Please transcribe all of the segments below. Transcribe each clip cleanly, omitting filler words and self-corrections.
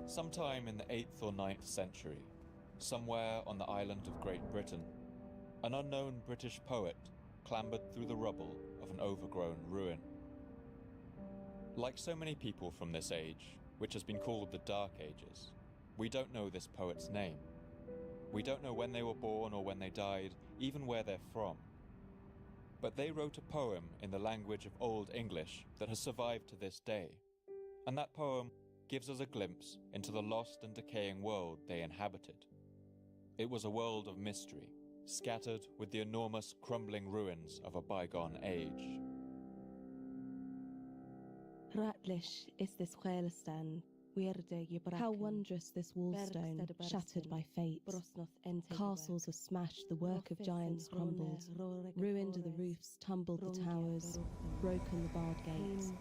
Sometime in the 8th or 9th century, somewhere on the island of Great Britain, an unknown British poet clambered through the rubble of an overgrown ruin. Like so many people from this age, which has been called the Dark Ages, we don't know this poet's name. We don't know when they were born or when they died, even where they're from. But they wrote a poem in the language of Old English that has survived to this day, and that poem gives us a glimpse into the lost and decaying world they inhabited. It was a world of mystery, scattered with the enormous crumbling ruins of a bygone age. Ratlish is this Whalestan. How wondrous this wallstone, shattered by fate. Castles are smashed, the work of giants crumbled. Ruined are the roofs, tumbled the towers, broken the barred gates.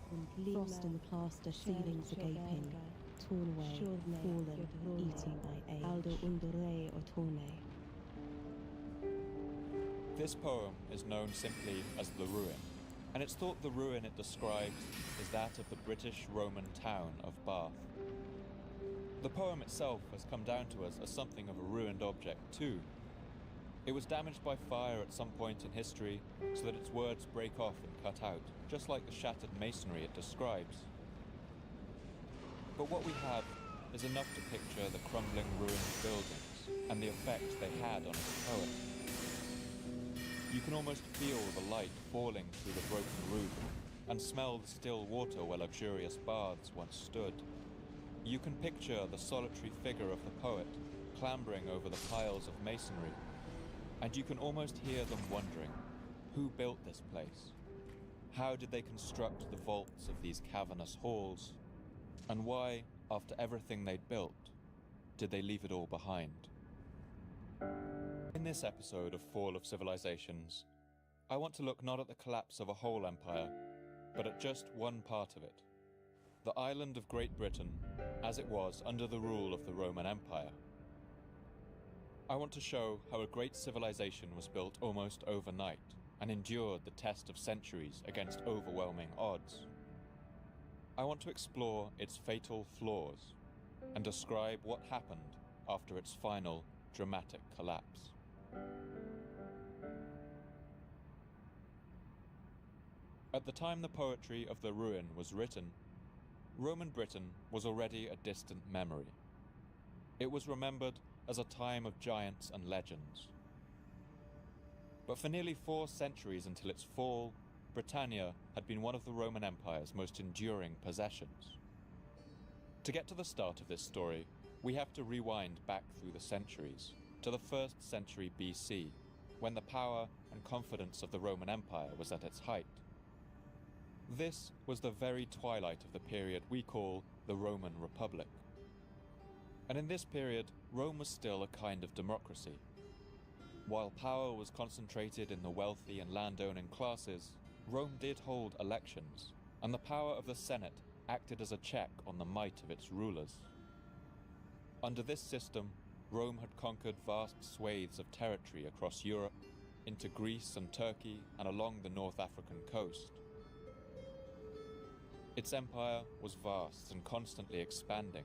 Frost in the plaster, ceilings are gaping. Torn away, fallen, eaten by age. This poem is known simply as The Ruin, and it's thought the ruin it describes is that of the British Roman town of Bath. The poem itself has come down to us as something of a ruined object too. It was damaged by fire at some point in history so that its words break off and cut out, just like the shattered masonry it describes. But what we have is enough to picture the crumbling ruined buildings and the effect they had on its poet. You can almost feel the light falling through the broken roof and smell the still water where luxurious baths once stood. You can picture the solitary figure of the poet clambering over the piles of masonry, and you can almost hear them wondering, who built this place? How did they construct the vaults of these cavernous halls? And why, after everything they'd built, did they leave it all behind? In this episode of Fall of Civilizations, I want to look not at the collapse of a whole empire, but at just one part of it. The island of Great Britain, as it was under the rule of the Roman Empire. I want to show how a great civilization was built almost overnight and endured the test of centuries against overwhelming odds. I want to explore its fatal flaws and describe what happened after its final dramatic collapse. At the time the poetry of The Ruin was written, Roman Britain was already a distant memory. It was remembered as a time of giants and legends. But for nearly 4 centuries until its fall, Britannia had been one of the Roman Empire's most enduring possessions. To get to the start of this story, we have to rewind back through the centuries, to the 1st century BC, when the power and confidence of the Roman Empire was at its height. This was the very twilight of the period we call the Roman Republic. And in this period, Rome was still a kind of democracy. While power was concentrated in the wealthy and landowning classes, Rome did hold elections, and the power of the Senate acted as a check on the might of its rulers. Under this system, Rome had conquered vast swathes of territory across Europe, into Greece and Turkey, and along the North African coast. Its empire was vast and constantly expanding.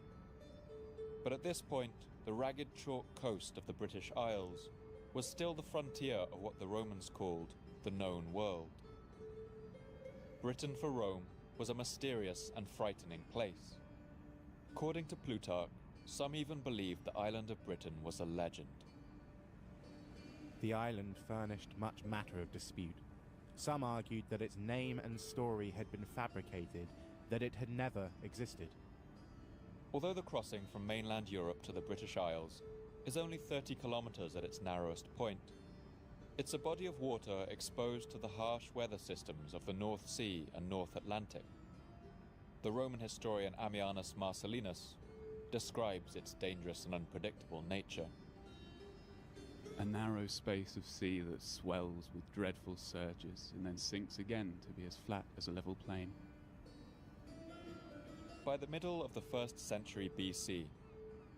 But at this point, the ragged chalk coast of the British Isles was still the frontier of what the Romans called the known world. Britain for Rome was a mysterious and frightening place. According to Plutarch, some even believed the island of Britain was a legend. The island furnished much matter of dispute. Some argued that its name and story had been fabricated, that it had never existed. Although the crossing from mainland Europe to the British Isles is only 30 kilometers at its narrowest point, it's a body of water exposed to the harsh weather systems of the North Sea and North Atlantic. The Roman historian Ammianus Marcellinus describes its dangerous and unpredictable nature. A narrow space of sea that swells with dreadful surges and then sinks again to be as flat as a level plain. By the middle of the 1st century BC,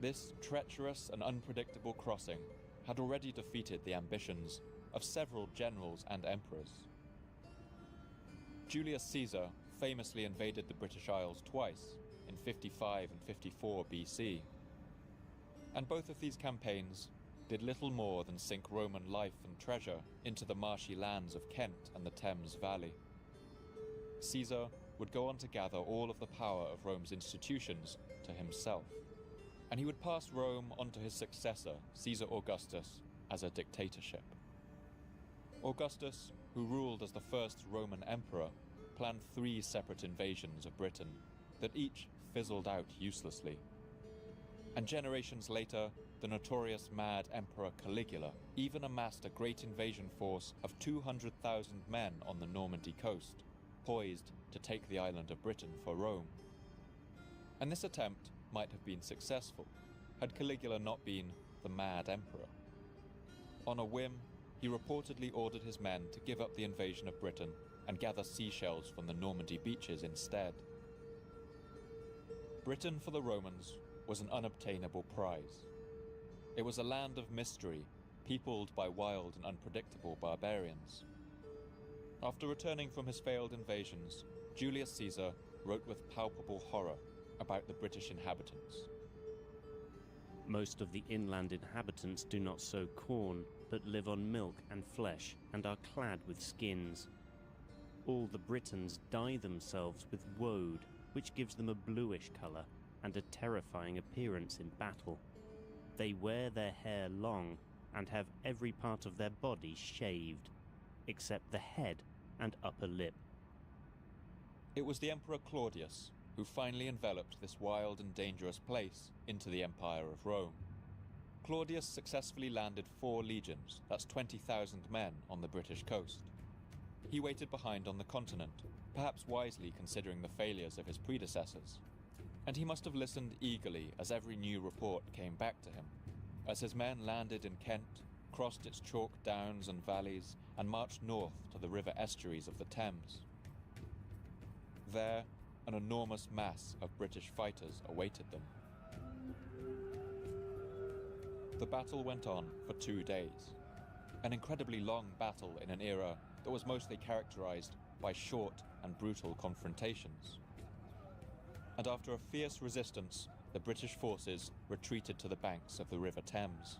this treacherous and unpredictable crossing had already defeated the ambitions of several generals and emperors. Julius Caesar famously invaded the British Isles twice, in 55 and 54 BC. And both of these campaigns did little more than sink Roman life and treasure into the marshy lands of Kent and the Thames Valley. Caesar would go on to gather all of the power of Rome's institutions to himself, and he would pass Rome on to his successor, Caesar Augustus, as a dictatorship. Augustus, who ruled as the first Roman emperor, planned 3 separate invasions of Britain that each fizzled out uselessly. And generations later, the notorious mad Emperor Caligula even amassed a great invasion force of 200,000 men on the Normandy coast, poised to take the island of Britain for Rome. And this attempt might have been successful, had Caligula not been the mad emperor. On a whim, he reportedly ordered his men to give up the invasion of Britain and gather seashells from the Normandy beaches instead. Britain for the Romans was an unobtainable prize. It was a land of mystery, peopled by wild and unpredictable barbarians. After returning from his failed invasions, Julius Caesar wrote with palpable horror about the British inhabitants. Most of the inland inhabitants do not sow corn, but live on milk and flesh, and are clad with skins. All the Britons dye themselves with woad, which gives them a bluish colour and a terrifying appearance in battle. They wear their hair long and have every part of their body shaved, except the head and upper lip. It was the Emperor Claudius who finally enveloped this wild and dangerous place into the Empire of Rome. Claudius successfully landed 4 legions, that's 20,000 men, on the British coast. He waited behind on the continent, perhaps wisely considering the failures of his predecessors. And he must have listened eagerly as every new report came back to him, as his men landed in Kent, crossed its chalk downs and valleys, and marched north to the river estuaries of the Thames. There, an enormous mass of British fighters awaited them. The battle went on for 2 days, an incredibly long battle in an era that was mostly characterized by short and brutal confrontations. And after a fierce resistance, the British forces retreated to the banks of the River Thames.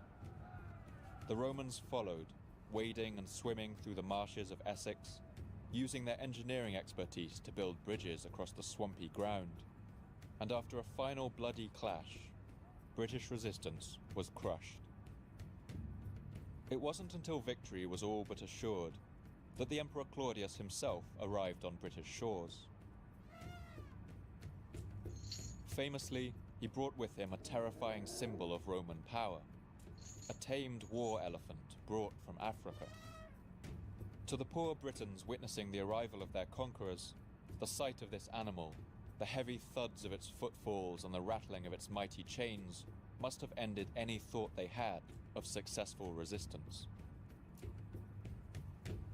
The Romans followed, wading and swimming through the marshes of Essex, using their engineering expertise to build bridges across the swampy ground. And after a final bloody clash, British resistance was crushed. It wasn't until victory was all but assured that the Emperor Claudius himself arrived on British shores. Famously, he brought with him a terrifying symbol of Roman power, a tamed war elephant brought from Africa. To the poor Britons witnessing the arrival of their conquerors, the sight of this animal, the heavy thuds of its footfalls and the rattling of its mighty chains must have ended any thought they had of successful resistance.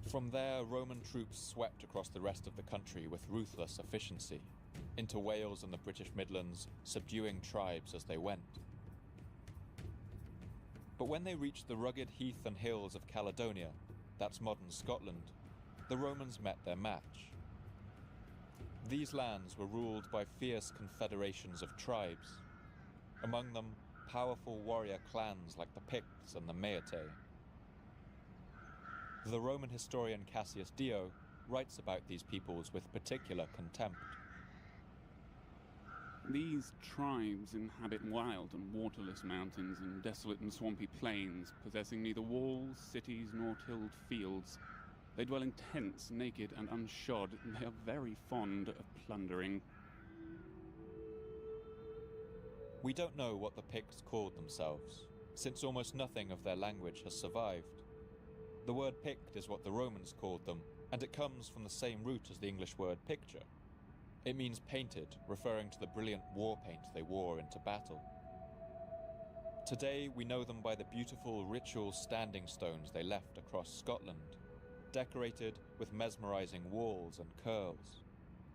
From there, Roman troops swept across the rest of the country with ruthless efficiency, into Wales and the British Midlands, subduing tribes as they went. But when they reached the rugged heath and hills of Caledonia, that's modern Scotland, the Romans met their match. These lands were ruled by fierce confederations of tribes, among them powerful warrior clans like the Picts and the Meatae. The Roman historian Cassius Dio writes about these peoples with particular contempt. These tribes inhabit wild and waterless mountains and desolate and swampy plains, possessing neither walls, cities, nor tilled fields. They dwell in tents, naked and unshod, and they are very fond of plundering. We don't know what the Picts called themselves, since almost nothing of their language has survived. The word Pict is what the Romans called them, and it comes from the same root as the English word picture. It means painted, referring to the brilliant war paint they wore into battle. Today, we know them by the beautiful ritual standing stones they left across Scotland, decorated with mesmerizing walls and curls.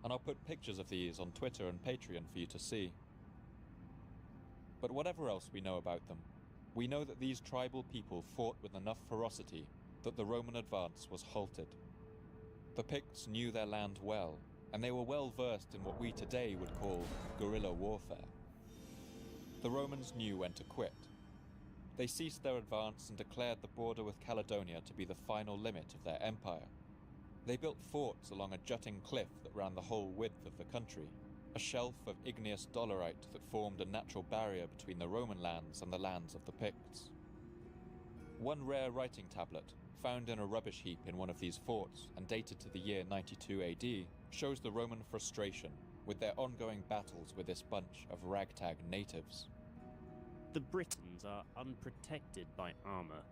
And I'll put pictures of these on Twitter and Patreon for you to see. But whatever else we know about them, we know that these tribal people fought with enough ferocity that the Roman advance was halted. The Picts knew their land well, and they were well versed in what we today would call guerrilla warfare. The Romans knew when to quit. They ceased their advance and declared the border with Caledonia to be the final limit of their empire. They built forts along a jutting cliff that ran the whole width of the country, a shelf of igneous dolerite that formed a natural barrier between the Roman lands and the lands of the Picts. One rare writing tablet, found in a rubbish heap in one of these forts and dated to the year 92 AD, shows the Roman frustration with their ongoing battles with this bunch of ragtag natives. The Britons are unprotected by armour.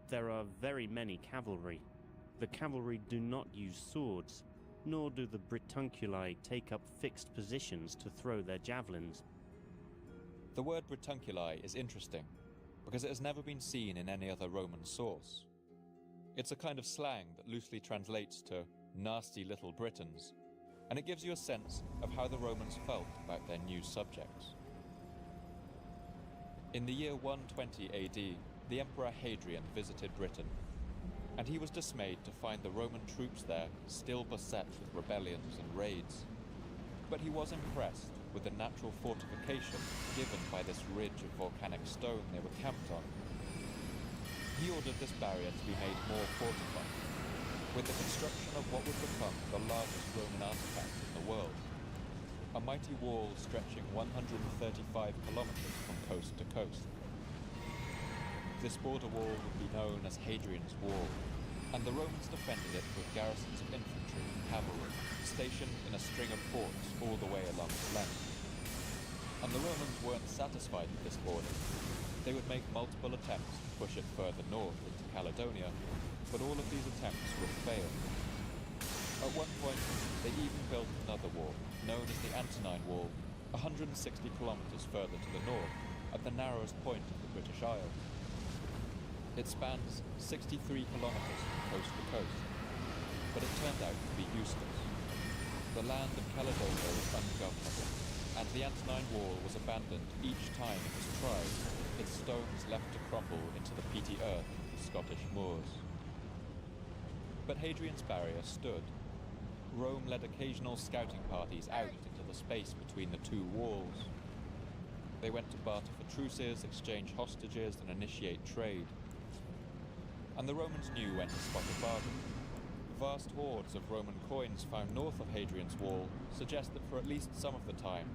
There are very many cavalry. The cavalry do not use swords, nor do the Britunculi take up fixed positions to throw their javelins. The word Britunculi is interesting because it has never been seen in any other Roman source. It's a kind of slang that loosely translates to nasty little Britons, and it gives you a sense of how the Romans felt about their new subjects. In the year 120 AD, the Emperor Hadrian visited Britain, and he was dismayed to find the Roman troops there still beset with rebellions and raids. But he was impressed with the natural fortification given by this ridge of volcanic stone they were camped on. He ordered this barrier to be made more fortified, with the construction of what would become the largest Roman artifact in the world, a mighty wall stretching 135 kilometers from coast to coast. This border wall would be known as Hadrian's Wall, and the Romans defended it with garrisons of infantry and cavalry, stationed in a string of forts all the way along its length. And the Romans weren't satisfied with this border. They would make multiple attempts to push it further north into Caledonia, but all of these attempts would fail. At one point, they even built another wall, known as the Antonine Wall, 160 kilometers further to the north, at the narrowest point of the British Isles. It spans 63 kilometers from coast to coast, but it turned out to be useless. The land of Caledonia was ungovernable, and the Antonine Wall was abandoned each time it was tried, its stones left to crumble into the peaty earth of the Scottish moors. But Hadrian's barrier stood. Rome led occasional scouting parties out into the space between the two walls. They went to barter for truces, exchange hostages, and initiate trade. And the Romans knew when to spot a bargain. Vast hordes of Roman coins found north of Hadrian's Wall suggest that for at least some of the time,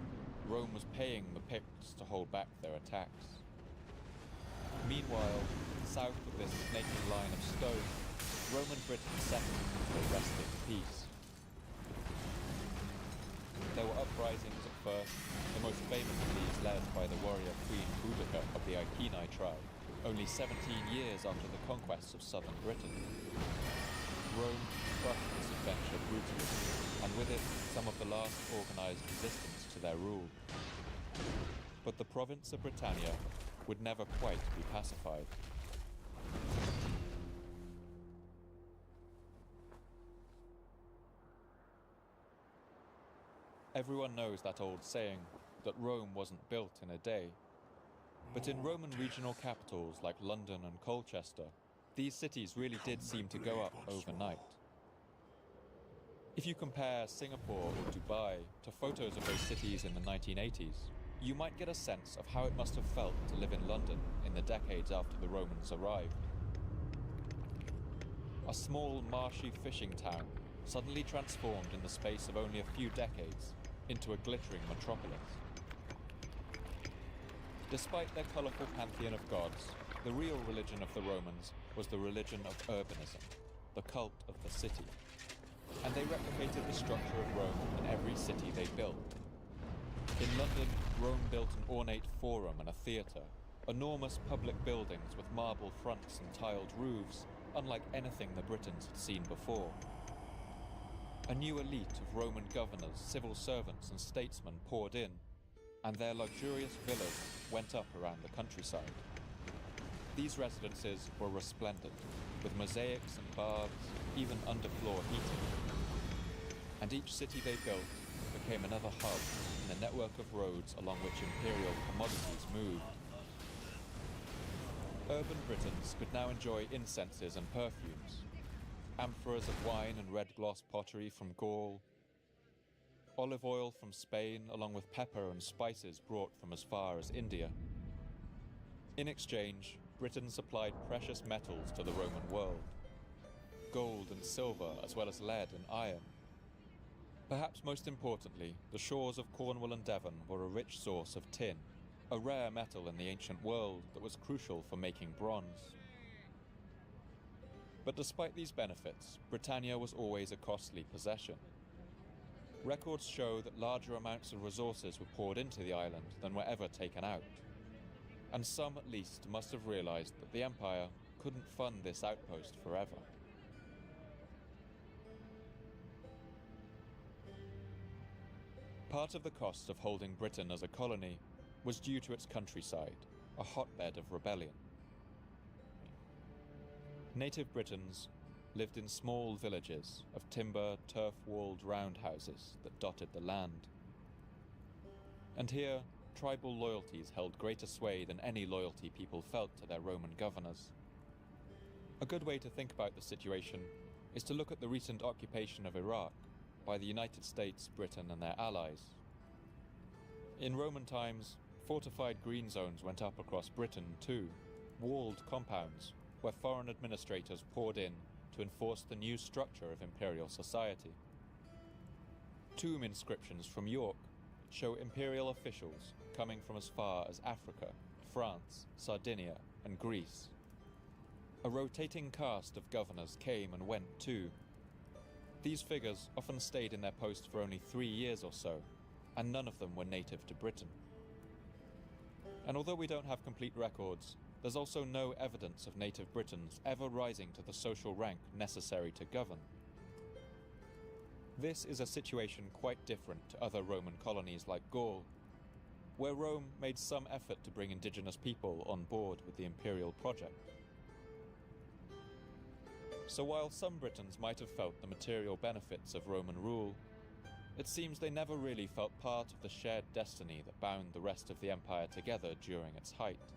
Rome was paying the Picts to hold back their attacks. Meanwhile, south of this snaking line of stone, Roman Britain settled into a resting peace. There were uprisings at first, the most famous of these led by the warrior Queen Boudica of the Iceni tribe, only 17 years after the conquests of southern Britain. Rome crushed this adventure brutally, and with it some of the last organized resistance to their rule. But the province of Britannia would never quite be pacified. Everyone knows that old saying that Rome wasn't built in a day. But in Roman regional capitals like London and Colchester, these cities really did seem to go up overnight. If you compare Singapore or Dubai to photos of those cities in the 1980s, you might get a sense of how it must have felt to live in London in the decades after the Romans arrived. A small, marshy fishing town suddenly transformed in the space of only a few decades into a glittering metropolis. Despite their colourful pantheon of gods, the real religion of the Romans was the religion of urbanism, the cult of the city. And they replicated the structure of Rome in every city they built. In London, Rome built an ornate forum and a theatre, enormous public buildings with marble fronts and tiled roofs, unlike anything the Britons had seen before. A new elite of Roman governors, civil servants and statesmen poured in, and their luxurious villas went up around the countryside. These residences were resplendent, with mosaics and baths, even underfloor heating. And each city they built became another hub in a network of roads along which imperial commodities moved. Urban Britons could now enjoy incenses and perfumes, amphoras of wine and red gloss pottery from Gaul, olive oil from Spain along with pepper and spices brought from as far as India. In exchange, Britain supplied precious metals to the Roman world, gold and silver as well as lead and iron. Perhaps most importantly, the shores of Cornwall and Devon were a rich source of tin, a rare metal in the ancient world that was crucial for making bronze. But despite these benefits, Britannia was always a costly possession. Records show that larger amounts of resources were poured into the island than were ever taken out. And some at least must have realized that the Empire couldn't fund this outpost forever. Part of the cost of holding Britain as a colony was due to its countryside, a hotbed of rebellion. Native Britons lived in small villages of timber, turf-walled roundhouses that dotted the land. And here, tribal loyalties held greater sway than any loyalty people felt to their Roman governors. A good way to think about the situation is to look at the recent occupation of Iraq by the United States, Britain, and their allies. In Roman times, fortified green zones went up across Britain too, walled compounds where foreign administrators poured in to enforce the new structure of imperial society. Tomb inscriptions from York show imperial officials coming from as far as Africa, France, Sardinia, and Greece. A rotating cast of governors came and went too. These figures often stayed in their post for only 3 years or so, and none of them were native to Britain. And although we don't have complete records, there's also no evidence of native Britons ever rising to the social rank necessary to govern. This is a situation quite different to other Roman colonies like Gaul, where Rome made some effort to bring indigenous people on board with the imperial project. So while some Britons might have felt the material benefits of Roman rule, it seems they never really felt part of the shared destiny that bound the rest of the empire together during its height.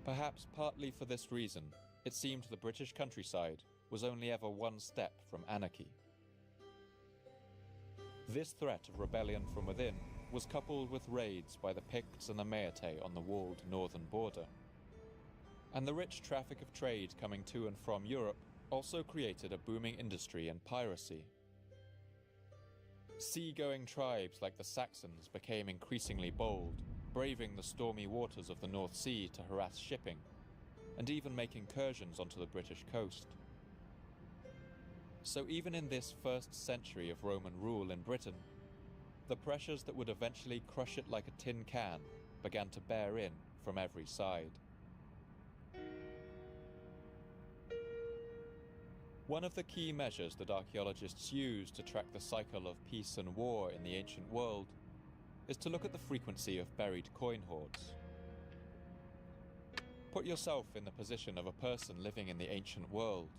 Perhaps partly for this reason, it seemed the British countryside was only ever one step from anarchy. This threat of rebellion from within was coupled with raids by the Picts and the Meatae on the walled northern border. And the rich traffic of trade coming to and from Europe also created a booming industry in piracy. Sea-going tribes like the Saxons became increasingly bold, braving the stormy waters of the North Sea to harass shipping, and even make incursions onto the British coast. So even in this first century of Roman rule in Britain, the pressures that would eventually crush it like a tin can began to bear in from every side. One of the key measures that archaeologists use to track the cycle of peace and war in the ancient world is to look at the frequency of buried coin hoards. Put yourself in the position of a person living in the ancient world.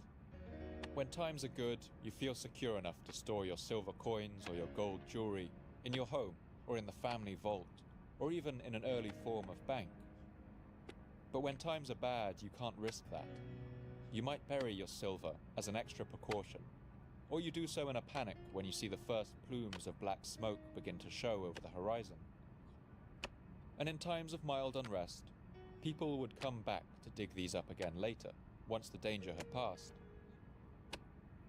When times are good, you feel secure enough to store your silver coins or your gold jewelry in your home or in the family vault, or even in an early form of bank. But when times are bad, you can't risk that. You might bury your silver as an extra precaution, or you do so in a panic when you see the first plumes of black smoke begin to show over the horizon. And in times of mild unrest, people would come back to dig these up again later, once the danger had passed.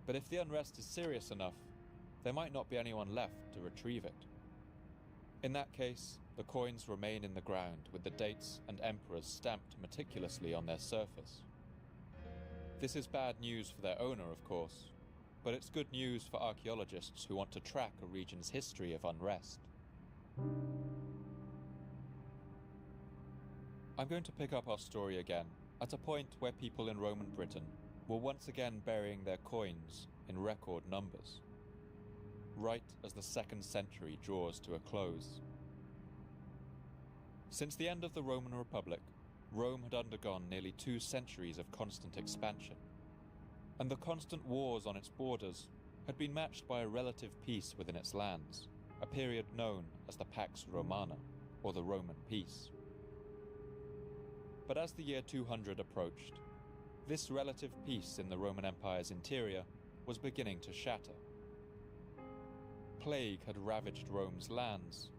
But if the unrest is serious enough, there might not be anyone left to retrieve it. In that case, the coins remain in the ground with the dates and emperors stamped meticulously on their surface. This is bad news for their owner, of course, but it's good news for archaeologists who want to track a region's history of unrest. I'm going to pick up our story again at a point where people in Roman Britain were once again burying their coins in record numbers, right as the 2nd century draws to a close. Since the end of the Roman Republic, Rome had undergone nearly 2 centuries of constant expansion, and the constant wars on its borders had been matched by a relative peace within its lands, a period known as the Pax Romana, or the Roman Peace. But as the year 200 approached, this relative peace in the Roman Empire's interior was beginning to shatter. plague had ravaged Rome's lands,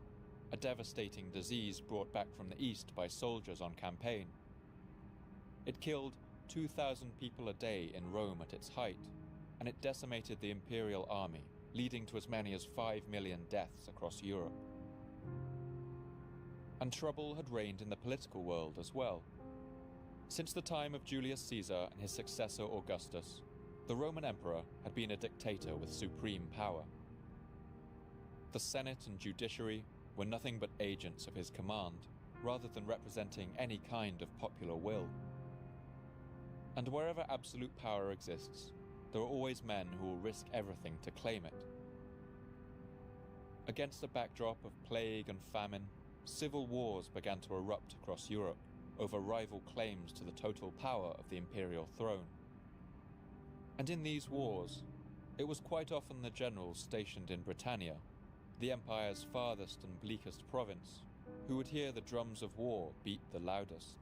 a devastating disease brought back from the east by soldiers on campaign. It killed 2,000 people a day in Rome at its height, and it decimated the imperial army, leading to as many as 5 million deaths across Europe. And trouble had reigned in the political world as well. Since the time of Julius Caesar and his successor Augustus, the Roman emperor had been a dictator with supreme power. The Senate and judiciary were nothing but agents of his command, rather than representing any kind of popular will. And wherever absolute power exists, there are always men who will risk everything to claim it. Against a backdrop of plague and famine, civil wars began to erupt across Europe over rival claims to the total power of the imperial throne. And in these wars, it was quite often the generals stationed in Britannia, the empire's farthest and bleakest province, who would hear the drums of war beat the loudest.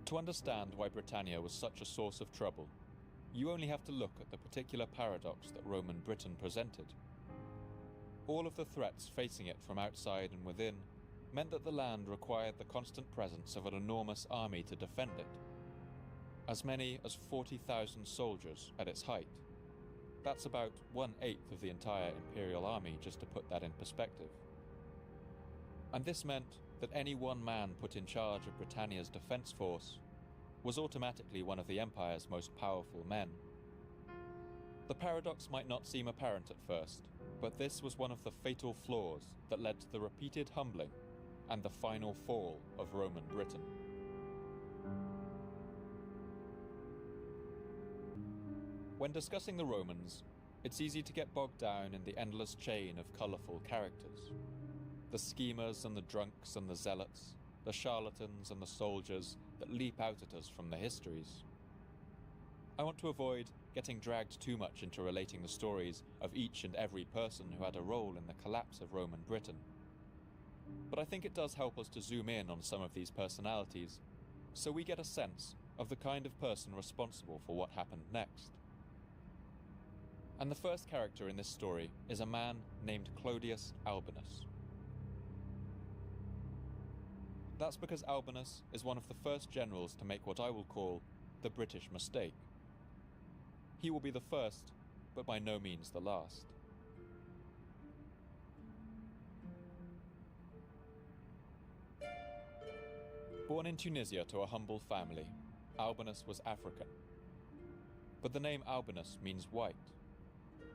To understand why Britannia was such a source of trouble, you only have to look at the particular paradox that Roman Britain presented. All of the threats facing it from outside and within meant that the land required the constant presence of an enormous army to defend it. As many as 40,000 soldiers at its height. That's about 1/8 of the entire imperial army, just to put that in perspective. And this meant that any one man put in charge of Britannia's defense force was automatically one of the empire's most powerful men. The paradox might not seem apparent at first, but this was one of the fatal flaws that led to the repeated humbling and the final fall of Roman Britain. When discussing the Romans, it's easy to get bogged down in the endless chain of colourful characters. The schemers and the drunks and the zealots, the charlatans and the soldiers that leap out at us from the histories. I want to avoid getting dragged too much into relating the stories of each and every person who had a role in the collapse of Roman Britain. But I think it does help us to zoom in on some of these personalities, so we get a sense of the kind of person responsible for what happened next. And the first character in this story is a man named Clodius Albinus. That's because Albinus is one of the first generals to make what I will call the British mistake. He will be the first, but by no means the last. Born in Tunisia to a humble family, Albinus was African. But the name Albinus means white,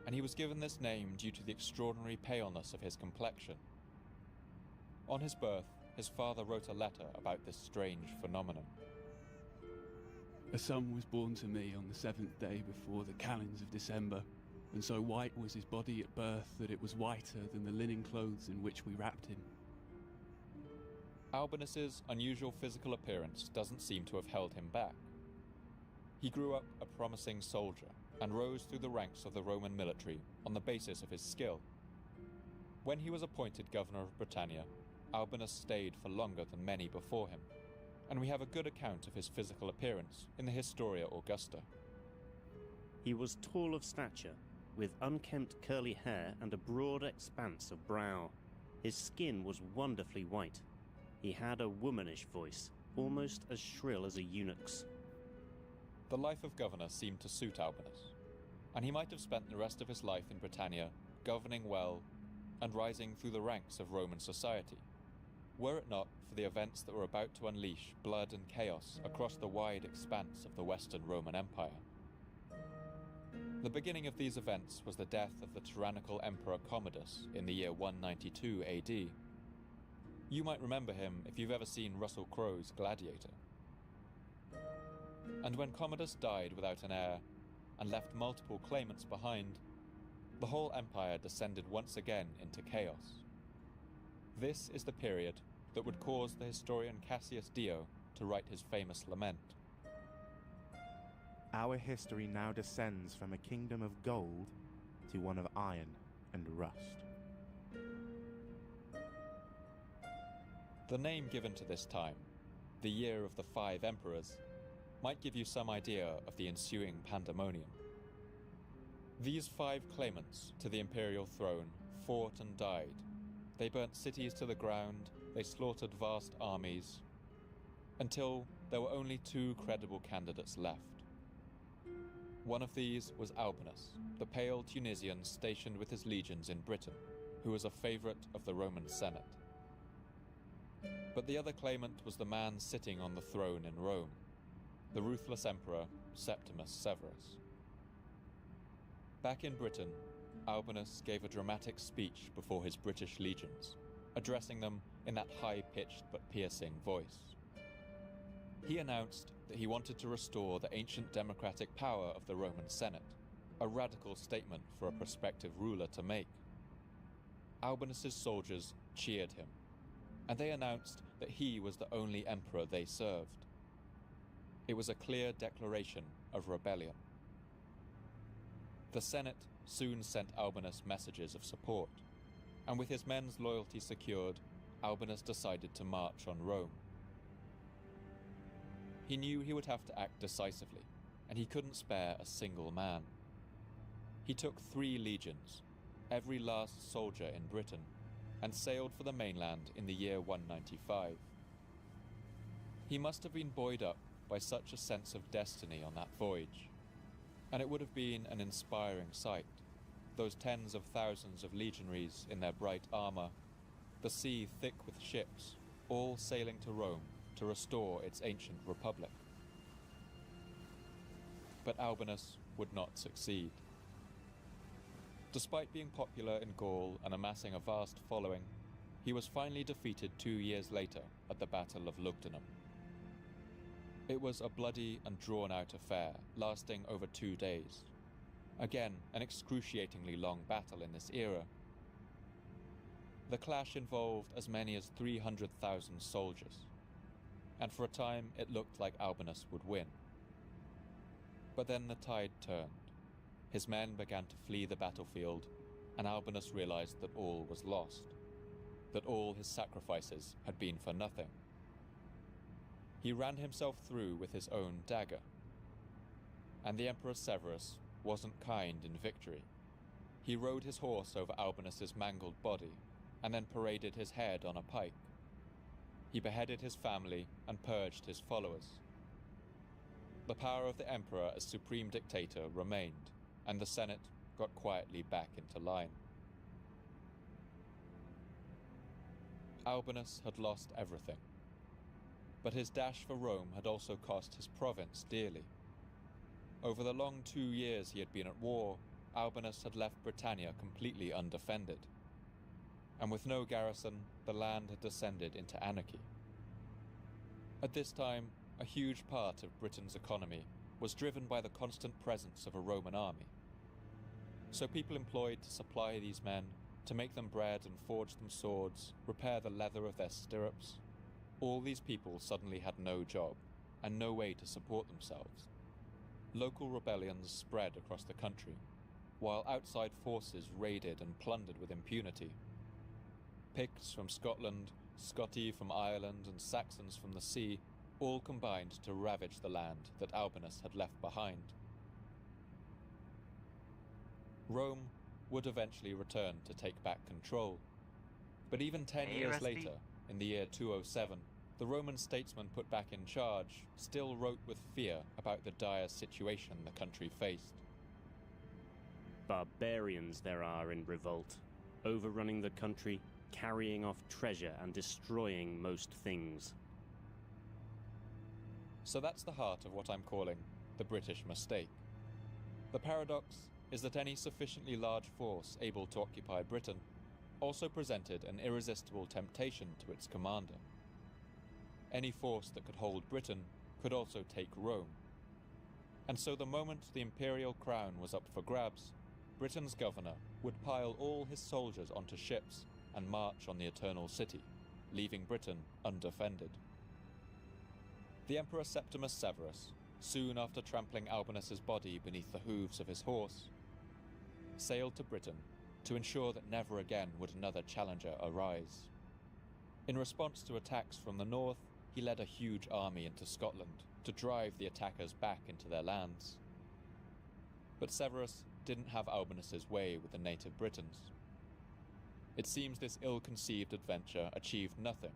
and he was given this name due to the extraordinary paleness of his complexion. On his birth, his father wrote a letter about this strange phenomenon. A son was born to me on the 7th day before the calends of December, and so white was his body at birth that it was whiter than the linen clothes in which we wrapped him. Albinus's unusual physical appearance doesn't seem to have held him back. He grew up a promising soldier and rose through the ranks of the Roman military on the basis of his skill. When he was appointed governor of Britannia, Albinus stayed for longer than many before him, and we have a good account of his physical appearance in the Historia Augusta. He was tall of stature, with unkempt curly hair and a broad expanse of brow. His skin was wonderfully white. He had a womanish voice, almost as shrill as a eunuch's. The life of governor seemed to suit Albinus, and he might have spent the rest of his life in Britannia governing well and rising through the ranks of Roman society, were it not for the events that were about to unleash blood and chaos across the wide expanse of the Western Roman Empire. The beginning of these events was the death of the tyrannical Emperor Commodus in the year 192 AD. You might remember him if you've ever seen Russell Crowe's Gladiator. And when Commodus died without an heir and left multiple claimants behind, the whole empire descended once again into chaos. This is the period that would cause the historian Cassius Dio to write his famous lament. Our history now descends from a kingdom of gold to one of iron and rust. The name given to this time, the Year of the Five Emperors, might give you some idea of the ensuing pandemonium. These 5 claimants to the imperial throne fought and died. They burnt cities to the ground, they slaughtered vast armies, until there were only 2 credible candidates left. One of these was Albinus, the pale Tunisian stationed with his legions in Britain, who was a favourite of the Roman Senate. But the other claimant was the man sitting on the throne in Rome, the ruthless emperor Septimus Severus. Back in Britain, Albinus gave a dramatic speech before his British legions, addressing them in that high-pitched but piercing voice. He announced that he wanted to restore the ancient democratic power of the Roman Senate, a radical statement for a prospective ruler to make. Albinus's soldiers cheered him, and they announced that he was the only emperor they served. It was a clear declaration of rebellion. The Senate soon sent Albinus messages of support, and with his men's loyalty secured, Albinus decided to march on Rome. He knew he would have to act decisively, and he couldn't spare a single man. He took 3 legions, every last soldier in Britain, and sailed for the mainland in the year 195. He must have been buoyed up by such a sense of destiny on that voyage, and it would have been an inspiring sight, those tens of thousands of legionaries in their bright armour, the sea thick with ships, all sailing to Rome to restore its ancient republic. But Albinus would not succeed. Despite being popular in Gaul and amassing a vast following, he was finally defeated 2 years later at the Battle of Lugdunum. It was a bloody and drawn-out affair, lasting over 2 days. Again, an excruciatingly long battle in this era. The clash involved as many as 300,000 soldiers, and for a time it looked like Albinus would win. But then the tide turned. His men began to flee the battlefield, and Albinus realized that all was lost, that all his sacrifices had been for nothing. He ran himself through with his own dagger, and the Emperor Severus wasn't kind in victory. He rode his horse over Albinus's mangled body, and then paraded his head on a pike. He beheaded his family and purged his followers. The power of the emperor as supreme dictator remained, and the Senate got quietly back into line. Albinus had lost everything, but his dash for Rome had also cost his province dearly. Over the long 2 years he had been at war, Albinus had left Britannia completely undefended, and with no garrison, the land had descended into anarchy. At this time, a huge part of Britain's economy was driven by the constant presence of a Roman army. So people employed to supply these men, to make them bread and forge them swords, repair the leather of their stirrups, all these people suddenly had no job and no way to support themselves. Local rebellions spread across the country, while outside forces raided and plundered with impunity. Picts from Scotland, Scotti from Ireland, and Saxons from the sea all combined to ravage the land that Albinus had left behind. Rome would eventually return to take back control. But even 10 years later, in the year 207, the Roman statesman put back in charge still wrote with fear about the dire situation the country faced. Barbarians there are in revolt, overrunning the country, carrying off treasure and destroying most things. So that's the heart of what I'm calling the British mistake. The paradox is that any sufficiently large force able to occupy Britain also presented an irresistible temptation to its commander. Any force that could hold Britain could also take Rome. And so the moment the imperial crown was up for grabs, Britain's governor would pile all his soldiers onto ships and march on the Eternal City, leaving Britain undefended. The Emperor Septimus Severus, soon after trampling Albinus's body beneath the hooves of his horse, sailed to Britain to ensure that never again would another challenger arise. In response to attacks from the north, he led a huge army into Scotland to drive the attackers back into their lands. But Severus didn't have Albinus's way with the native Britons. It seems this ill-conceived adventure achieved nothing,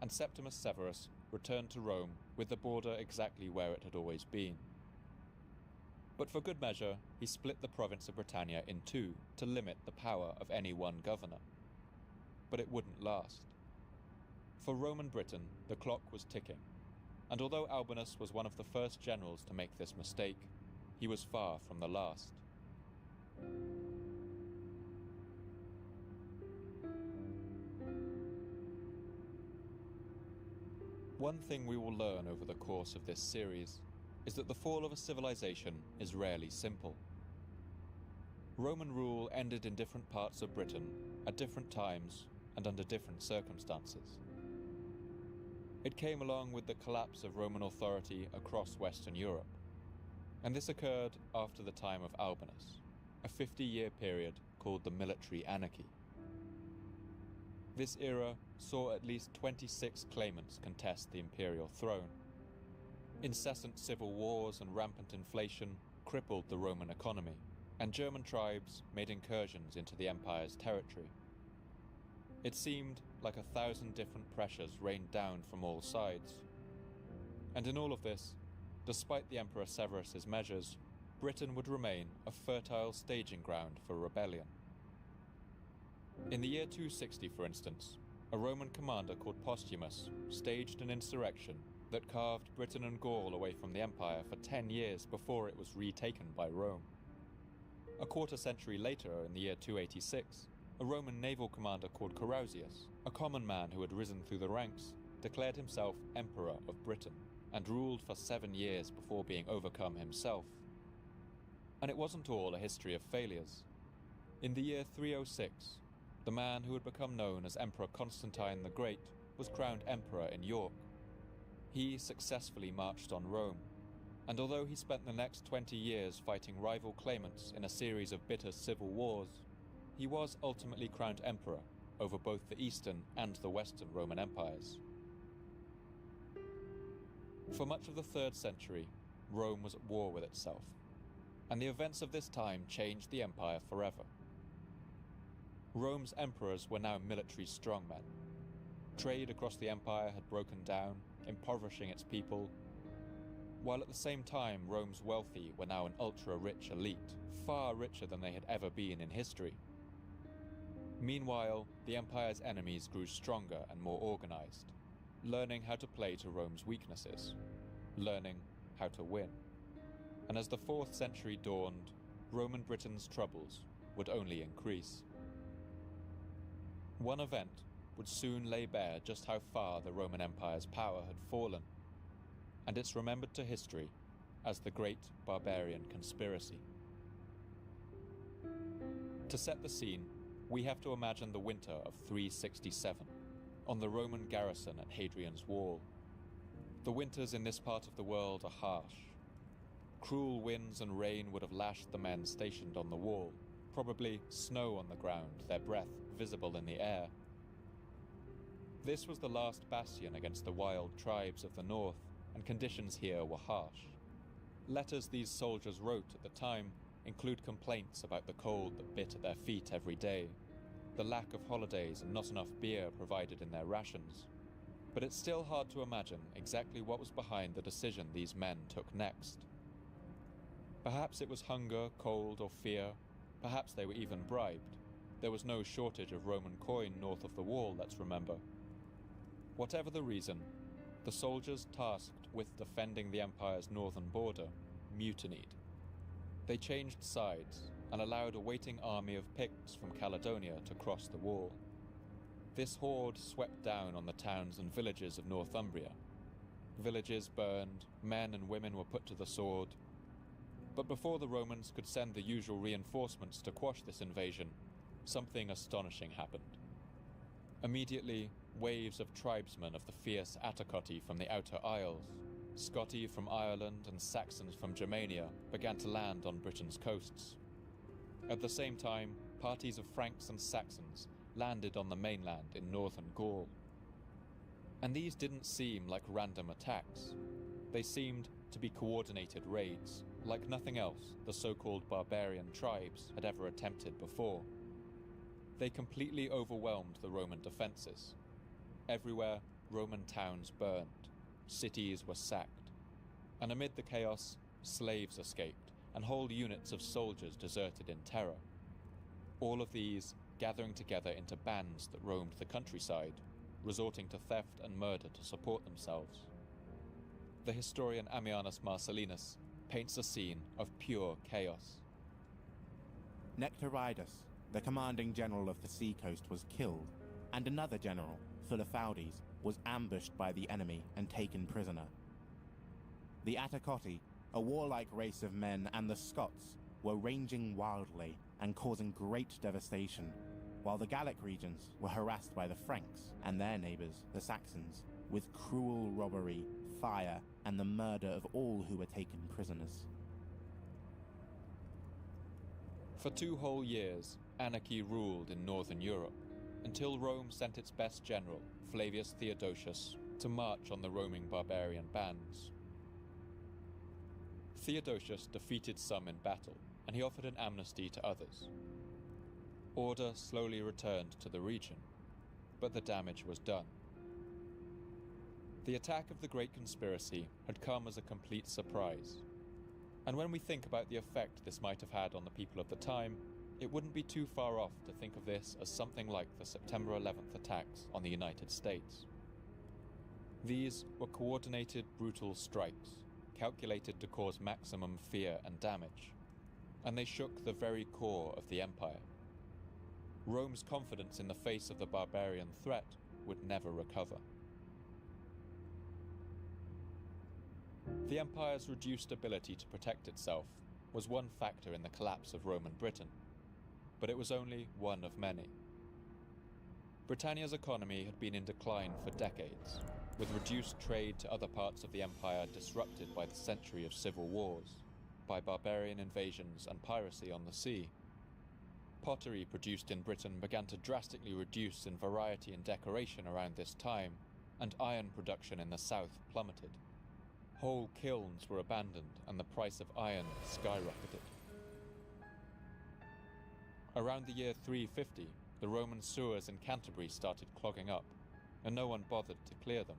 and Septimus Severus returned to Rome with the border exactly where it had always been. But for good measure, he split the province of Britannia in two to limit the power of any one governor. But it wouldn't last. For Roman Britain, the clock was ticking, and although Albinus was one of the first generals to make this mistake, he was far from the last. One thing we will learn over the course of this series is that the fall of a civilization is rarely simple. Roman rule ended in different parts of Britain at different times and under different circumstances. It came along with the collapse of Roman authority across Western Europe, and this occurred after the time of Albinus, a 50-year period called the Military Anarchy. This era saw at least 26 claimants contest the imperial throne. Incessant civil wars and rampant inflation crippled the Roman economy, and German tribes made incursions into the empire's territory. It seemed like 1,000 different pressures rained down from all sides. And in all of this, despite the Emperor Severus's measures, Britain would remain a fertile staging ground for rebellion. In the year 260, for instance, a Roman commander called Postumus staged an insurrection that carved Britain and Gaul away from the empire for 10 years before it was retaken by Rome. A quarter century later, in the year 286, a Roman naval commander called Carausius, a common man who had risen through the ranks, declared himself Emperor of Britain and ruled for 7 years before being overcome himself. And it wasn't all a history of failures. In the year 306, the man who had become known as Emperor Constantine the Great was crowned emperor in York. He successfully marched on Rome, and although he spent the next 20 years fighting rival claimants in a series of bitter civil wars, he was ultimately crowned emperor over both the Eastern and the Western Roman empires. For much of the 3rd century, Rome was at war with itself, and the events of this time changed the empire forever. Rome's emperors were now military strongmen. Trade across the empire had broken down, impoverishing its people, while at the same time Rome's wealthy were now an ultra-rich elite, far richer than they had ever been in history. Meanwhile, the empire's enemies grew stronger and more organized, learning how to play to Rome's weaknesses, learning how to win. And as the 4th century dawned, Roman Britain's troubles would only increase. One event would soon lay bare just how far the Roman Empire's power had fallen, and it's remembered to history as the Great Barbarian Conspiracy. To set the scene, we have to imagine the winter of 367, on the Roman garrison at Hadrian's Wall. The winters in this part of the world are harsh. Cruel winds and rain would have lashed the men stationed on the wall, probably snow on the ground, their breath visible in the air. This was the last bastion against the wild tribes of the north, and conditions here were harsh. Letters these soldiers wrote at the time include complaints about the cold that bit at their feet every day, the lack of holidays and not enough beer provided in their rations. But it's still hard to imagine exactly what was behind the decision these men took next. Perhaps it was hunger, cold, or fear. Perhaps they were even bribed. There was no shortage of Roman coin north of the wall, let's remember. Whatever the reason, the soldiers tasked with defending the empire's northern border mutinied. They changed sides and allowed a waiting army of Picts from Caledonia to cross the wall. This horde swept down on the towns and villages of Northumbria. Villages burned, men and women were put to the sword. But before the Romans could send the usual reinforcements to quash this invasion, something astonishing happened. Immediately, waves of tribesmen of the fierce Atticoti from the Outer Isles, Scotti from Ireland and Saxons from Germania began to land on Britain's coasts. At the same time, parties of Franks and Saxons landed on the mainland in northern Gaul. And these didn't seem like random attacks. They seemed to be coordinated raids, like nothing else the so-called barbarian tribes had ever attempted before. They completely overwhelmed the Roman defences. Everywhere, Roman towns burned, cities were sacked, and amid the chaos, slaves escaped, and whole units of soldiers deserted in terror. All of these gathering together into bands that roamed the countryside, resorting to theft and murder to support themselves. The historian Ammianus Marcellinus paints a scene of pure chaos. Nectaridus, the commanding general of the seacoast, was killed, and another general, Philophaudes, was ambushed by the enemy and taken prisoner. The Atticotti, a warlike race of men, and the Scots were ranging wildly and causing great devastation, while the Gallic regions were harassed by the Franks and their neighbours, the Saxons, with cruel robbery, fire, and the murder of all who were taken prisoners. For 2 whole years, anarchy ruled in northern Europe, until Rome sent its best general, Flavius Theodosius, to march on the roaming barbarian bands. Theodosius defeated some in battle, and he offered an amnesty to others. Order slowly returned to the region, but the damage was done. The attack of the Great Conspiracy had come as a complete surprise, and when we think about the effect this might have had on the people of the time, it wouldn't be too far off to think of this as something like the September 11th attacks on the United States. These were coordinated, brutal strikes, calculated to cause maximum fear and damage, and they shook the very core of the empire. Rome's confidence in the face of the barbarian threat would never recover. The empire's reduced ability to protect itself was one factor in the collapse of Roman Britain, but it was only one of many. Britannia's economy had been in decline for decades, with reduced trade to other parts of the empire disrupted by the century of civil wars, by barbarian invasions and piracy on the sea. Pottery produced in Britain began to drastically reduce in variety and decoration around this time, and iron production in the south plummeted. Whole kilns were abandoned and the price of iron skyrocketed. Around the year 350, the Roman sewers in Canterbury started clogging up, and no one bothered to clear them.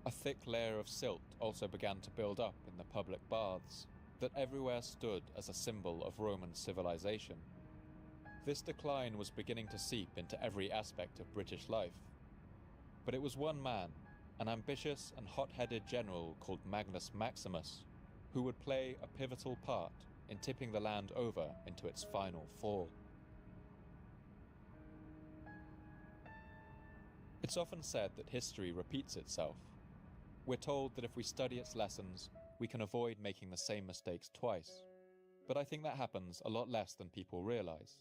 A thick layer of silt also began to build up in the public baths that everywhere stood as a symbol of Roman civilization. This decline was beginning to seep into every aspect of British life. But it was one man, an ambitious and hot-headed general called Magnus Maximus, who would play a pivotal part in tipping the land over into its final fall. It's often said that history repeats itself. We're told that if we study its lessons, we can avoid making the same mistakes twice. But I think that happens a lot less than people realize.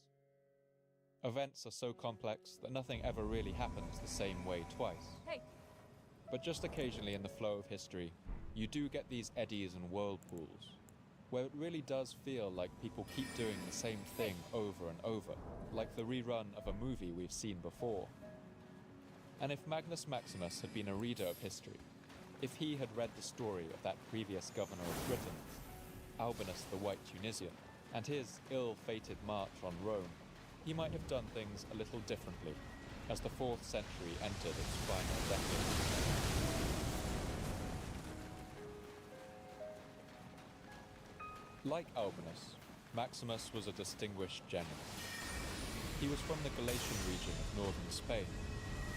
Events are so complex that nothing ever really happens the same way twice. Hey. But just occasionally in the flow of history, you do get these eddies and whirlpools, where it really does feel like people keep doing the same thing over and over, like the rerun of a movie we've seen before. And if Magnus Maximus had been a reader of history, if he had read the story of that previous governor of Britain, Albinus the White Tunisian, and his ill-fated march on Rome, he might have done things a little differently as the 4th century entered its final decade. Like Albinus, Maximus was a distinguished general. He was from the Galatian region of northern Spain,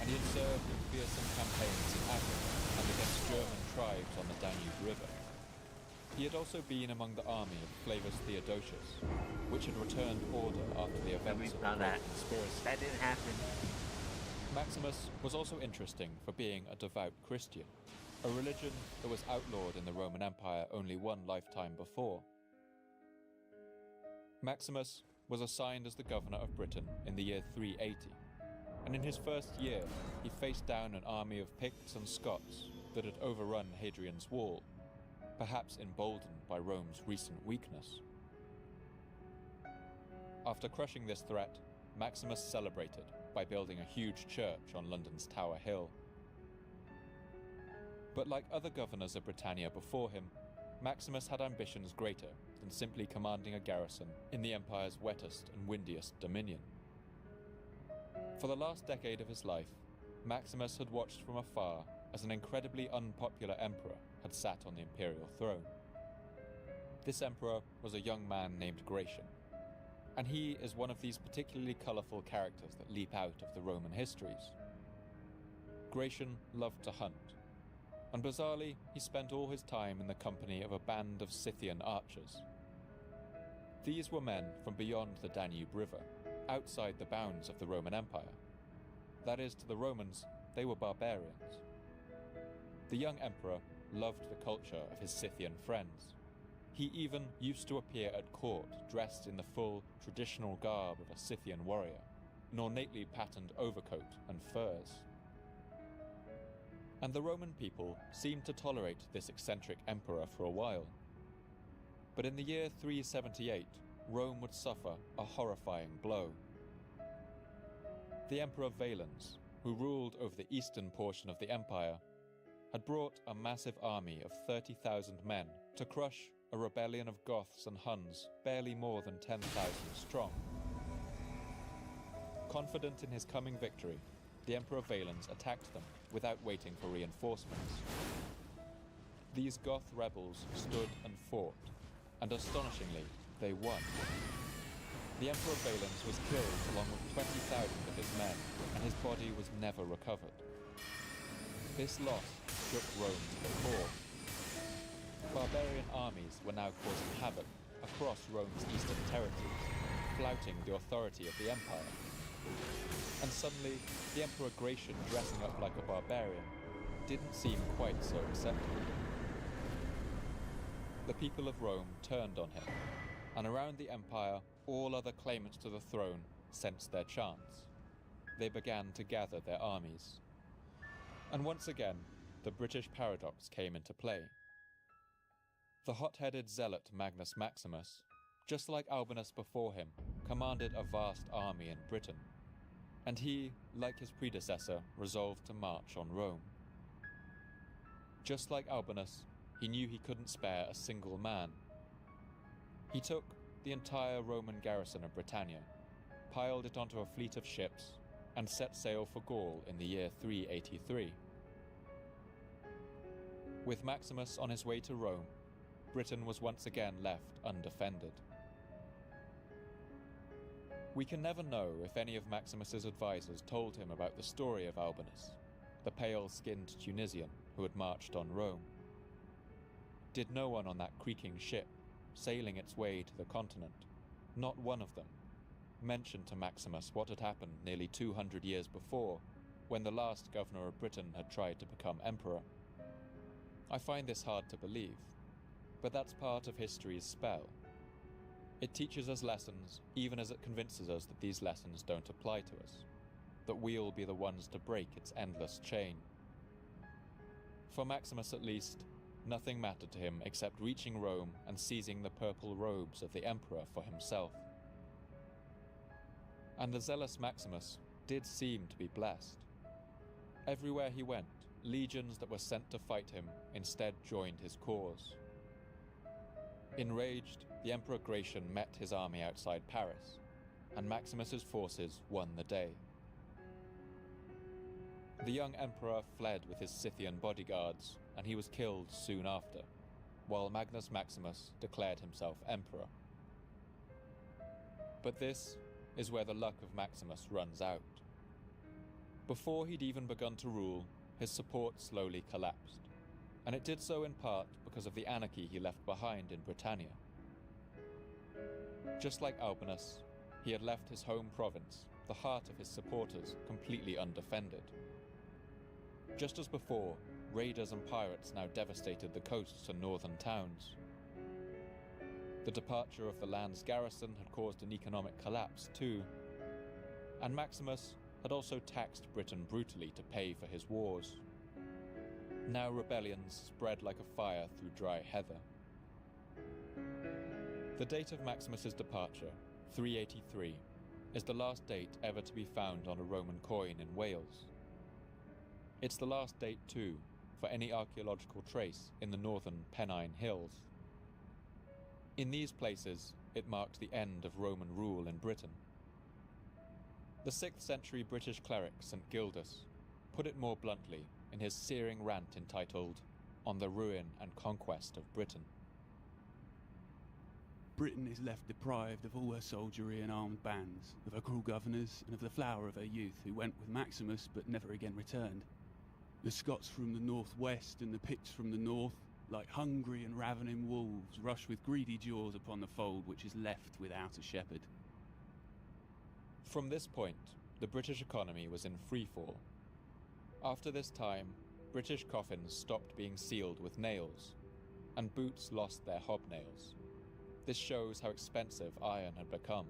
and he had served in fearsome campaigns in Africa and against German tribes on the Danube River. He had also been among the army of Flavius Theodosius, which had returned order after the events of the Great Conspiracy. That didn't happen. Maximus was also interesting for being a devout Christian, a religion that was outlawed in the Roman Empire only one lifetime before. Maximus was assigned as the governor of Britain in the year 380, and in his first year he faced down an army of Picts and Scots that had overrun Hadrian's Wall, perhaps emboldened by Rome's recent weakness. After crushing this threat, Maximus celebrated by building a huge church on London's Tower Hill. But like other governors of Britannia before him, Maximus had ambitions greater than simply commanding a garrison in the Empire's wettest and windiest dominion. For the last decade of his life, Maximus had watched from afar as an incredibly unpopular emperor had sat on the imperial throne. This emperor was a young man named Gratian, and he is one of these particularly colourful characters that leap out of the Roman histories. Gratian loved to hunt, and bizarrely he spent all his time in the company of a band of Scythian archers. These were men from beyond the Danube River, outside the bounds of the Roman Empire. That is, to the Romans, they were barbarians. The young emperor loved the culture of his Scythian friends. He even used to appear at court dressed in the full, traditional garb of a Scythian warrior, an ornately patterned overcoat and furs. And the Roman people seemed to tolerate this eccentric emperor for a while. But in the year 378, Rome would suffer a horrifying blow. The Emperor Valens, who ruled over the eastern portion of the empire, had brought a massive army of 30,000 men to crush a rebellion of Goths and Huns barely more than 10,000 strong. Confident in his coming victory, the Emperor Valens attacked them without waiting for reinforcements. These Goth rebels stood and fought, and astonishingly, they won. The Emperor Valens was killed along with 20,000 of his men, and his body was never recovered. This loss shook Rome to the core. Barbarian armies were now causing havoc across Rome's eastern territories, flouting the authority of the empire. And suddenly, the Emperor Gratian dressing up like a barbarian didn't seem quite so acceptable. The people of Rome turned on him, and around the empire, all other claimants to the throne sensed their chance. They began to gather their armies. And once again, the British paradox came into play. The hot-headed zealot Magnus Maximus, just like Albinus before him, commanded a vast army in Britain, and he, like his predecessor, resolved to march on Rome. Just like Albinus, he knew he couldn't spare a single man. He took the entire Roman garrison of Britannia, piled it onto a fleet of ships, and set sail for Gaul in the year 383. With Maximus on his way to Rome, Britain was once again left undefended. We can never know if any of Maximus's advisors told him about the story of Albinus, the pale-skinned Tunisian who had marched on Rome. Did no one on that creaking ship, sailing its way to the continent, not one of them, mention to Maximus what had happened nearly 200 years before, when the last governor of Britain had tried to become emperor? I find this hard to believe, but that's part of history's spell. It teaches us lessons, even as it convinces us that these lessons don't apply to us, that we'll be the ones to break its endless chain. For Maximus at least, nothing mattered to him except reaching Rome and seizing the purple robes of the emperor for himself. And the zealous Maximus did seem to be blessed. Everywhere he went, legions that were sent to fight him instead joined his cause. Enraged, the Emperor Gratian met his army outside Paris, and Maximus's forces won the day. The young emperor fled with his Scythian bodyguards, and he was killed soon after, while Magnus Maximus declared himself emperor. But this is where the luck of Maximus runs out. Before he'd even begun to rule, his support slowly collapsed, and it did so in part because of the anarchy he left behind in Britannia. Just like Albinus, he had left his home province, the heart of his supporters, completely undefended. Just as before, raiders and pirates now devastated the coasts and northern towns. The departure of the land's garrison had caused an economic collapse too, and Maximus had also taxed Britain brutally to pay for his wars. Now rebellions spread like a fire through dry heather. The date of Maximus's departure, 383, is the last date ever to be found on a Roman coin in Wales. It's the last date, too, for any archaeological trace in the northern Pennine Hills. In these places, it marked the end of Roman rule in Britain. The 6th century British cleric St. Gildas put it more bluntly in his searing rant entitled On the Ruin and Conquest of Britain. Britain is left deprived of all her soldiery and armed bands, of her cruel governors, and of the flower of her youth, who went with Maximus but never again returned. The Scots from the northwest and the Picts from the north, like hungry and ravening wolves, rush with greedy jaws upon the fold which is left without a shepherd. From this point, the British economy was in freefall. After this time, British coffins stopped being sealed with nails, and boots lost their hobnails. This shows how expensive iron had become.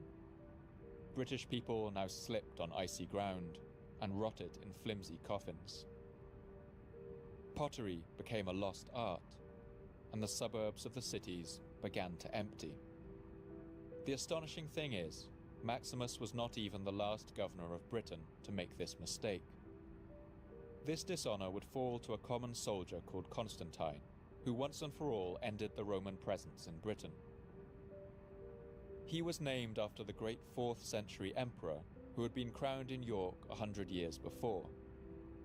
British people now slipped on icy ground and rotted in flimsy coffins. Pottery became a lost art, and the suburbs of the cities began to empty. The astonishing thing is, Maximus was not even the last governor of Britain to make this mistake. This dishonor would fall to a common soldier called Constantine, who once and for all ended the Roman presence in Britain. He was named after the great 4th century emperor who had been crowned in York 100 years before,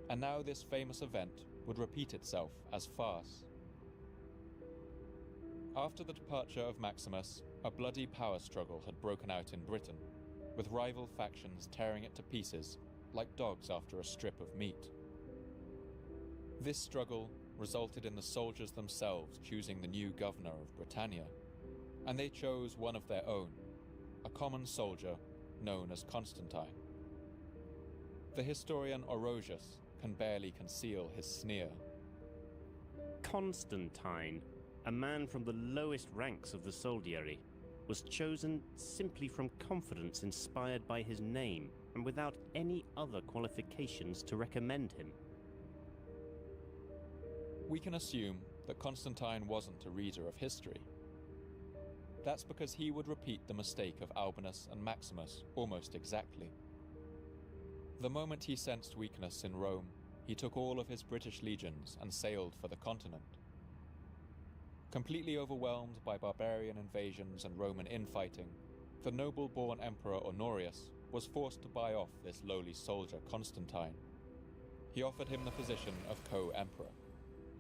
and now this famous event would repeat itself as farce. After the departure of Maximus, a bloody power struggle had broken out in Britain, with rival factions tearing it to pieces like dogs after a strip of meat. This struggle resulted in the soldiers themselves choosing the new governor of Britannia, and they chose one of their own, a common soldier known as Constantine. The historian Orosius can barely conceal his sneer. Constantine, a man from the lowest ranks of the soldiery, was chosen simply from confidence inspired by his name and without any other qualifications to recommend him. We can assume that Constantine wasn't a reader of history. That's because he would repeat the mistake of Albinus and Maximus almost exactly. The moment he sensed weakness in Rome, he took all of his British legions and sailed for the continent. Completely overwhelmed by barbarian invasions and Roman infighting, the noble-born Emperor Honorius was forced to buy off this lowly soldier Constantine. He offered him the position of co-emperor,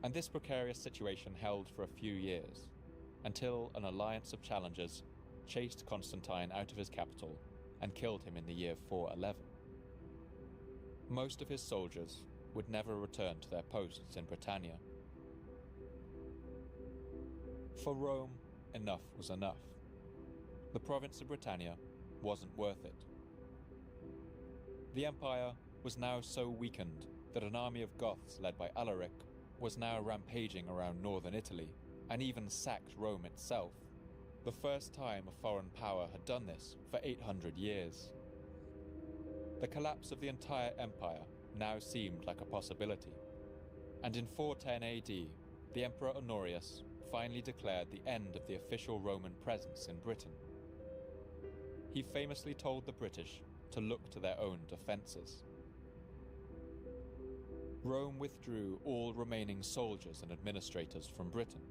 and this precarious situation held for a few years, until an alliance of challengers chased Constantine out of his capital and killed him in the year 411. Most of his soldiers would never return to their posts in Britannia. For Rome, enough was enough. The province of Britannia wasn't worth it. The empire was now so weakened that an army of Goths led by Alaric was now rampaging around northern Italy and even sacked Rome itself, the first time a foreign power had done this for 800 years. The collapse of the entire empire now seemed like a possibility, and in 410 AD, the Emperor Honorius finally declared the end of the official Roman presence in Britain. He famously told the British to look to their own defences. Rome withdrew all remaining soldiers and administrators from Britain.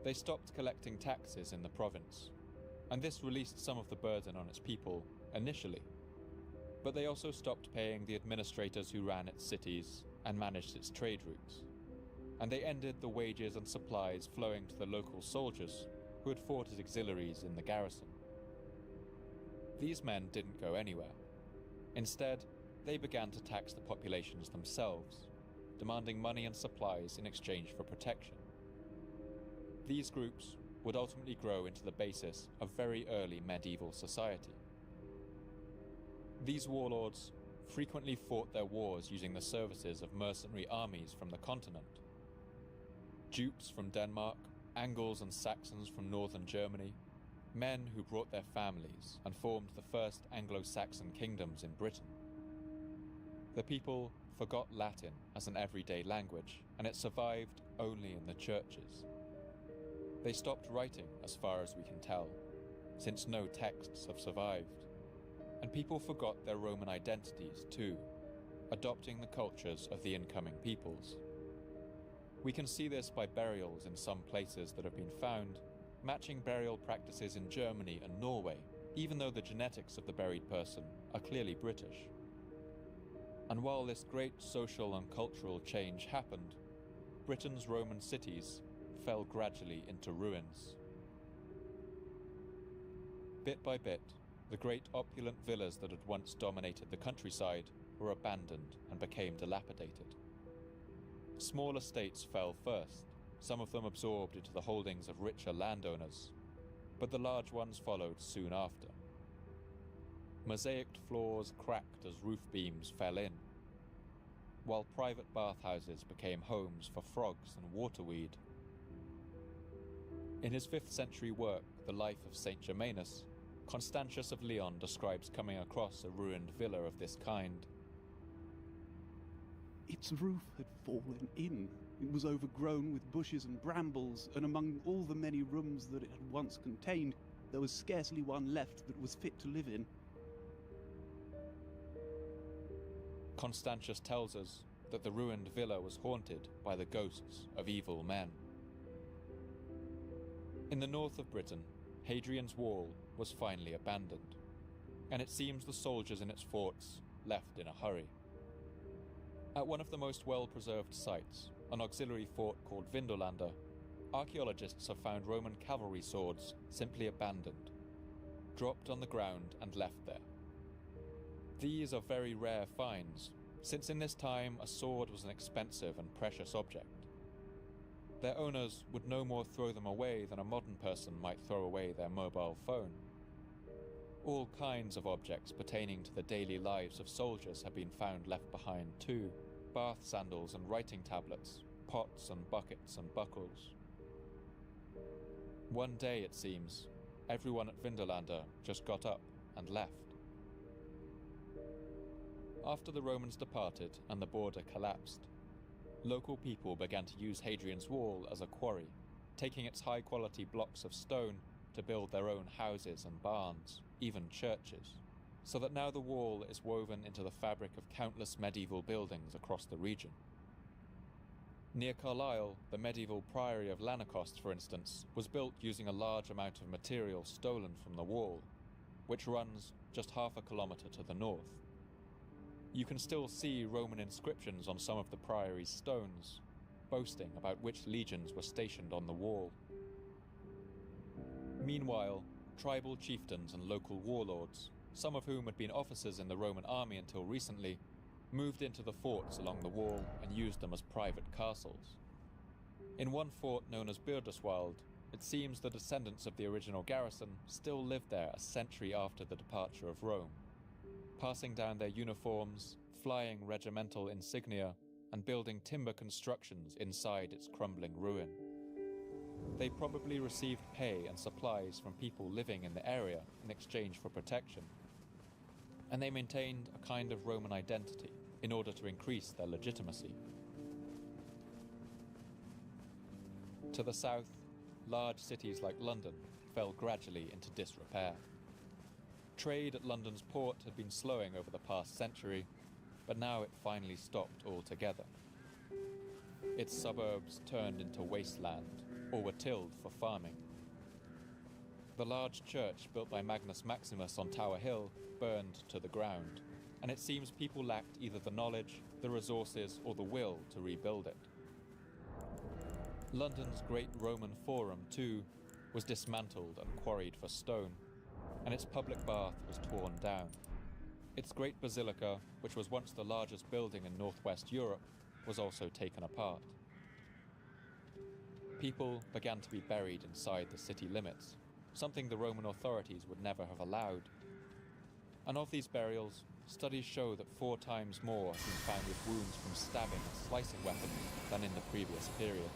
They stopped collecting taxes in the province, and this released some of the burden on its people initially. But they also stopped paying the administrators who ran its cities and managed its trade routes, and they ended the wages and supplies flowing to the local soldiers who had fought as auxiliaries in the garrison. These men didn't go anywhere. Instead, they began to tax the populations themselves, demanding money and supplies in exchange for protection. These groups would ultimately grow into the basis of very early medieval society. These warlords frequently fought their wars using the services of mercenary armies from the continent. Jutes from Denmark, Angles and Saxons from northern Germany, men who brought their families and formed the first Anglo-Saxon kingdoms in Britain. The people forgot Latin as an everyday language, and it survived only in the churches. They stopped writing as far as we can tell, since no texts have survived. And people forgot their Roman identities too, adopting the cultures of the incoming peoples. We can see this by burials in some places that have been found, matching burial practices in Germany and Norway, even though the genetics of the buried person are clearly British. And while this great social and cultural change happened, Britain's Roman cities fell gradually into ruins. Bit by bit, the great opulent villas that had once dominated the countryside were abandoned and became dilapidated. Small estates fell first, some of them absorbed into the holdings of richer landowners, but the large ones followed soon after. Mosaicked floors cracked as roof beams fell in, while private bathhouses became homes for frogs and waterweed. In his 5th century work, The Life of Saint Germanus, Constantius of Leon describes coming across a ruined villa of this kind. Its roof had fallen in. It was overgrown with bushes and brambles, and among all the many rooms that it had once contained, there was scarcely one left that was fit to live in. Constantius tells us that the ruined villa was haunted by the ghosts of evil men. In the north of Britain, Hadrian's Wall was finally abandoned, and it seems the soldiers in its forts left in a hurry. At one of the most well-preserved sites, an auxiliary fort called Vindolanda, archaeologists have found Roman cavalry swords simply abandoned, dropped on the ground and left there. These are very rare finds, since in this time a sword was an expensive and precious object. Their owners would no more throw them away than a modern person might throw away their mobile phone. All kinds of objects pertaining to the daily lives of soldiers have been found left behind too. Bath sandals and writing tablets, pots and buckets and buckles. One day, it seems, everyone at Vindolanda just got up and left. After the Romans departed and the border collapsed, local people began to use Hadrian's Wall as a quarry, taking its high-quality blocks of stone to build their own houses and barns, even churches, so that now the wall is woven into the fabric of countless medieval buildings across the region. Near Carlisle, the medieval priory of Lanercost, for instance, was built using a large amount of material stolen from the wall, which runs just half a kilometre to the north. You can still see Roman inscriptions on some of the priory's stones, boasting about which legions were stationed on the wall. Meanwhile, tribal chieftains and local warlords, some of whom had been officers in the Roman army until recently, moved into the forts along the wall and used them as private castles. In one fort known as Birdoswald, it seems the descendants of the original garrison still lived there a century after the departure of Rome, passing down their uniforms, flying regimental insignia, and building timber constructions inside its crumbling ruin. They probably received pay and supplies from people living in the area in exchange for protection, and they maintained a kind of Roman identity in order to increase their legitimacy. To the south, large cities like London fell gradually into disrepair. Trade at London's port had been slowing over the past century, but now it finally stopped altogether. Its suburbs turned into wasteland, or were tilled for farming. The large church built by Magnus Maximus on Tower Hill burned to the ground, and it seems people lacked either the knowledge, the resources, or the will to rebuild it. London's great Roman Forum, too, was dismantled and quarried for stone, and its public bath was torn down. Its great basilica, which was once the largest building in northwest Europe, was also taken apart. People began to be buried inside the city limits, something the Roman authorities would never have allowed. And of these burials, studies show that 4 times more have been found with wounds from stabbing and slicing weapons than in the previous period.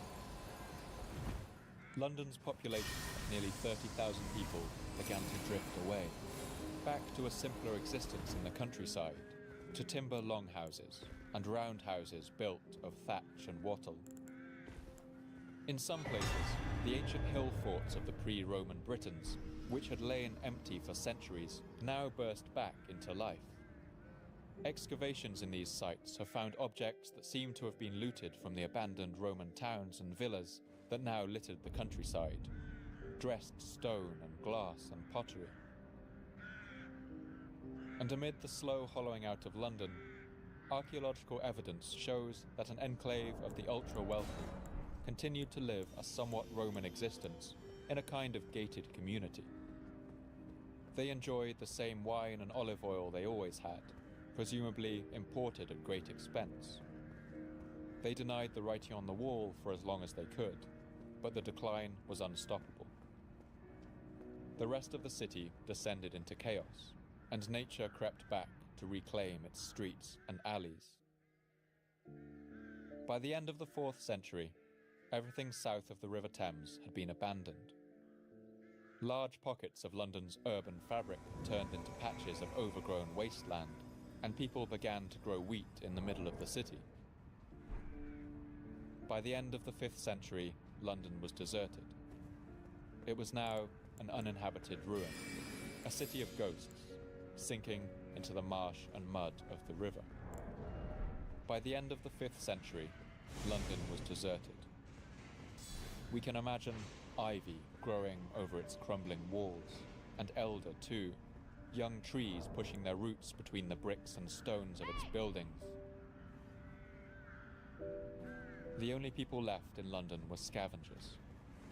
London's population of nearly 30,000 people began to drift away, back to a simpler existence in the countryside, to timber longhouses and roundhouses built of thatch and wattle. In some places, the ancient hill forts of the pre-Roman Britons, which had lain empty for centuries, now burst back into life. Excavations in these sites have found objects that seem to have been looted from the abandoned Roman towns and villas that now littered the countryside, dressed stone and glass and pottery. And amid the slow hollowing out of London, archaeological evidence shows that an enclave of the ultra-wealthy continued to live a somewhat Roman existence in a kind of gated community. They enjoyed the same wine and olive oil they always had, presumably imported at great expense. They denied the writing on the wall for as long as they could, but the decline was unstoppable. The rest of the city descended into chaos, and nature crept back to reclaim its streets and alleys. By the end of the 4th century, everything south of the River Thames had been abandoned. Large pockets of London's urban fabric turned into patches of overgrown wasteland, and people began to grow wheat in the middle of the city. By the end of the 5th century, London was deserted. It was now an uninhabited ruin, a city of ghosts, sinking into the marsh and mud of the river. By the end of the 5th century, London was deserted. We can imagine ivy growing over its crumbling walls, and elder too, young trees pushing their roots between the bricks and stones of its buildings. The only people left in London were scavengers.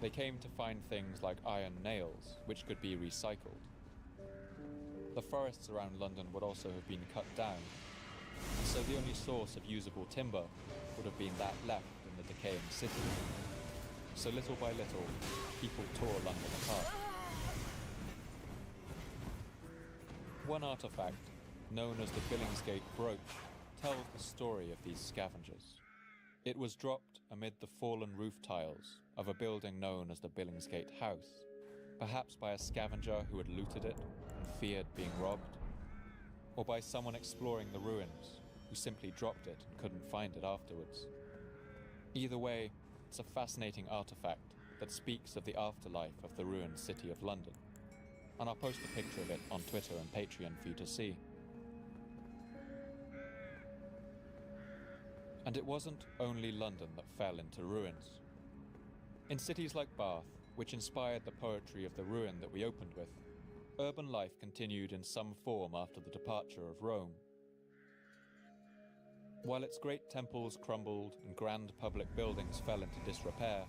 They came to find things like iron nails, which could be recycled. The forests around London would also have been cut down, and so the only source of usable timber would have been that left in the decaying city. So little by little, people tore London apart. One artifact, known as the Billingsgate Brooch, tells the story of these scavengers. It was dropped amid the fallen roof tiles of a building known as the Billingsgate House, perhaps by a scavenger who had looted it and feared being robbed, or by someone exploring the ruins who simply dropped it and couldn't find it afterwards. Either way, it's a fascinating artifact that speaks of the afterlife of the ruined city of London, and I'll post a picture of it on Twitter and Patreon for you to see. And it wasn't only London that fell into ruins. In cities like Bath, which inspired the poetry of the ruin that we opened with, urban life continued in some form after the departure of Rome. While its great temples crumbled and grand public buildings fell into disrepair,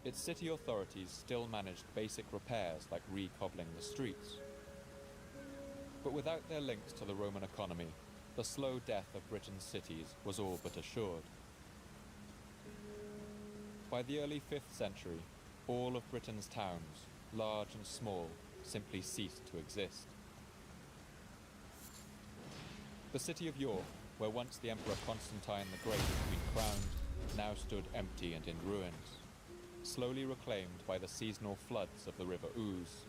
its city authorities still managed basic repairs like recobbling the streets. But without their links to the Roman economy, the slow death of Britain's cities was all but assured. By the early 5th century, all of Britain's towns, large and small, simply ceased to exist. The city of York, where once the Emperor Constantine the Great had been crowned, now stood empty and in ruins, slowly reclaimed by the seasonal floods of the River Ouse.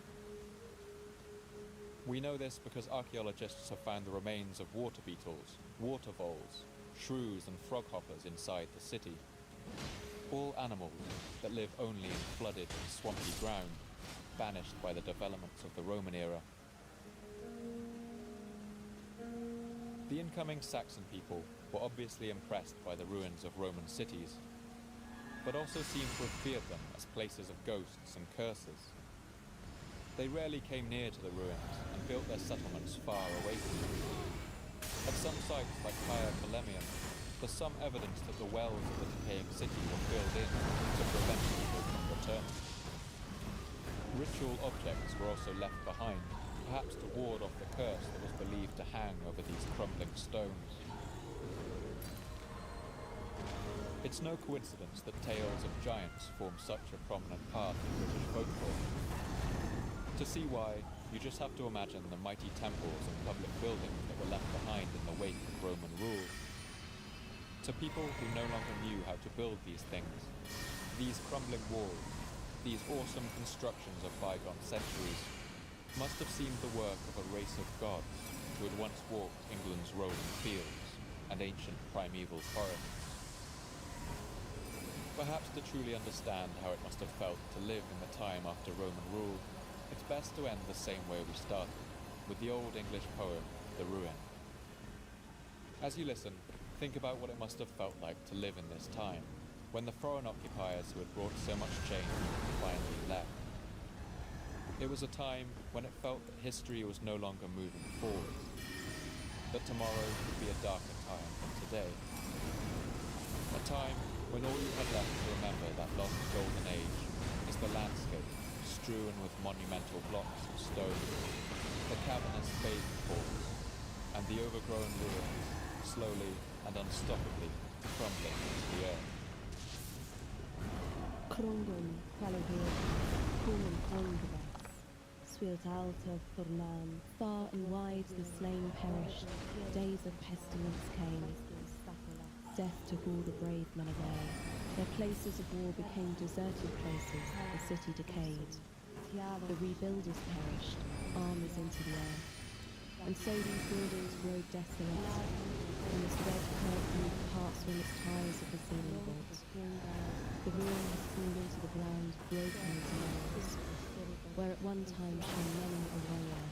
We know this because archaeologists have found the remains of water beetles, water voles, shrews and froghoppers inside the city. All animals that live only in flooded and swampy ground, banished by the developments of the Roman era. The incoming Saxon people were obviously impressed by the ruins of Roman cities, but also seem to have feared them as places of ghosts and curses. They rarely came near to the ruins and built their settlements far away from them. At some sites like Caer Columbium, there's some evidence that the wells of the decaying city were filled in to prevent people from returning. Ritual objects were also left behind, perhaps to ward off the curse that was believed to hang over these crumbling stones. It's no coincidence that tales of giants form such a prominent part in British folklore. To see why, you just have to imagine the mighty temples and public buildings that were left behind in the wake of Roman rule. To people who no longer knew how to build these things, these crumbling walls, these awesome constructions of bygone centuries, must have seemed the work of a race of gods who had once walked England's rolling fields and ancient primeval forests. Perhaps to truly understand how it must have felt to live in the time after Roman rule, it's best to end the same way we started, with the old English poem, The Ruin. As you listen, think about what it must have felt like to live in this time, when the foreign occupiers who had brought so much change finally left. It was a time when it felt that history was no longer moving forward, that tomorrow would be a darker time than today. A time when all you had left to remember that lost golden age is the landscape strewn with monumental blocks of stone, the cavernous bathing pools, and the overgrown ruins slowly and unstoppably crumbling into the earth. Krungun, Kalahir, Kuman Kongabas, Swilt Alta Furnan, far and wide the slain perished, days of pestilence came. Death took all the brave men away. Their places of war became deserted places, the city decayed. The rebuilders perished, armies into the air. And so these buildings grow desolate, and the red curve moved parts from its ties of the ceiling vault. The ruin has fallen into the ground, broken into layers, where at one time shone many a warrior,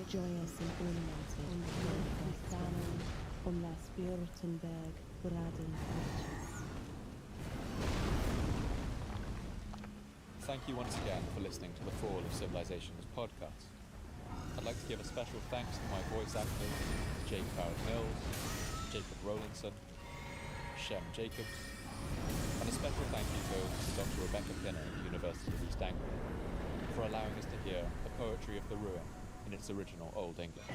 joyous and ornamented, on their Spürtenberg, Braden arches. Thank you once again for listening to the Fall of Civilizations podcast. I'd like to give a special thanks to my voice actors, Jake Farrell-Mills, Jacob Rowlandson, Shem Jacobs, and a special thank you goes to Dr. Rebecca Pinner at the University of East Anglia for allowing us to hear the poetry of the ruin in its original Old English.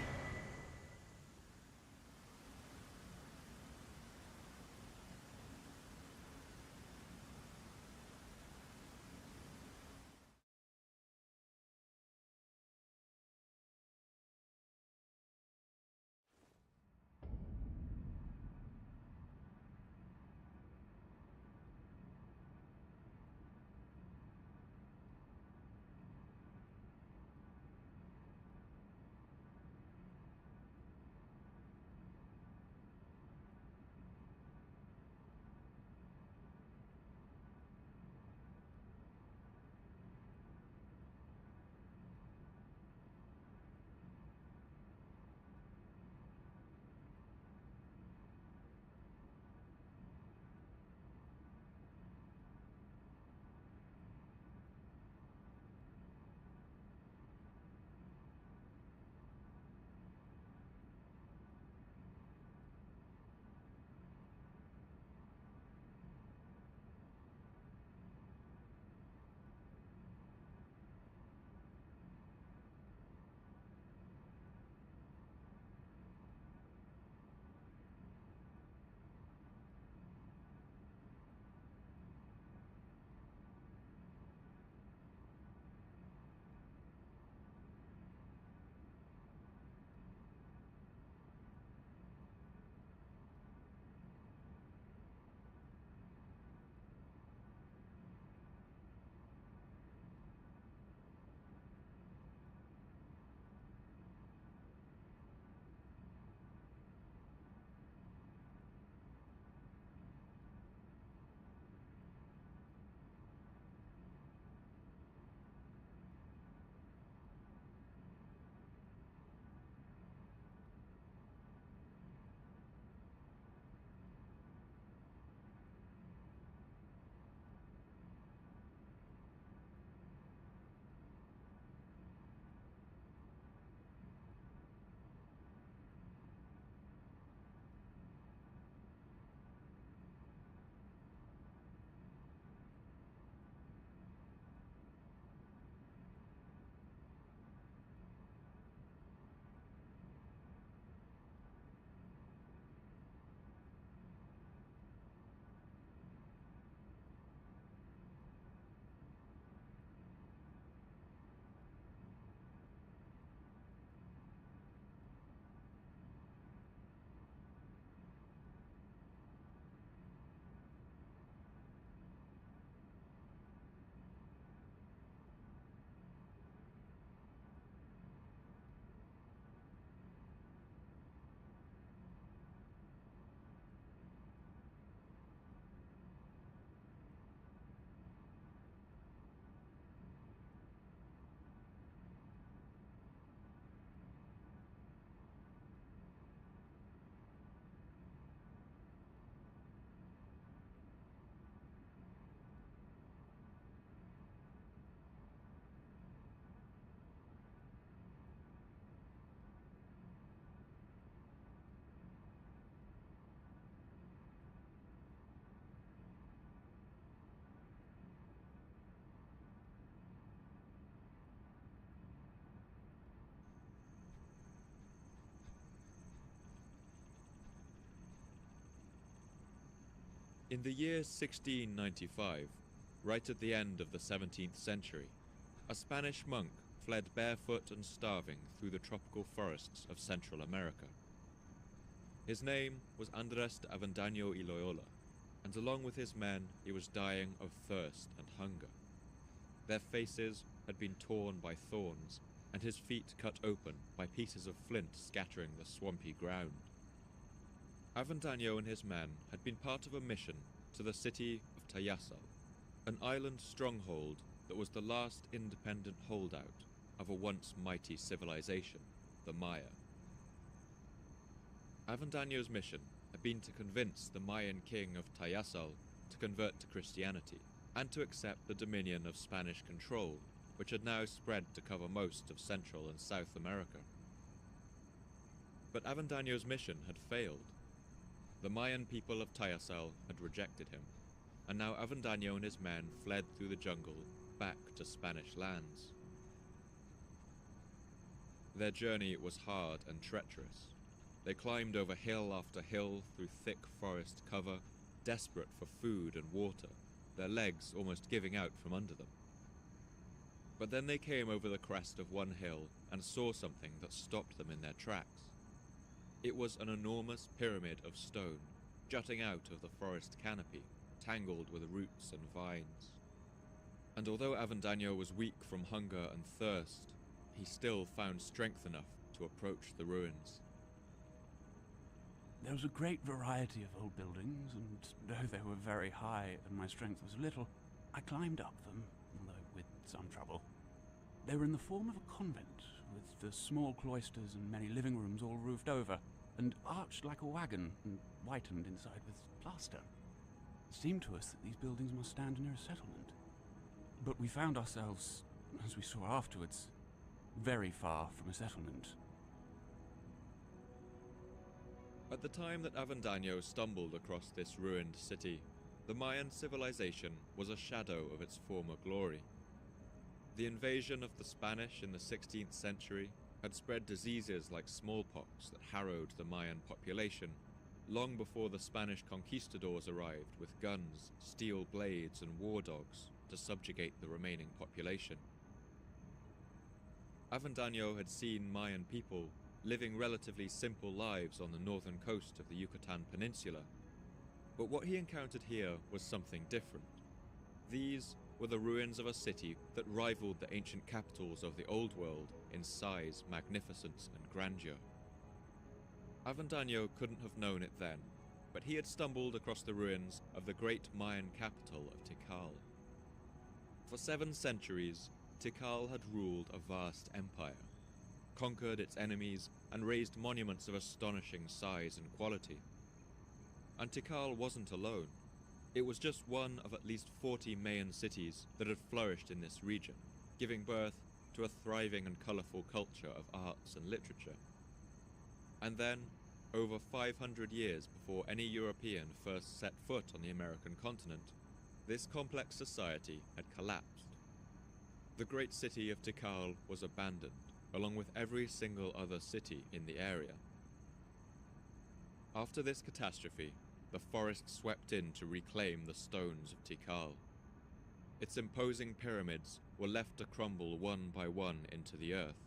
In the year 1695, right at the end of the 17th century, a Spanish monk fled barefoot and starving through the tropical forests of Central America. His name was Andrés de Avendaño y Loyola, and along with his men he was dying of thirst and hunger. Their faces had been torn by thorns, and his feet cut open by pieces of flint scattering the swampy ground. Avendaño and his men had been part of a mission to the city of Tayasal, an island stronghold that was the last independent holdout of a once mighty civilization, the Maya. Avendaño's mission had been to convince the Mayan king of Tayasal to convert to Christianity and to accept the dominion of Spanish control, which had now spread to cover most of Central and South America. But Avendaño's mission had failed. The Mayan people of Tayasal had rejected him, and now Avendaño and his men fled through the jungle back to Spanish lands. Their journey was hard and treacherous. They climbed over hill after hill through thick forest cover, desperate for food and water, their legs almost giving out from under them. But then they came over the crest of one hill and saw something that stopped them in their tracks. It was an enormous pyramid of stone, jutting out of the forest canopy, tangled with roots and vines. And although Avendaño was weak from hunger and thirst, he still found strength enough to approach the ruins. There was a great variety of old buildings, and though they were very high and my strength was little, I climbed up them, although with some trouble. They were in the form of a convent, with the small cloisters and many living rooms all roofed over, and arched like a wagon, and whitened inside with plaster. It seemed to us that these buildings must stand near a settlement. But we found ourselves, as we saw afterwards, very far from a settlement. At the time that Avendaño stumbled across this ruined city, the Mayan civilization was a shadow of its former glory. The invasion of the Spanish in the 16th century had spread diseases like smallpox that harrowed the Mayan population, long before the Spanish conquistadors arrived with guns, steel blades, and war dogs to subjugate the remaining population. Avendaño had seen Mayan people living relatively simple lives on the northern coast of the Yucatan Peninsula, but what he encountered here was something different. These were the ruins of a city that rivaled the ancient capitals of the Old World in size, magnificence, and grandeur. Avendaño couldn't have known it then, but he had stumbled across the ruins of the great Mayan capital of Tikal. For 7 centuries, Tikal had ruled a vast empire, conquered its enemies, and raised monuments of astonishing size and quality. And Tikal wasn't alone. It was just one of at least 40 Mayan cities that had flourished in this region, giving birth to a thriving and colourful culture of arts and literature. And then, over 500 years before any European first set foot on the American continent, this complex society had collapsed. The great city of Tikal was abandoned, along with every single other city in the area. After this catastrophe, the forest swept in to reclaim the stones of Tikal. Its imposing pyramids were left to crumble one by one into the earth.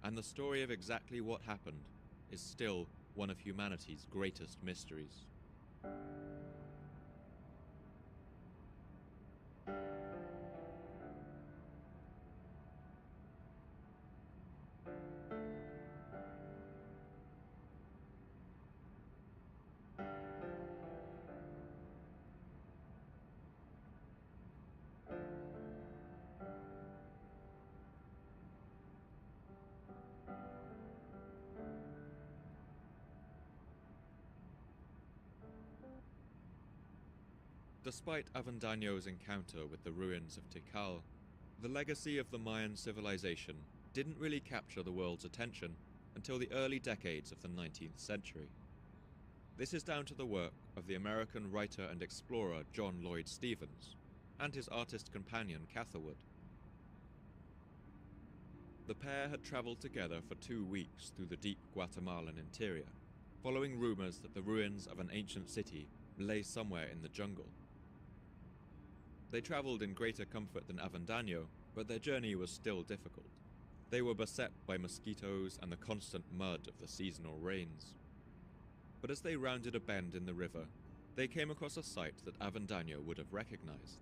And the story of exactly what happened is still one of humanity's greatest mysteries. Despite Avendaño's encounter with the ruins of Tikal, the legacy of the Mayan civilization didn't really capture the world's attention until the early decades of the 19th century. This is down to the work of the American writer and explorer John Lloyd Stephens and his artist companion Catherwood. The pair had traveled together for 2 weeks through the deep Guatemalan interior, following rumors that the ruins of an ancient city lay somewhere in the jungle. They traveled in greater comfort than Avendaño, but their journey was still difficult. They were beset by mosquitoes and the constant mud of the seasonal rains. But as they rounded a bend in the river, they came across a sight that Avendaño would have recognized.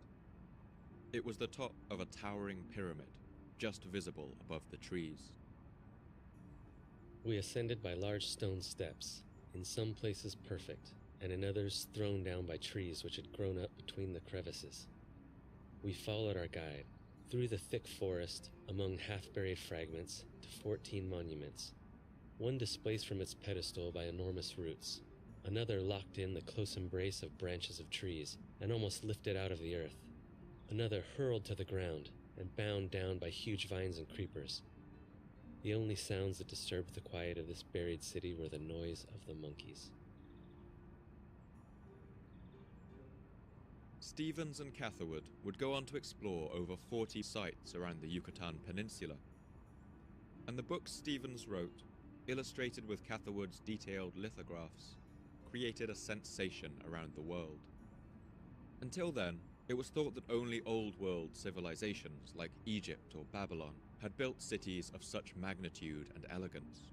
It was the top of a towering pyramid, just visible above the trees. We ascended by large stone steps, in some places perfect, and in others thrown down by trees which had grown up between the crevices. We followed our guide, through the thick forest, among half-buried fragments, to 14 monuments. One displaced from its pedestal by enormous roots, another locked in the close embrace of branches of trees and almost lifted out of the earth, another hurled to the ground and bound down by huge vines and creepers. The only sounds that disturbed the quiet of this buried city were the noise of the monkeys. Stevens and Catherwood would go on to explore over 40 sites around the Yucatan Peninsula. And the books Stevens wrote, illustrated with Catherwood's detailed lithographs, created a sensation around the world. Until then, it was thought that only Old World civilizations like Egypt or Babylon had built cities of such magnitude and elegance.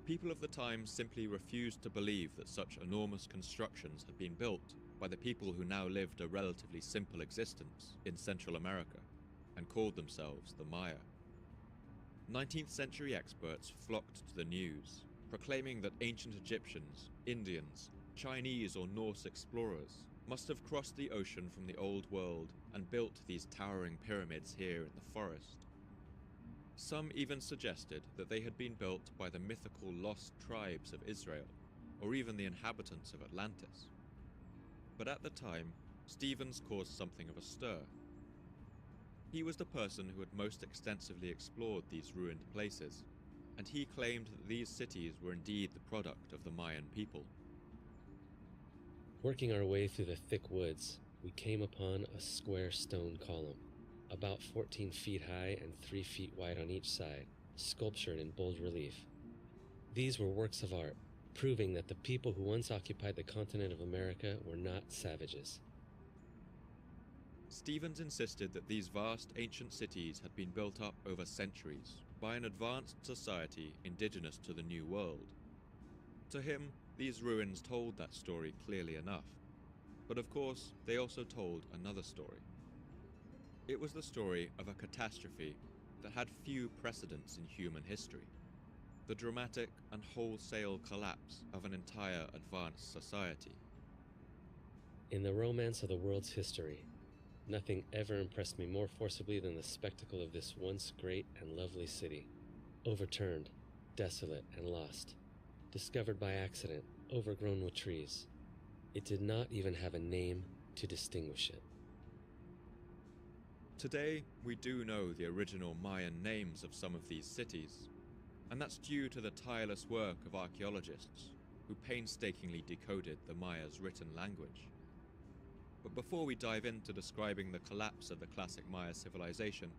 People of the time simply refused to believe that such enormous constructions had been built by the people who now lived a relatively simple existence in Central America and called themselves the Maya. 19th century experts flocked to the news, proclaiming that ancient Egyptians, Indians, Chinese or Norse explorers must have crossed the ocean from the Old World and built these towering pyramids here in the forest. Some even suggested that they had been built by the mythical lost tribes of Israel, or even the inhabitants of Atlantis. But at the time, Stevens caused something of a stir. He was the person who had most extensively explored these ruined places, and he claimed that these cities were indeed the product of the Mayan people. Working our way through the thick woods, we came upon a square stone column, about 14 feet high and 3 feet wide on each side, sculptured in bold relief. These were works of art, proving that the people who once occupied the continent of America were not savages. Stevens insisted that these vast ancient cities had been built up over centuries by an advanced society indigenous to the New World. To him, these ruins told that story clearly enough, but of course they also told another story. It was the story of a catastrophe that had few precedents in human history, the dramatic and wholesale collapse of an entire advanced society. In the romance of the world's history, nothing ever impressed me more forcibly than the spectacle of this once great and lovely city, overturned, desolate and lost, discovered by accident, overgrown with trees. It did not even have a name to distinguish it. Today, we do know the original Mayan names of some of these cities, and that's due to the tireless work of archaeologists who painstakingly decoded the Maya's written language. But before we dive into describing the collapse of the classic Maya civilization,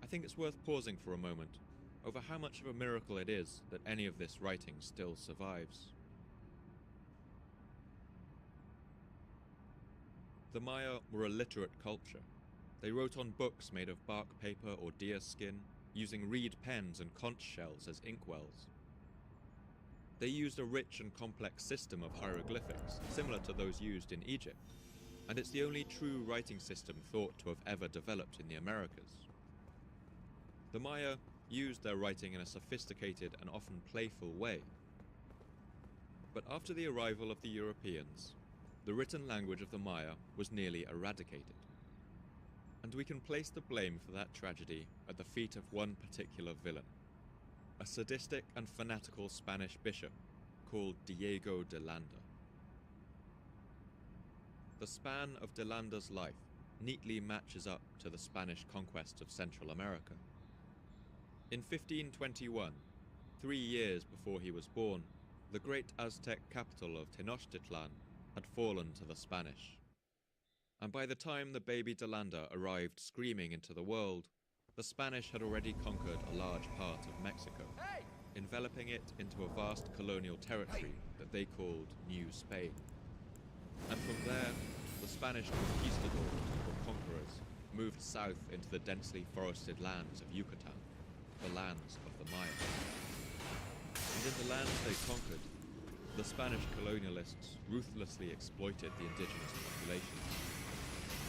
I think it's worth pausing for a moment over how much of a miracle it is that any of this writing still survives. The Maya were a literate culture. They wrote on books made of bark paper or deer skin, using reed pens and conch shells as inkwells. They used a rich and complex system of hieroglyphics, similar to those used in Egypt, and it's the only true writing system thought to have ever developed in the Americas. The Maya used their writing in a sophisticated and often playful way. But after the arrival of the Europeans, the written language of the Maya was nearly eradicated. And we can place the blame for that tragedy at the feet of one particular villain, a sadistic and fanatical Spanish bishop called Diego de Landa. The span of de Landa's life neatly matches up to the Spanish conquest of Central America. In 1521, 3 years before he was born, the great Aztec capital of Tenochtitlan had fallen to the Spanish. And by the time the baby de Landa arrived screaming into the world, the Spanish had already conquered a large part of Mexico, enveloping it into a vast colonial territory that they called New Spain. And from there, the Spanish conquistadors, or conquerors, moved south into the densely forested lands of Yucatan, the lands of the Maya. And in the lands they conquered, the Spanish colonialists ruthlessly exploited the indigenous population.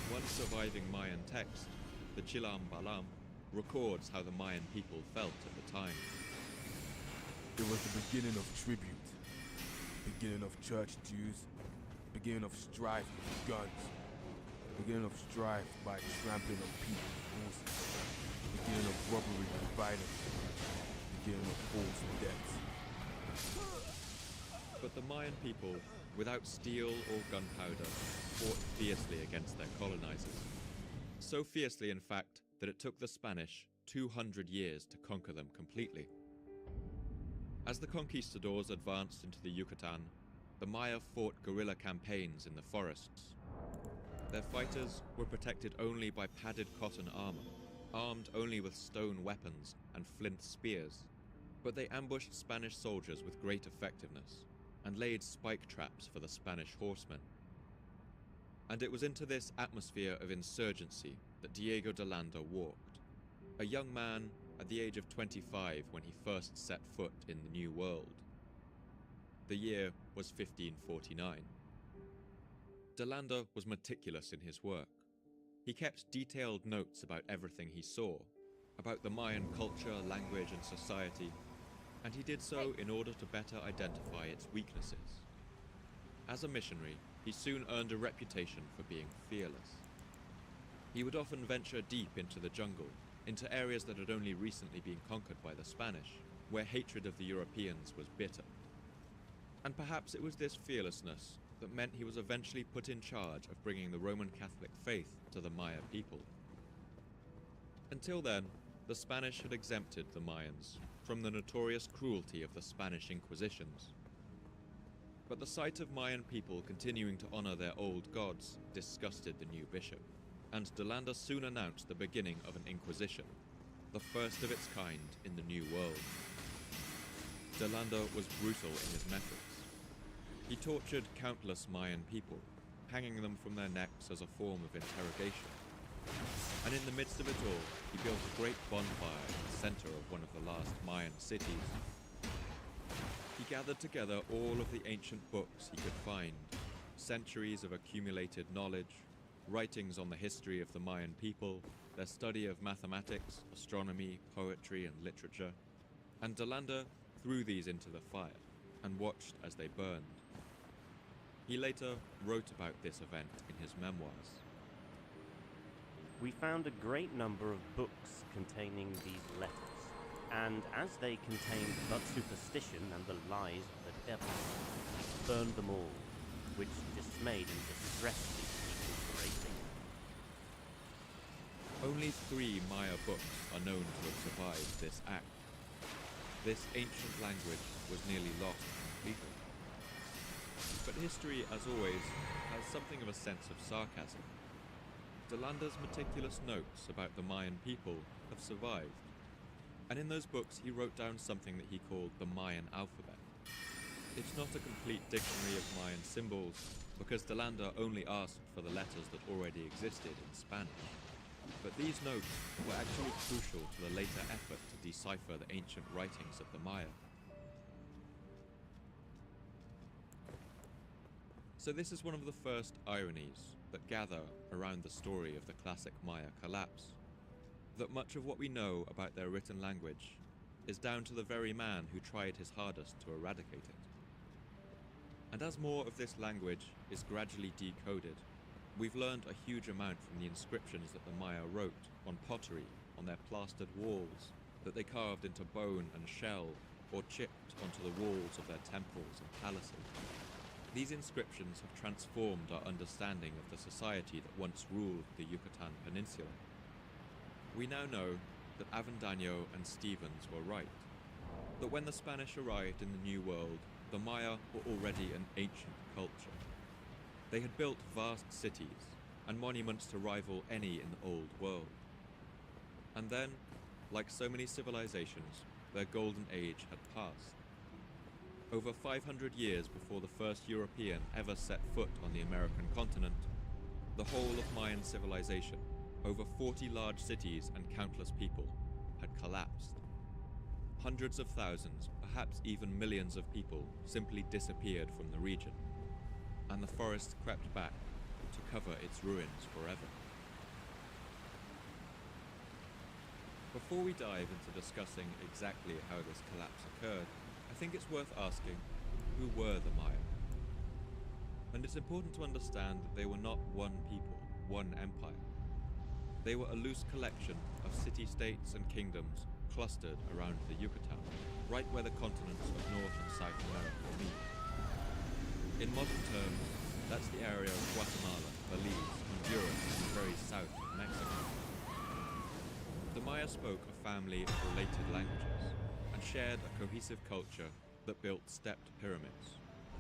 One surviving Mayan text, the Chilam Balam, records how the Mayan people felt at the time. It was the beginning of tribute, beginning of church dues, beginning of strife with guns, beginning of strife by trampling on people's horses, beginning of robbery and violence, beginning of false debts. But the Mayan people, without steel or gunpowder, fought fiercely against their colonizers. So fiercely, in fact, that it took the Spanish 200 years to conquer them completely. As the conquistadors advanced into the Yucatan, the Maya fought guerrilla campaigns in the forests. Their fighters were protected only by padded cotton armor, armed only with stone weapons and flint spears. But they ambushed Spanish soldiers with great effectiveness, and laid spike traps for the Spanish horsemen. And it was into this atmosphere of insurgency that Diego de Landa walked, a young man at the age of 25 when he first set foot in the New World. The year was 1549. De Landa was meticulous in his work. He kept detailed notes about everything he saw, about the Mayan culture, language, and society, and he did so in order to better identify its weaknesses. As a missionary, he soon earned a reputation for being fearless. He would often venture deep into the jungle, into areas that had only recently been conquered by the Spanish, where hatred of the Europeans was bitter. And perhaps it was this fearlessness that meant he was eventually put in charge of bringing the Roman Catholic faith to the Maya people. Until then, the Spanish had exempted the Mayans from the notorious cruelty of the Spanish Inquisitions. But the sight of Mayan people continuing to honor their old gods disgusted the new bishop, and De Landa soon announced the beginning of an Inquisition, the first of its kind in the New World. De Landa was brutal in his methods. He tortured countless Mayan people, hanging them from their necks as a form of interrogation. And in the midst of it all, he built a great bonfire in the center of one of the last Mayan cities. He gathered together all of the ancient books he could find, centuries of accumulated knowledge, writings on the history of the Mayan people, their study of mathematics, astronomy, poetry, and literature, and De Landa threw these into the fire and watched as they burned. He later wrote about this event in his memoirs. We found a great number of books containing these letters, and as they contained but superstition and the lies of the devil, burned them all, which dismayed and distressed these people greatly. Only 3 Maya books are known to have survived this act. This ancient language was nearly lost completely. But history, as always, has something of a sense of sarcasm. De Landa's meticulous notes about the Mayan people have survived, and in those books he wrote down something that he called the Mayan alphabet. It's not a complete dictionary of Mayan symbols, because De Landa only asked for the letters that already existed in Spanish. But these notes were actually crucial to the later effort to decipher the ancient writings of the Maya. So this is one of the first ironies that gather around the story of the classic Maya collapse, that much of what we know about their written language is down to the very man who tried his hardest to eradicate it. And as more of this language is gradually decoded, we've learned a huge amount from the inscriptions that the Maya wrote on pottery, on their plastered walls, that they carved into bone and shell, or chipped onto the walls of their temples and palaces. These inscriptions have transformed our understanding of the society that once ruled the Yucatan Peninsula. We now know that Avendaño and Stevens were right, that when the Spanish arrived in the New World, the Maya were already an ancient culture. They had built vast cities and monuments to rival any in the Old World. And then, like so many civilizations, their golden age had passed. Over 500 years before the first European ever set foot on the American continent, the whole of Mayan civilization, over 40 large cities and countless people, had collapsed. Hundreds of thousands, perhaps even millions of people simply disappeared from the region, and the forest crept back to cover its ruins forever. Before we dive into discussing exactly how this collapse occurred, I think it's worth asking, who were the Maya? And it's important to understand that they were not one people, one empire. They were a loose collection of city-states and kingdoms clustered around the Yucatan, right where the continents of North and South America meet. In modern terms, that's the area of Guatemala, Belize, Honduras, and the very south of Mexico. The Maya spoke a family of related languages and shared a cohesive culture that built stepped pyramids,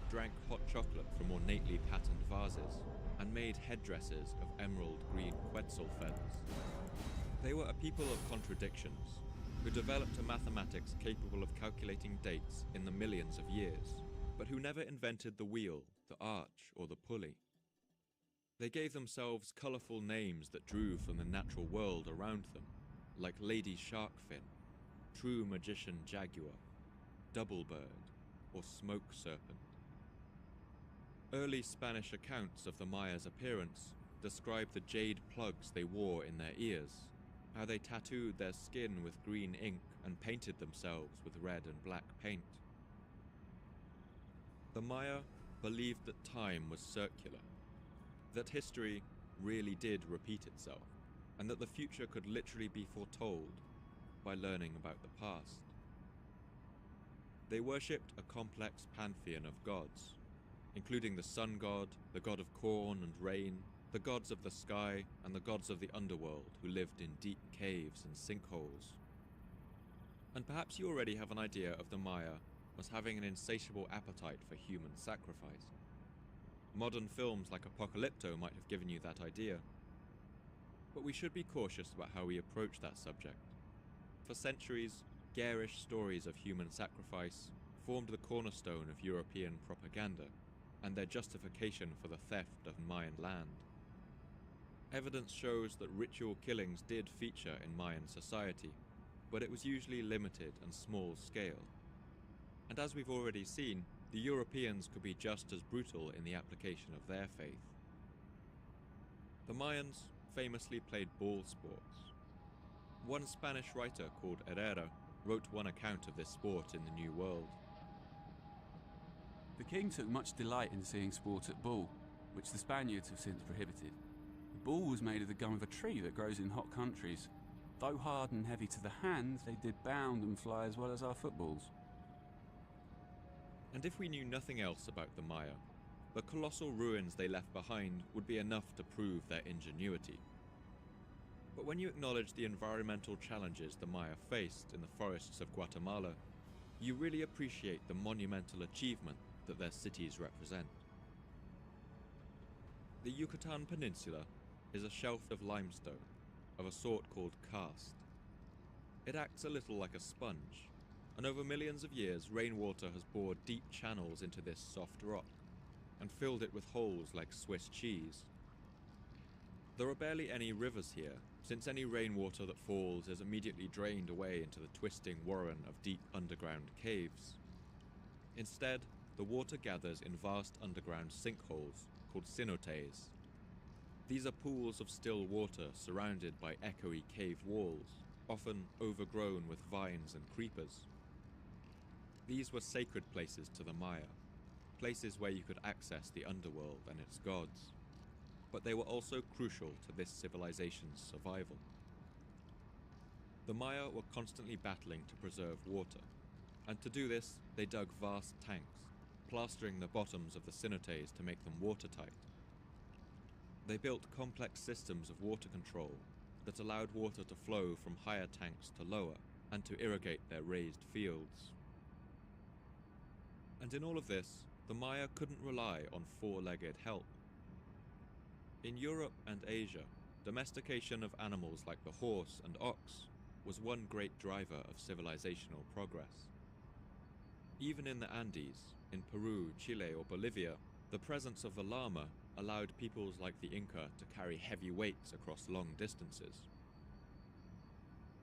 drank hot chocolate from ornately patterned vases, and made headdresses of emerald green quetzal feathers. They were a people of contradictions who developed a mathematics capable of calculating dates in the millions of years, but who never invented the wheel, the arch, or the pulley. They gave themselves colourful names that drew from the natural world around them, like Lady Sharkfin, True Magician Jaguar, Doublebird, or Smoke Serpent. Early Spanish accounts of the Maya's appearance describe the jade plugs they wore in their ears, how they tattooed their skin with green ink and painted themselves with red and black paint. The Maya believed that time was circular, that history really did repeat itself, and that the future could literally be foretold by learning about the past. They worshipped a complex pantheon of gods, including the sun god, the god of corn and rain, the gods of the sky, and the gods of the underworld who lived in deep caves and sinkholes. And perhaps you already have an idea of the Maya as having an insatiable appetite for human sacrifice. Modern films like Apocalypto might have given you that idea. But we should be cautious about how we approach that subject. For centuries, garish stories of human sacrifice formed the cornerstone of European propaganda and their justification for the theft of Mayan land. Evidence shows that ritual killings did feature in Mayan society, but it was usually limited and small scale. And as we've already seen, the Europeans could be just as brutal in the application of their faith. The Mayans famously played ball sports. One Spanish writer called Herrera wrote one account of this sport in the New World. The king took much delight in seeing sport at ball, which the Spaniards have since prohibited. The ball was made of the gum of a tree that grows in hot countries. Though hard and heavy to the hands, they did bound and fly as well as our footballs. And if we knew nothing else about the Maya, the colossal ruins they left behind would be enough to prove their ingenuity. But when you acknowledge the environmental challenges the Maya faced in the forests of Guatemala, you really appreciate the monumental achievement that their cities represent. The Yucatan Peninsula is a shelf of limestone, of a sort called karst. It acts a little like a sponge, and over millions of years rainwater has bored deep channels into this soft rock, and filled it with holes like Swiss cheese. There are barely any rivers here, since any rainwater that falls is immediately drained away into the twisting warren of deep underground caves. Instead, the water gathers in vast underground sinkholes called cenotes. These are pools of still water surrounded by echoey cave walls, often overgrown with vines and creepers. These were sacred places to the Maya, places where you could access the underworld and its gods. But they were also crucial to this civilization's survival. The Maya were constantly battling to preserve water, and to do this, they dug vast tanks, plastering the bottoms of the cenotes to make them watertight. They built complex systems of water control that allowed water to flow from higher tanks to lower, and to irrigate their raised fields. And in all of this, the Maya couldn't rely on four-legged help. In Europe and Asia, domestication of animals like the horse and ox was one great driver of civilizational progress. Even in the Andes, in Peru, Chile, or Bolivia, the presence of the llama allowed peoples like the Inca to carry heavy weights across long distances.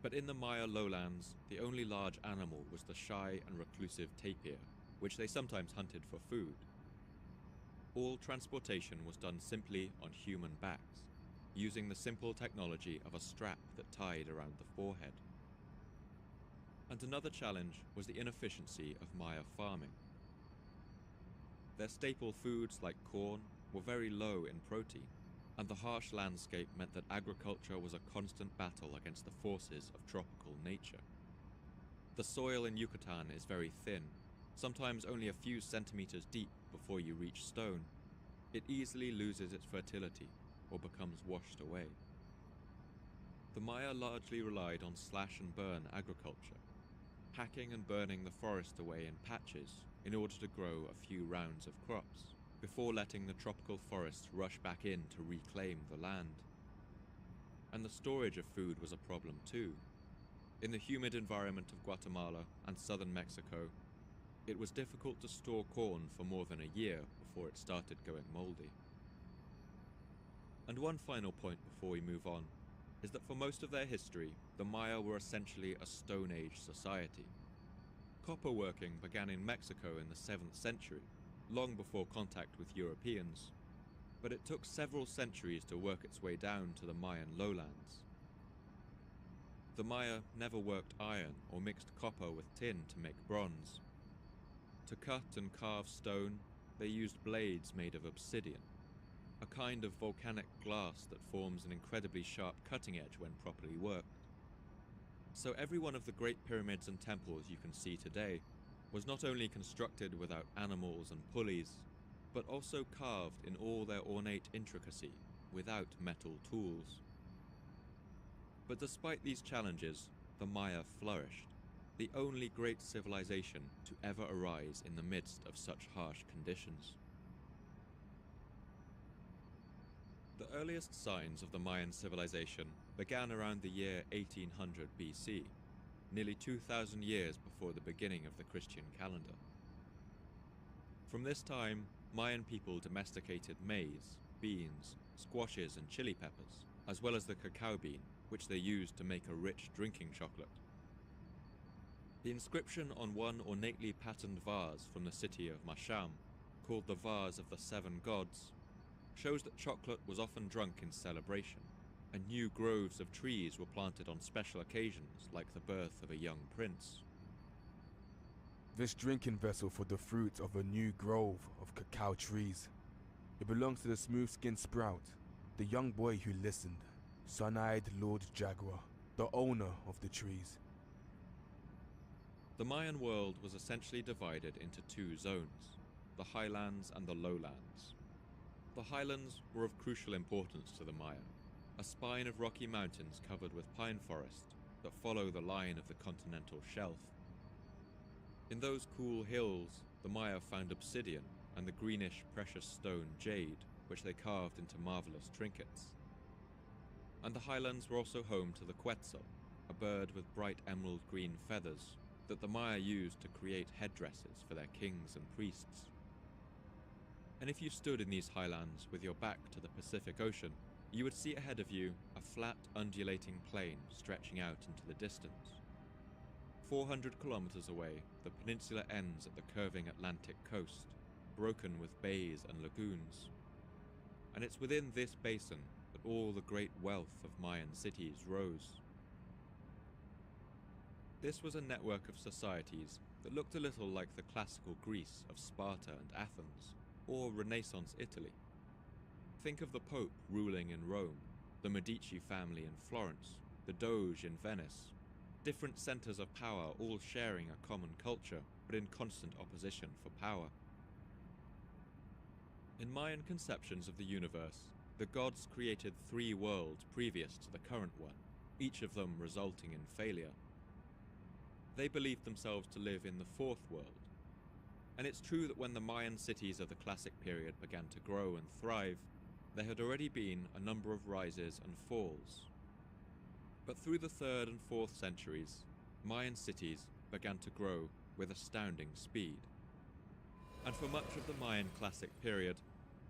But in the Maya lowlands, the only large animal was the shy and reclusive tapir, which they sometimes hunted for food. All transportation was done simply on human backs, using the simple technology of a strap that tied around the forehead. And another challenge was the inefficiency of Maya farming. Their staple foods like corn were very low in protein, and the harsh landscape meant that agriculture was a constant battle against the forces of tropical nature. The soil in Yucatan is very thin, sometimes only a few centimeters deep before you reach stone. It easily loses its fertility or becomes washed away. The Maya largely relied on slash and burn agriculture, hacking and burning the forest away in patches in order to grow a few rounds of crops, before letting the tropical forests rush back in to reclaim the land. And the storage of food was a problem too. In the humid environment of Guatemala and southern Mexico, it was difficult to store corn for more than a year before it started going moldy. And one final point before we move on is that for most of their history, the Maya were essentially a Stone Age society. Copper working began in Mexico in the 7th century, long before contact with Europeans, but it took several centuries to work its way down to the Mayan lowlands. The Maya never worked iron or mixed copper with tin to make bronze. To cut and carve stone, they used blades made of obsidian, a kind of volcanic glass that forms an incredibly sharp cutting edge when properly worked. So every one of the great pyramids and temples you can see today was not only constructed without animals and pulleys, but also carved in all their ornate intricacy without metal tools. But despite these challenges, the Maya flourished, the only great civilization to ever arise in the midst of such harsh conditions. The earliest signs of the Mayan civilization began around the year 1800 BC, nearly 2,000 years before the beginning of the Christian calendar. From this time, Mayan people domesticated maize, beans, squashes and chili peppers, as well as the cacao bean, which they used to make a rich drinking chocolate. The inscription on one ornately patterned vase from the city of Masham, called the Vase of the Seven Gods, shows that chocolate was often drunk in celebration, and new groves of trees were planted on special occasions like the birth of a young prince. This drinking vessel for the fruit of a new grove of cacao trees. It belongs to the smooth-skinned sprout, the young boy who listened, sun-eyed Lord Jaguar, the owner of the trees. The Mayan world was essentially divided into two zones, the highlands and the lowlands. The highlands were of crucial importance to the Maya, a spine of rocky mountains covered with pine forest that follow the line of the continental shelf. In those cool hills, the Maya found obsidian and the greenish precious stone jade, which they carved into marvelous trinkets. And the highlands were also home to the quetzal, a bird with bright emerald green feathers that the Maya used to create headdresses for their kings and priests. And if you stood in these highlands with your back to the Pacific Ocean, you would see ahead of you a flat, undulating plain stretching out into the distance. 400 kilometers away, the peninsula ends at the curving Atlantic coast, broken with bays and lagoons. And it's within this basin that all the great wealth of Mayan cities rose. This was a network of societies that looked a little like the classical Greece of Sparta and Athens, or Renaissance Italy. Think of the Pope ruling in Rome, the Medici family in Florence, the Doge in Venice, different centers of power all sharing a common culture, but in constant opposition for power. In Mayan conceptions of the universe, the gods created 3 worlds previous to the current one, each of them resulting in failure. They believed themselves to live in the 4th world, and it's true that when the Mayan cities of the classic period began to grow and thrive, there had already been a number of rises and falls. But through the 3rd and 4th centuries, Mayan cities began to grow with astounding speed. And for much of the Mayan classic period,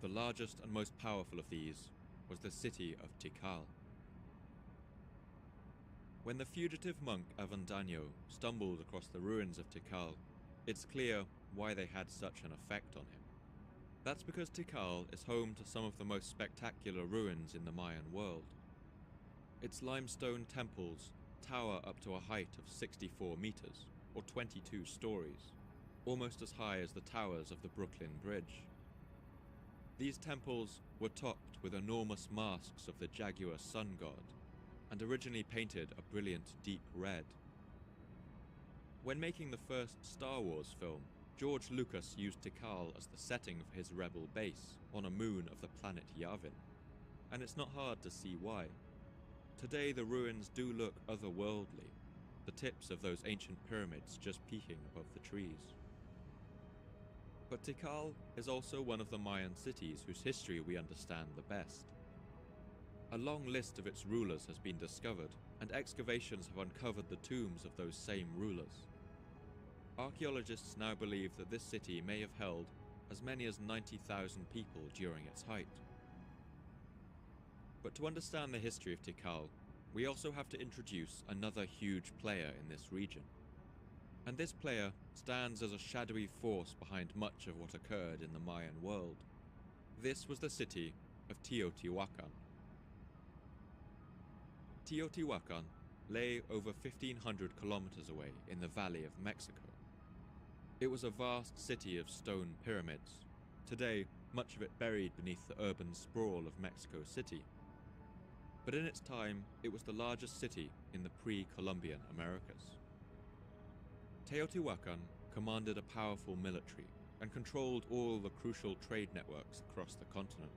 the largest and most powerful of these was the city of Tikal. When the fugitive monk Avendaño stumbled across the ruins of Tikal, it's clear why they had such an effect on him. That's because Tikal is home to some of the most spectacular ruins in the Mayan world. Its limestone temples tower up to a height of 64 meters, or 22 stories, almost as high as the towers of the Brooklyn Bridge. These temples were topped with enormous masks of the jaguar sun god, and originally painted a brilliant deep red. When making the first Star Wars film, George Lucas used Tikal as the setting for his rebel base on a moon of the planet Yavin, and it's not hard to see why. Today the ruins do look otherworldly, the tips of those ancient pyramids just peeking above the trees. But Tikal is also one of the Mayan cities whose history we understand the best. A long list of its rulers has been discovered, and excavations have uncovered the tombs of those same rulers. Archaeologists now believe that this city may have held as many as 90,000 people during its height. But to understand the history of Tikal, we also have to introduce another huge player in this region. And this player stands as a shadowy force behind much of what occurred in the Mayan world. This was the city of Teotihuacan. Teotihuacan lay over 1,500 kilometers away in the Valley of Mexico. It was a vast city of stone pyramids, today much of it buried beneath the urban sprawl of Mexico City. But in its time, it was the largest city in the pre-Columbian Americas. Teotihuacan commanded a powerful military and controlled all the crucial trade networks across the continent.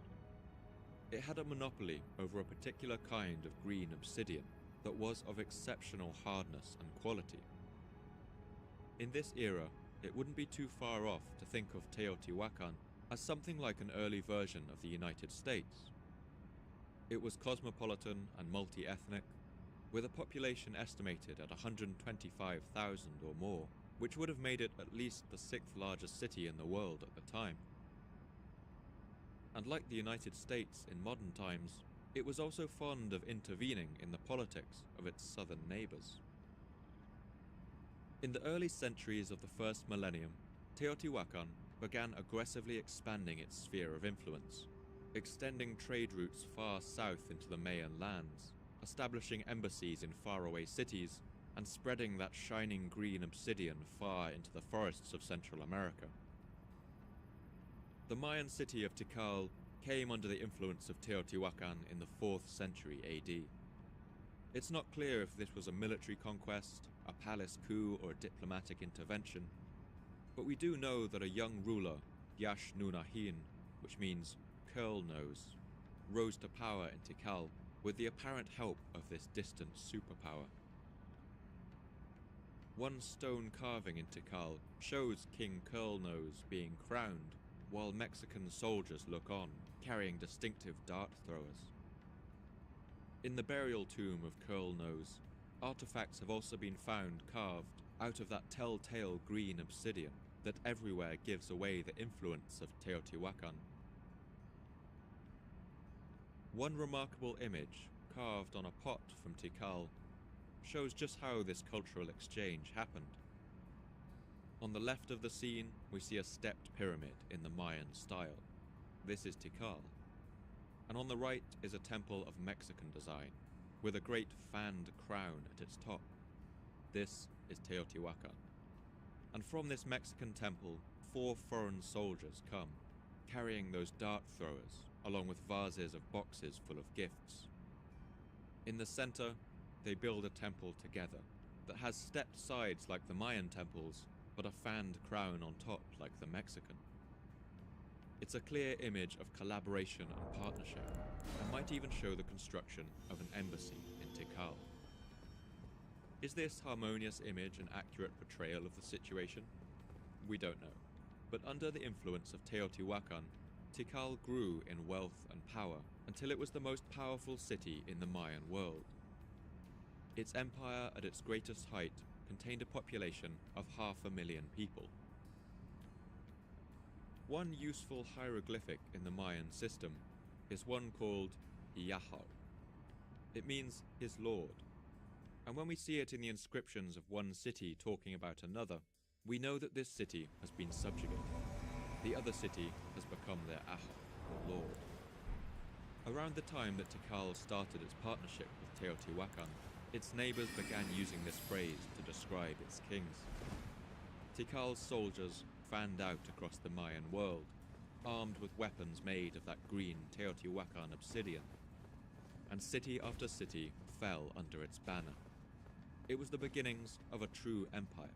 It had a monopoly over a particular kind of green obsidian that was of exceptional hardness and quality. In this era, it wouldn't be too far off to think of Teotihuacan as something like an early version of the United States. It was cosmopolitan and multi-ethnic, with a population estimated at 125,000 or more, which would have made it at least the 6th largest city in the world at the time. And like the United States in modern times, it was also fond of intervening in the politics of its southern neighbors. In the early centuries of the first millennium, Teotihuacan began aggressively expanding its sphere of influence, extending trade routes far south into the Mayan lands, establishing embassies in faraway cities, and spreading that shining green obsidian far into the forests of Central America. The Mayan city of Tikal came under the influence of Teotihuacan in the 4th century AD. It's not clear if this was a military conquest, a palace coup, or a diplomatic intervention, but we do know that a young ruler, Yash Nunahin, which means curl nose, rose to power in Tikal with the apparent help of this distant superpower. One stone carving in Tikal shows King Curlnose being crowned, while Mexican soldiers look on, carrying distinctive dart throwers. In the burial tomb of Curlnose, artifacts have also been found carved out of that telltale green obsidian that everywhere gives away the influence of Teotihuacan. One remarkable image, carved on a pot from Tikal, shows just how this cultural exchange happened. On the left of the scene, we see a stepped pyramid in the Mayan style. This is Tikal. And on the right is a temple of Mexican design, with a great fanned crown at its top. This is Teotihuacan. And from this Mexican temple, 4 foreign soldiers come, carrying those dart throwers, along with vases of boxes full of gifts. In the center, they build a temple together that has stepped sides like the Mayan temples, but a fanned crown on top like the Mexican. It's a clear image of collaboration and partnership, and might even show the construction of an embassy in Tikal. Is this harmonious image an accurate portrayal of the situation? We don't know, but under the influence of Teotihuacan, Tikal grew in wealth and power until it was the most powerful city in the Mayan world. Its empire at its greatest height contained a population of 500,000 people. One useful hieroglyphic in the Mayan system is one called Yahoo. It means his lord. And when we see it in the inscriptions of one city talking about another, we know that this city has been subjugated. The other city has become their Aho, or lord. Around the time that Tikal started its partnership with Teotihuacan, its neighbors began using this phrase to describe its kings. Tikal's soldiers fanned out across the Mayan world, armed with weapons made of that green Teotihuacan obsidian, and city after city fell under its banner. It was the beginnings of a true empire,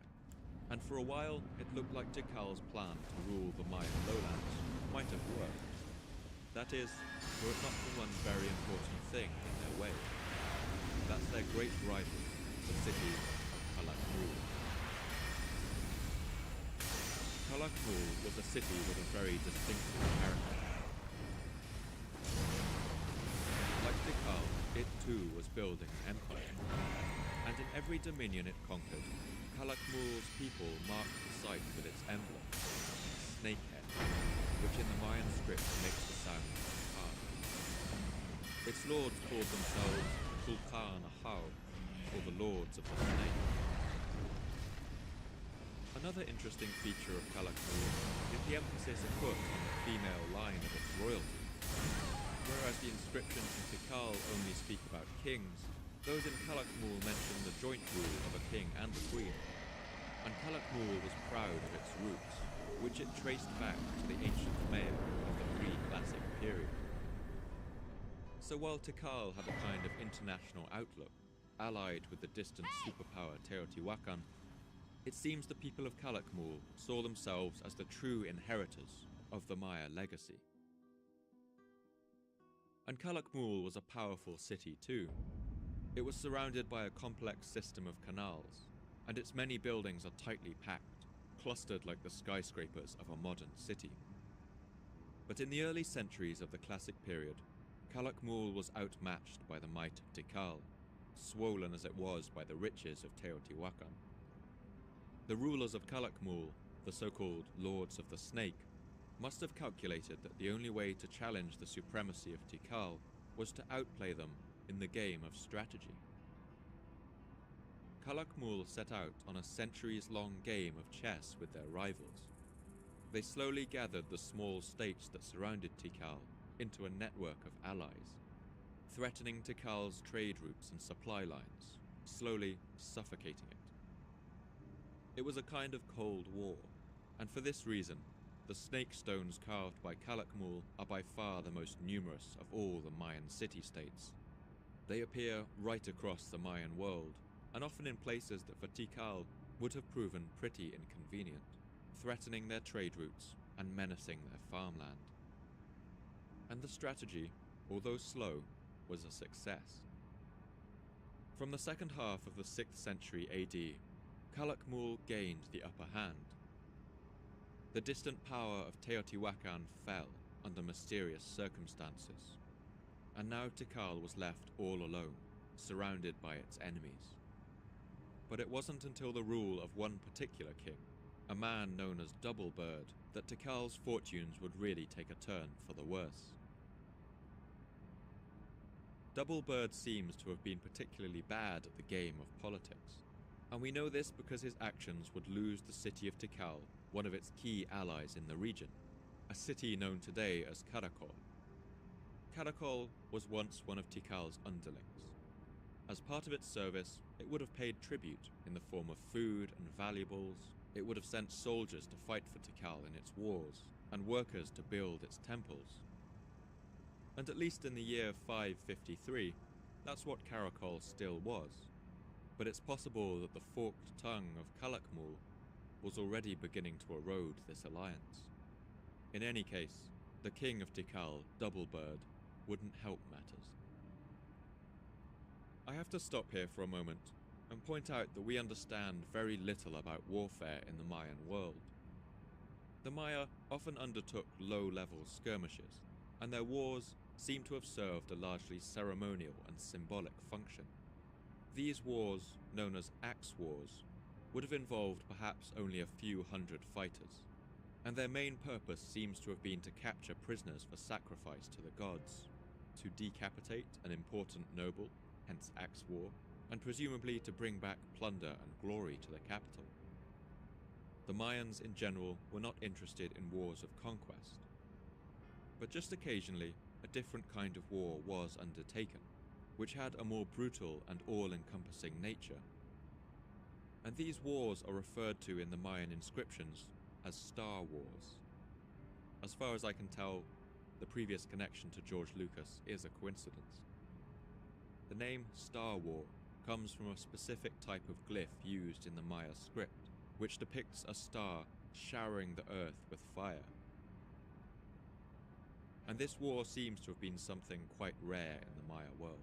and for a while it looked like Tikal's plan to rule the Mayan lowlands might have worked. That is, were it not for one very important thing in their way. That's their great rival, the city of Calakmul. Calakmul was a city with a very distinctive character. Like Tikal, it too was building an empire, and in every dominion it conquered, Calakmul's people marked the site with its emblem, snakehead, which in the Mayan script makes the sound Ka. Its lords called themselves Sultan Ahau, or the Lords of the Snake. Another interesting feature of Calakmul is the emphasis it put on the female line of its royalty. Whereas the inscriptions in Tikal only speak about kings, those in Calakmul mention the joint rule of a king and a queen. And Calakmul was proud of its roots, which it traced back to the ancient Maya of the pre-classic period. So while Tikal had a kind of international outlook, allied with the distant superpower Teotihuacan, it seems the people of Calakmul saw themselves as the true inheritors of the Maya legacy. And Calakmul was a powerful city too. It was surrounded by a complex system of canals, and its many buildings are tightly packed, clustered like the skyscrapers of a modern city. But in the early centuries of the classic period, Calakmul was outmatched by the might of Tikal, swollen as it was by the riches of Teotihuacan. The rulers of Calakmul, the so-called Lords of the Snake, must have calculated that the only way to challenge the supremacy of Tikal was to outplay them in the game of strategy. Calakmul set out on a centuries-long game of chess with their rivals. They slowly gathered the small states that surrounded Tikal into a network of allies, threatening Tikal's trade routes and supply lines, slowly suffocating it. It was a kind of Cold War, and for this reason, the snake stones carved by Calakmul are by far the most numerous of all the Mayan city-states. They appear right across the Mayan world, and often in places that for Tikal would have proven pretty inconvenient, threatening their trade routes and menacing their farmland. And the strategy, although slow, was a success. From the second half of the 6th century AD, Calakmul gained the upper hand. The distant power of Teotihuacan fell under mysterious circumstances, and now Tikal was left all alone, surrounded by its enemies. But it wasn't until the rule of one particular king, a man known as Double Bird, that Tikal's fortunes would really take a turn for the worse. Double Bird seems to have been particularly bad at the game of politics, and we know this because his actions would lose the city of Tikal, one of its key allies in the region, a city known today as Karakol. Karakol was once one of Tikal's underlings. As part of its service, it would have paid tribute in the form of food and valuables. It would have sent soldiers to fight for Tikal in its wars, and workers to build its temples. And at least in the year 553, that's what Karakol still was. But it's possible that the forked tongue of Calakmul was already beginning to erode this alliance. In any case, the king of Tikal, Double Bird, wouldn't help matters. I have to stop here for a moment and point out that we understand very little about warfare in the Mayan world. The Maya often undertook low-level skirmishes, and their wars seem to have served a largely ceremonial and symbolic function. These wars, known as axe wars, would have involved perhaps only a few hundred fighters, and their main purpose seems to have been to capture prisoners for sacrifice to the gods, to decapitate an important noble, hence Axe War, and presumably to bring back plunder and glory to the capital. The Mayans in general were not interested in wars of conquest, but just occasionally a different kind of war was undertaken, which had a more brutal and all-encompassing nature. And these wars are referred to in the Mayan inscriptions as Star Wars. As far as I can tell, the previous connection to George Lucas is a coincidence. The name Star War comes from a specific type of glyph used in the Maya script, which depicts a star showering the earth with fire. And this war seems to have been something quite rare in the Maya world,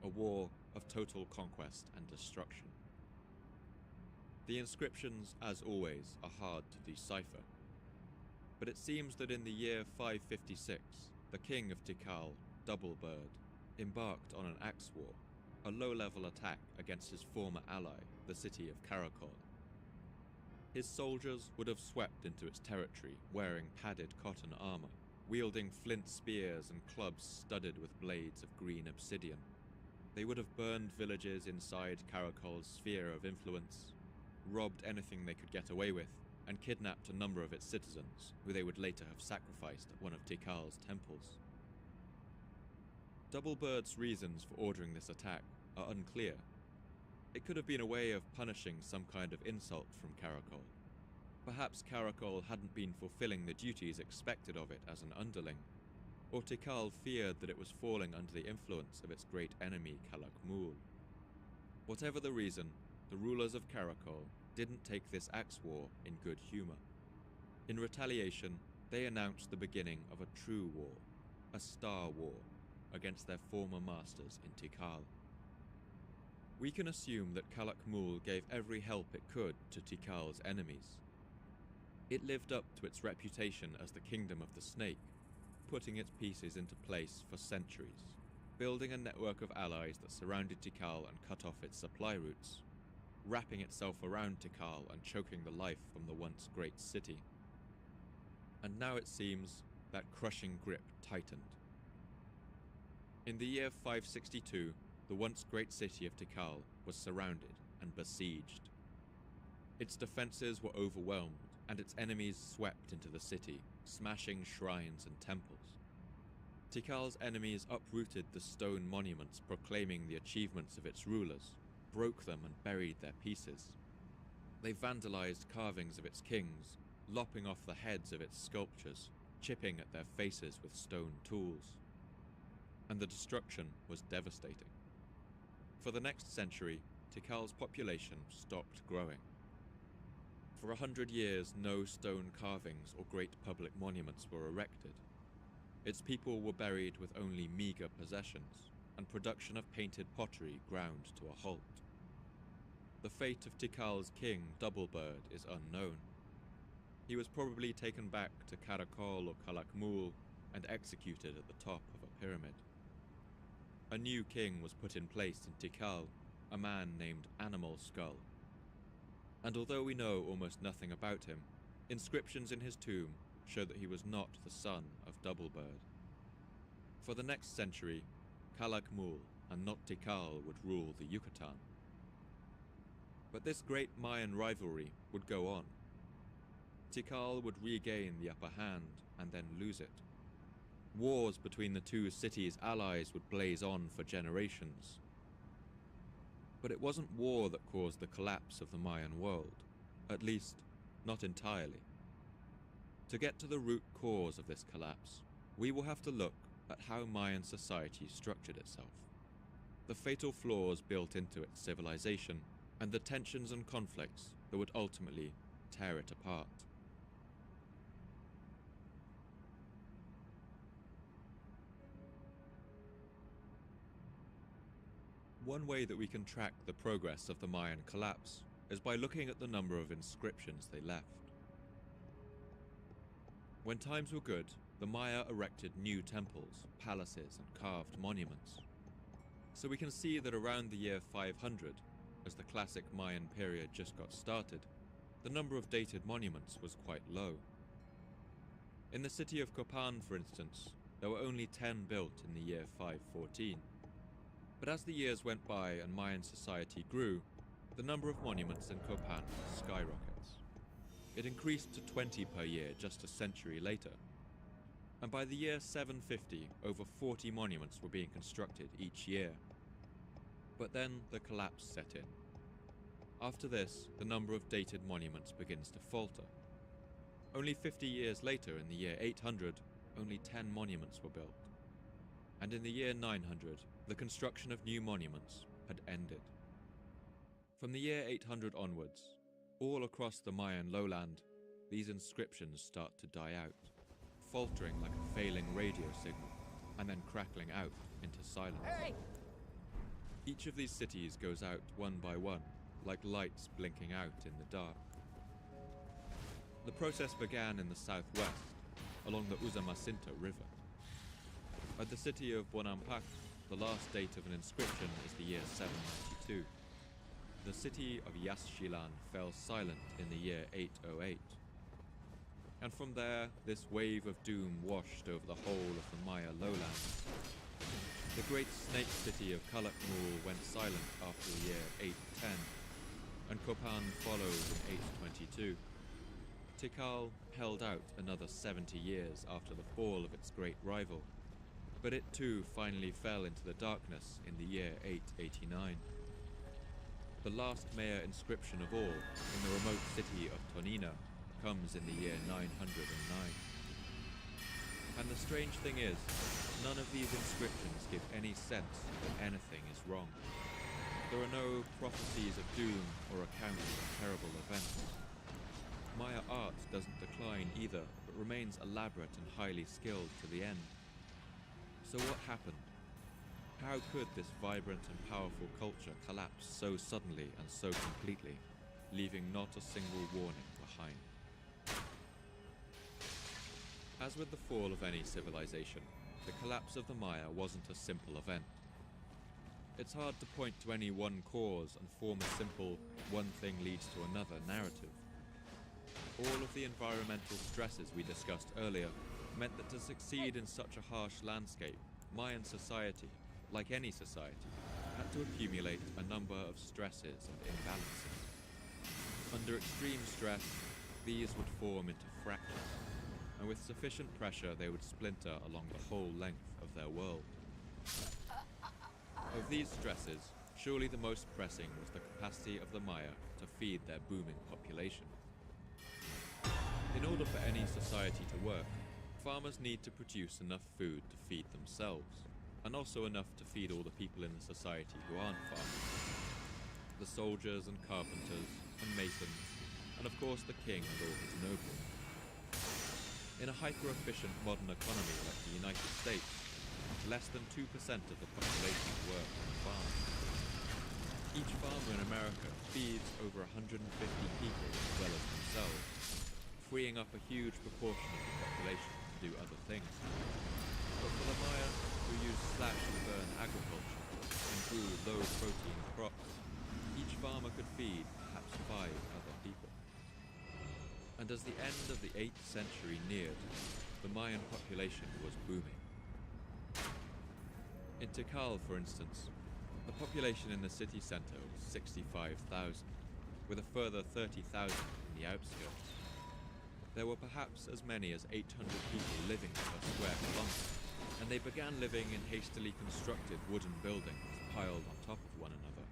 a war of total conquest and destruction. The inscriptions, as always, are hard to decipher, but it seems that in the year 556, the king of Tikal, Doublebird, embarked on an axe war, a low-level attack against his former ally, the city of Karakol. His soldiers would have swept into its territory wearing padded cotton armor, wielding flint spears and clubs studded with blades of green obsidian. They would have burned villages inside Karakol's sphere of influence, robbed anything they could get away with, and kidnapped a number of its citizens, who they would later have sacrificed at one of Tikal's temples. Doublebird's reasons for ordering this attack are unclear. It could have been a way of punishing some kind of insult from Karakol. Perhaps Karakol hadn't been fulfilling the duties expected of it as an underling, or Tikal feared that it was falling under the influence of its great enemy Kalak-Mul. Whatever the reason, the rulers of Karakol didn't take this axe war in good humor. In retaliation, they announced the beginning of a true war, a star war, against their former masters in Tikal. We can assume that Kalak-Mul gave every help it could to Tikal's enemies. It lived up to its reputation as the Kingdom of the Snake, putting its pieces into place for centuries, building a network of allies that surrounded Tikal and cut off its supply routes, wrapping itself around Tikal and choking the life from the once great city. And now it seems that crushing grip tightened. In the year 562, the once great city of Tikal was surrounded and besieged. Its defenses were overwhelmed, and its enemies swept into the city, smashing shrines and temples. Tikal's enemies uprooted the stone monuments proclaiming the achievements of its rulers, broke them and buried their pieces. They vandalized carvings of its kings, lopping off the heads of its sculptures, chipping at their faces with stone tools. And the destruction was devastating. For the next century, Tikal's population stopped growing. For 100 years, no stone carvings or great public monuments were erected. Its people were buried with only meager possessions, and production of painted pottery ground to a halt. The fate of Tikal's king, Doublebird, is unknown. He was probably taken back to Karakol or Kalak-Mul and executed at the top of a pyramid. A new king was put in place in Tikal, a man named Animal Skull. And although we know almost nothing about him, inscriptions in his tomb show that he was not the son of Doublebird. For the next century, Kalak-Mul and not Tikal would rule the Yucatan. But this great Mayan rivalry would go on. Tikal would regain the upper hand and then lose it. Wars between the two cities' allies would blaze on for generations. But it wasn't war that caused the collapse of the Mayan world, at least, not entirely. To get to the root cause of this collapse, we will have to look at how Mayan society structured itself, the fatal flaws built into its civilization, and the tensions and conflicts that would ultimately tear it apart. One way that we can track the progress of the Mayan collapse is by looking at the number of inscriptions they left. When times were good, the Maya erected new temples, palaces, and carved monuments. So we can see that around the year 500, as the classic Mayan period just got started, the number of dated monuments was quite low. In the city of Copan, for instance, there were only 10 built in the year 514. But as the years went by and Mayan society grew, the number of monuments in Copan skyrockets. It increased to 20 per year just a century later. And by the year 750, over 40 monuments were being constructed each year. But then the collapse set in. After this, the number of dated monuments begins to falter. Only 50 years later, in the year 800, only 10 monuments were built. And in the year 900, the construction of new monuments had ended. From the year 800 onwards, all across the Mayan lowland, these inscriptions start to die out, faltering like a failing radio signal, and then crackling out into silence. Hey! Each of these cities goes out one by one, like lights blinking out in the dark. The process began in the southwest, along the Usumacinta River. At the city of Bonampak, the last date of an inscription is the year 792. The city of Yaxchilan fell silent in the year 808. And from there, this wave of doom washed over the whole of the Maya lowlands. The great snake city of Calakmul went silent after the year 810, and Copan followed in 822. Tikal held out another 70 years after the fall of its great rival, but it too finally fell into the darkness in the year 889. The last Maya inscription of all, in the remote city of Tonina, comes in the year 909. And the strange thing is, none of these inscriptions give any sense that anything is wrong. There are no prophecies of doom or accounts of terrible events. Maya art doesn't decline either, but remains elaborate and highly skilled to the end. So what happened? How could this vibrant and powerful culture collapse so suddenly and so completely, leaving not a single warning behind? As with the fall of any civilization, the collapse of the Maya wasn't a simple event. It's hard to point to any one cause and form a simple one thing leads to another narrative. All of the environmental stresses we discussed earlier meant that to succeed in such a harsh landscape, Mayan society, like any society, had to accumulate a number of stresses and imbalances. Under extreme stress, these would form into fractures, and with sufficient pressure they would splinter along the whole length of their world. Of these stresses, surely the most pressing was the capacity of the Maya to feed their booming population. In order for any society to work, farmers need to produce enough food to feed themselves, and also enough to feed all the people in the society who aren't farmers. The soldiers and carpenters and masons, and of course the king and all his nobles. In a hyper-efficient modern economy like the United States, less than 2% of the population work on a farm. Each farmer in America feeds over 150 people as well as themselves, freeing up a huge proportion of the population to do other things. But for the Maya, who used slash-and-burn agriculture and grew low-protein crops, each farmer could feed perhaps 5 other people. And as the end of the 8th century neared, the Mayan population was booming. In Tikal, for instance, the population in the city centre was 65,000, with a further 30,000 in the outskirts. There were perhaps as many as 800 people living per square kilometre, and they began living in hastily constructed wooden buildings piled on top of one another.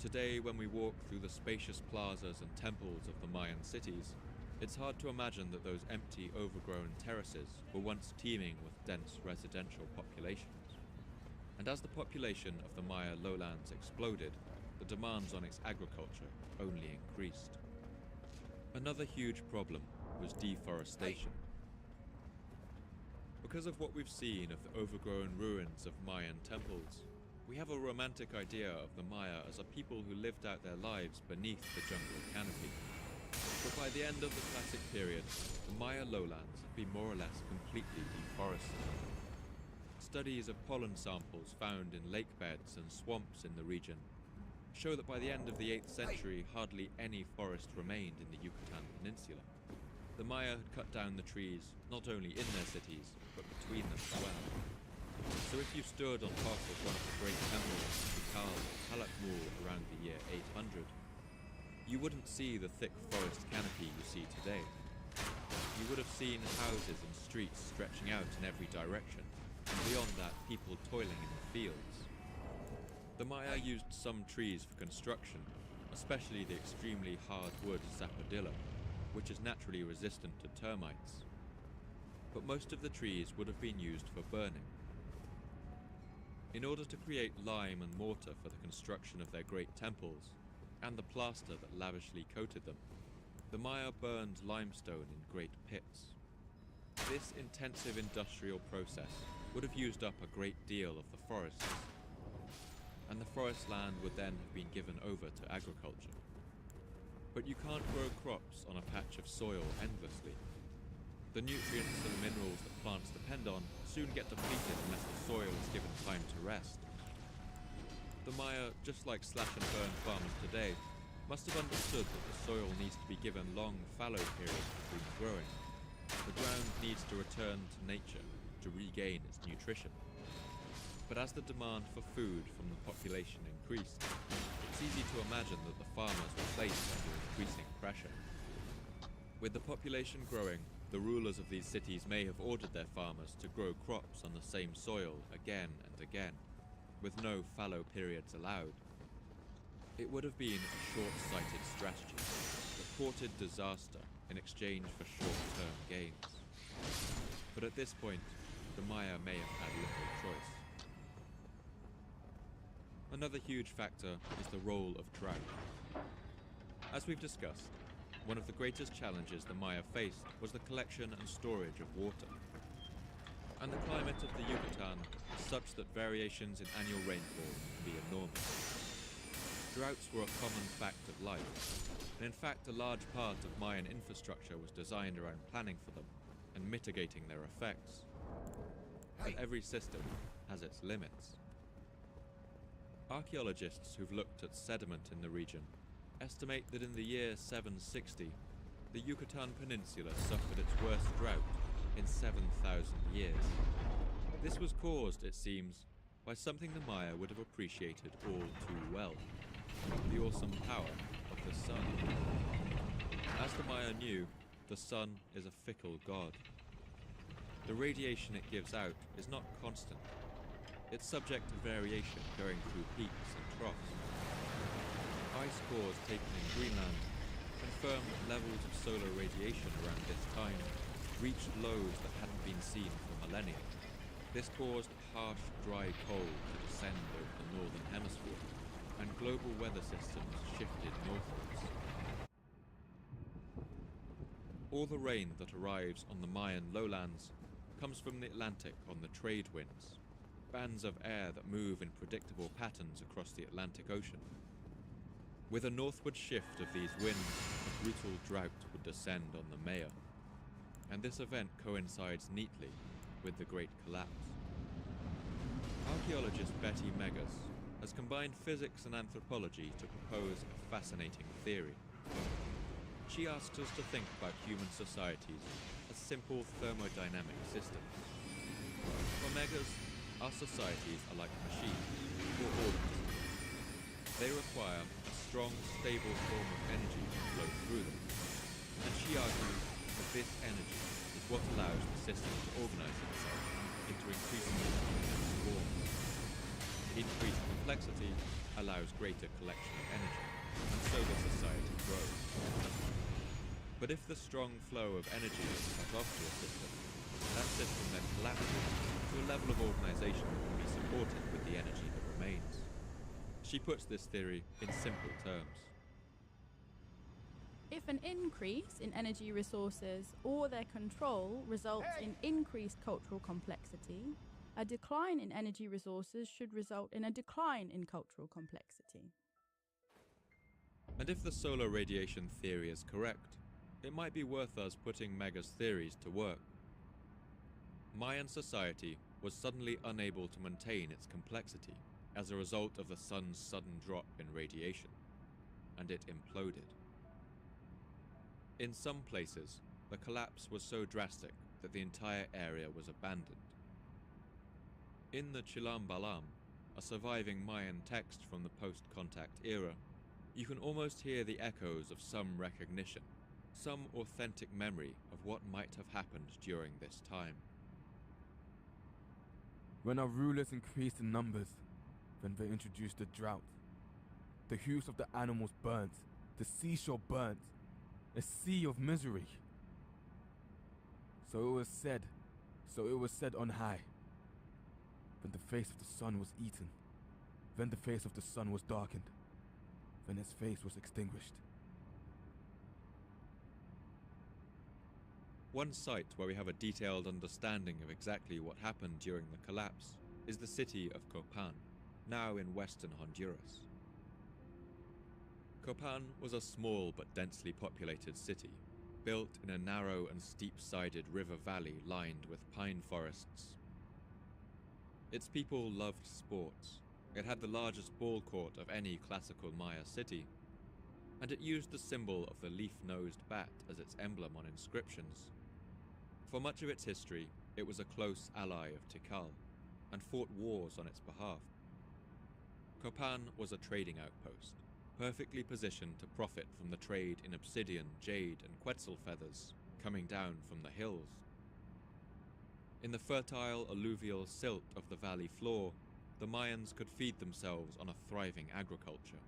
Today, when we walk through the spacious plazas and temples of the Mayan cities, it's hard to imagine that those empty, overgrown terraces were once teeming with dense residential populations. And as the population of the Maya lowlands exploded, the demands on its agriculture only increased. Another huge problem was deforestation. Because of what we've seen of the overgrown ruins of Mayan temples, we have a romantic idea of the Maya as a people who lived out their lives beneath the jungle canopy. But by the end of the Classic period, the Maya lowlands had been more or less completely deforested. Studies of pollen samples found in lake beds and swamps in the region show that by the end of the 8th century, hardly any forest remained in the Yucatan Peninsula. The Maya had cut down the trees not only in their cities, but between them as well. So if you stood on top of one of the great temples of Tikal or Halak Wall around the year 800, you wouldn't see the thick forest canopy you see today. You would have seen houses and streets stretching out in every direction, and beyond that, people toiling in the fields. The Maya used some trees for construction, especially the extremely hard wood sapodilla, which is naturally resistant to termites. But most of the trees would have been used for burning. In order to create lime and mortar for the construction of their great temples, and the plaster that lavishly coated them, the Maya burned limestone in great pits. This intensive industrial process would have used up a great deal of the forests, and the forest land would then have been given over to agriculture. But you can't grow crops on a patch of soil endlessly. The nutrients and minerals that plants depend on soon get depleted unless the soil is given time to rest. The Maya, just like slash and burn farmers today, must have understood that the soil needs to be given long fallow periods between growing. The ground needs to return to nature to regain its nutrition. But as the demand for food from the population increased, it's easy to imagine that the farmers were placed under increasing pressure. With the population growing, the rulers of these cities may have ordered their farmers to grow crops on the same soil again and again, with no fallow periods allowed. It would have been a short-sighted strategy that courted disaster in exchange for short-term gains. But at this point, the Maya may have had little choice. Another huge factor is the role of drought. As we've discussed, one of the greatest challenges the Maya faced was the collection and storage of water. And the climate of the Yucatan is such that variations in annual rainfall can be enormous. Droughts were a common fact of life, and in fact a large part of Mayan infrastructure was designed around planning for them and mitigating their effects. But every system has its limits. Archaeologists who've looked at sediment in the region estimate that in the year 760, the Yucatan Peninsula suffered its worst drought in 7,000 years. This was caused, it seems, by something the Maya would have appreciated all too well: the awesome power of the sun. As the Maya knew, the sun is a fickle god. The radiation it gives out is not constant. It's subject to variation, going through peaks and troughs. Ice cores taken in Greenland confirm that levels of solar radiation around this time reached lows that hadn't been seen for millennia. This caused harsh, dry cold to descend over the northern hemisphere, and global weather systems shifted northwards. All the rain that arrives on the Mayan lowlands comes from the Atlantic on the trade winds, bands of air that move in predictable patterns across the Atlantic Ocean. With a northward shift of these winds, a brutal drought would descend on the Maya, and this event coincides neatly with the Great Collapse. Archaeologist Betty Megas has combined physics and anthropology to propose a fascinating theory. She asks us to think about human societies as simple thermodynamic systems. For Megas, our societies are like machines or organisms. They require a strong, stable form of energy to flow through them, and she argues that this energy is what allows the system to organize itself into increasingly complex forms. Increased complexity allows greater collection of energy, and so the society grows. But if the strong flow of energy is cut off to a system, that system then collapses to a level of organization that can be supported with the energy that remains. She puts this theory in simple terms. If an increase in energy resources or their control results in increased cultural complexity, a decline in energy resources should result in a decline in cultural complexity. And if the solar radiation theory is correct, it might be worth us putting Mega's theories to work. Mayan society was suddenly unable to maintain its complexity, as a result of the sun's sudden drop in radiation, and it imploded. In some places, the collapse was so drastic that the entire area was abandoned. In the Chilam Balam, a surviving Mayan text from the post-contact era, you can almost hear the echoes of some recognition, some authentic memory of what might have happened during this time. When our rulers increased in numbers, then they introduced the drought. The hues of the animals burnt, the seashore burnt, a sea of misery. So it was said on high. Then the face of the sun was eaten, then the face of the sun was darkened, then his face was extinguished. One site where we have a detailed understanding of exactly what happened during the collapse is the city of Copan, now in western Honduras. Copan was a small but densely populated city, built in a narrow and steep-sided river valley lined with pine forests. Its people loved sports. It had the largest ball court of any classical Maya city, and it used the symbol of the leaf-nosed bat as its emblem on inscriptions. For much of its history, it was a close ally of Tikal, and fought wars on its behalf. Copan was a trading outpost, perfectly positioned to profit from the trade in obsidian, jade, and quetzal feathers coming down from the hills. In the fertile alluvial silt of the valley floor, the Mayans could feed themselves on a thriving agriculture,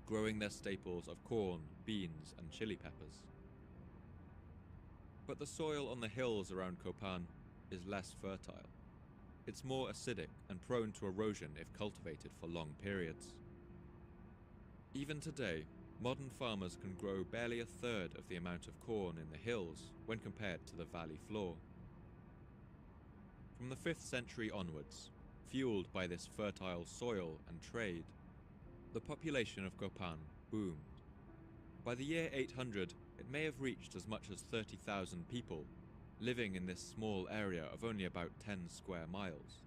growing their staples of corn, beans, and chili peppers. But the soil on the hills around Copan is less fertile. It's more acidic and prone to erosion if cultivated for long periods. Even today, modern farmers can grow barely a third of the amount of corn in the hills when compared to the valley floor. From the 5th century onwards, fueled by this fertile soil and trade, the population of Copan boomed. By the year 800, it may have reached as much as 30,000 people, living in this small area of only about 10 square miles.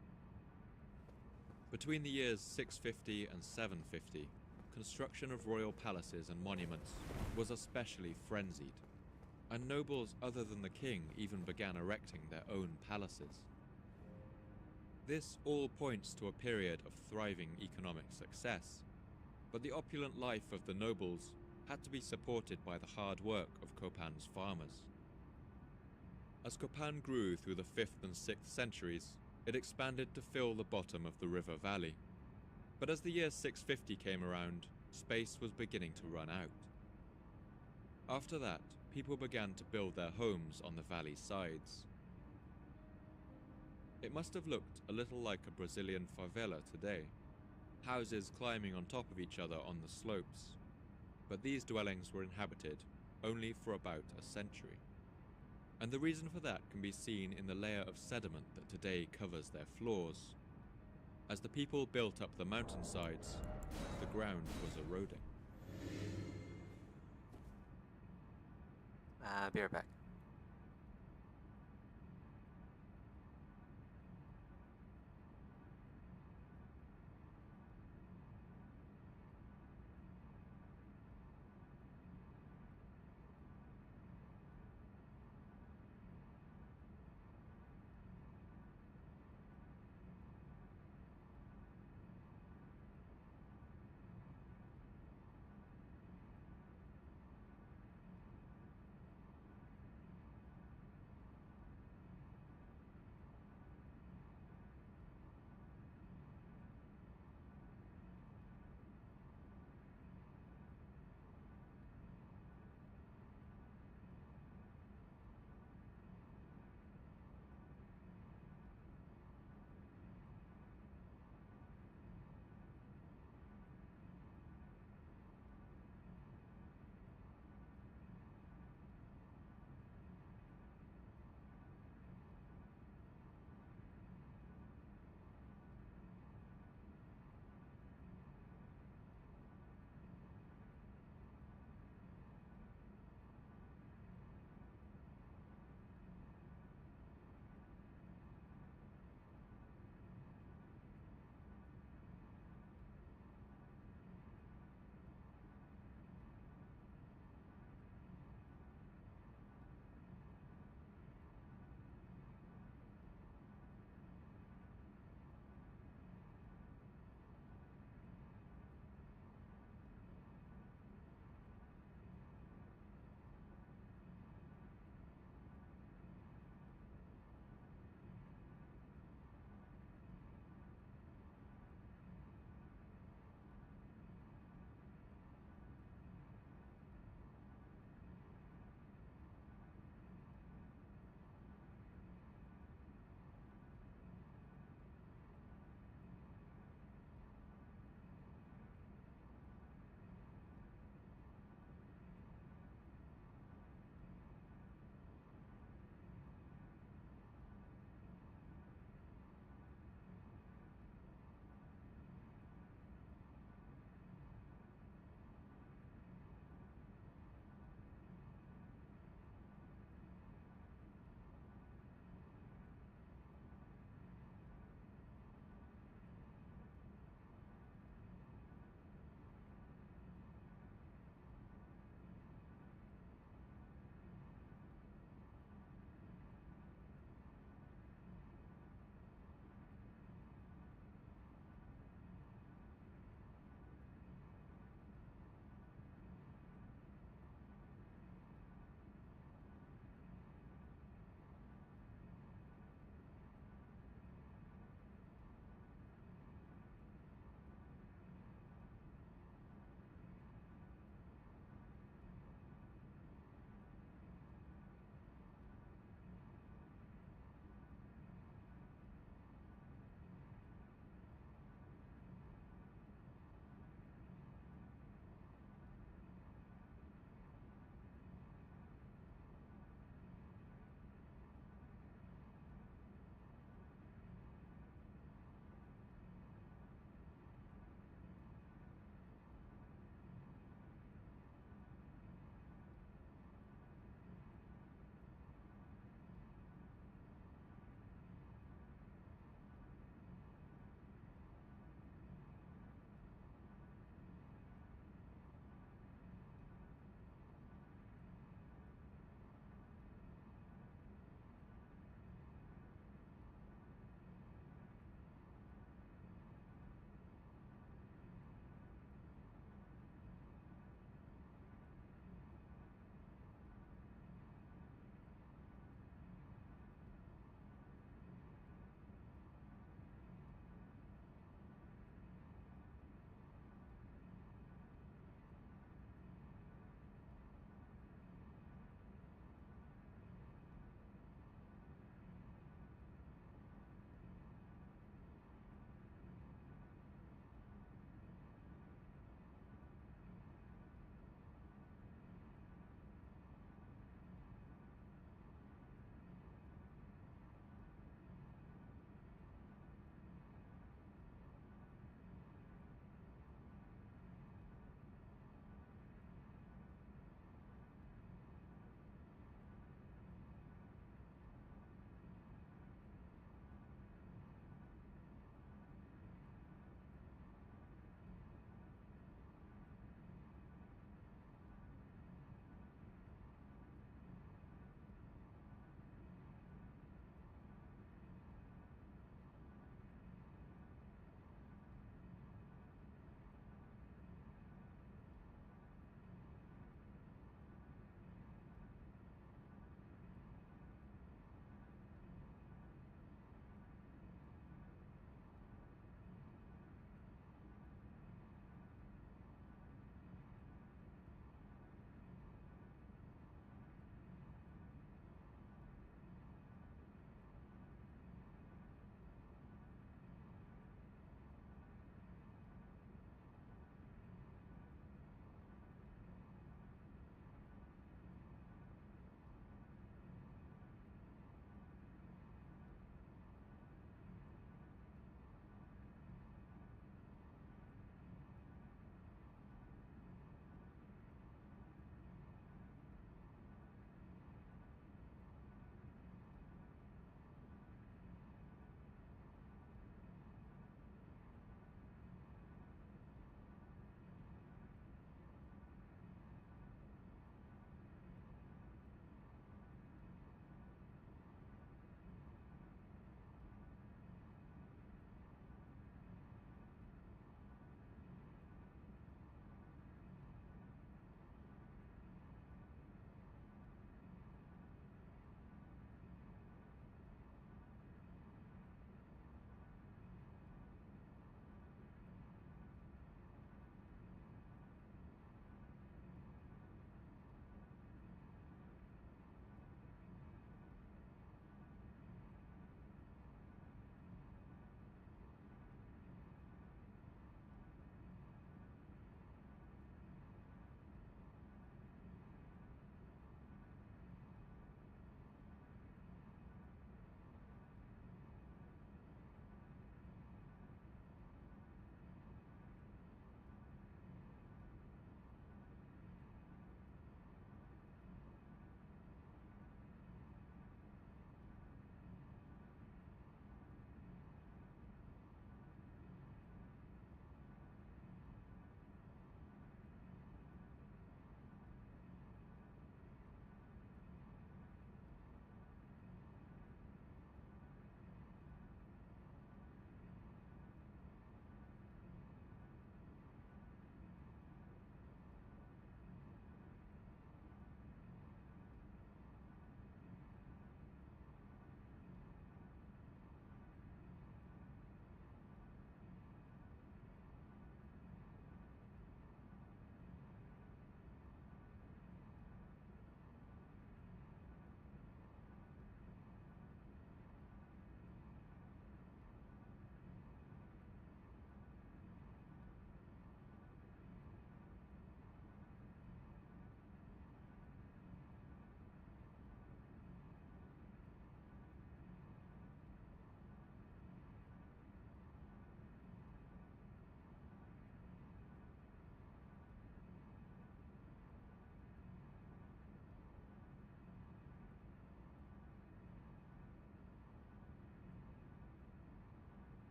Between the years 650 and 750, construction of royal palaces and monuments was especially frenzied, and nobles other than the king even began erecting their own palaces. This all points to a period of thriving economic success, but the opulent life of the nobles had to be supported by the hard work of Copan's farmers. As Copan grew through the 5th and 6th centuries, it expanded to fill the bottom of the river valley. But as the year 650 came around, space was beginning to run out. After that, people began to build their homes on the valley's sides. It must have looked a little like a Brazilian favela today, houses climbing on top of each other on the slopes. But these dwellings were inhabited only for about a century. And the reason for that can be seen in the layer of sediment that today covers their floors. As the people built up the mountainsides, the ground was eroding. Be right back.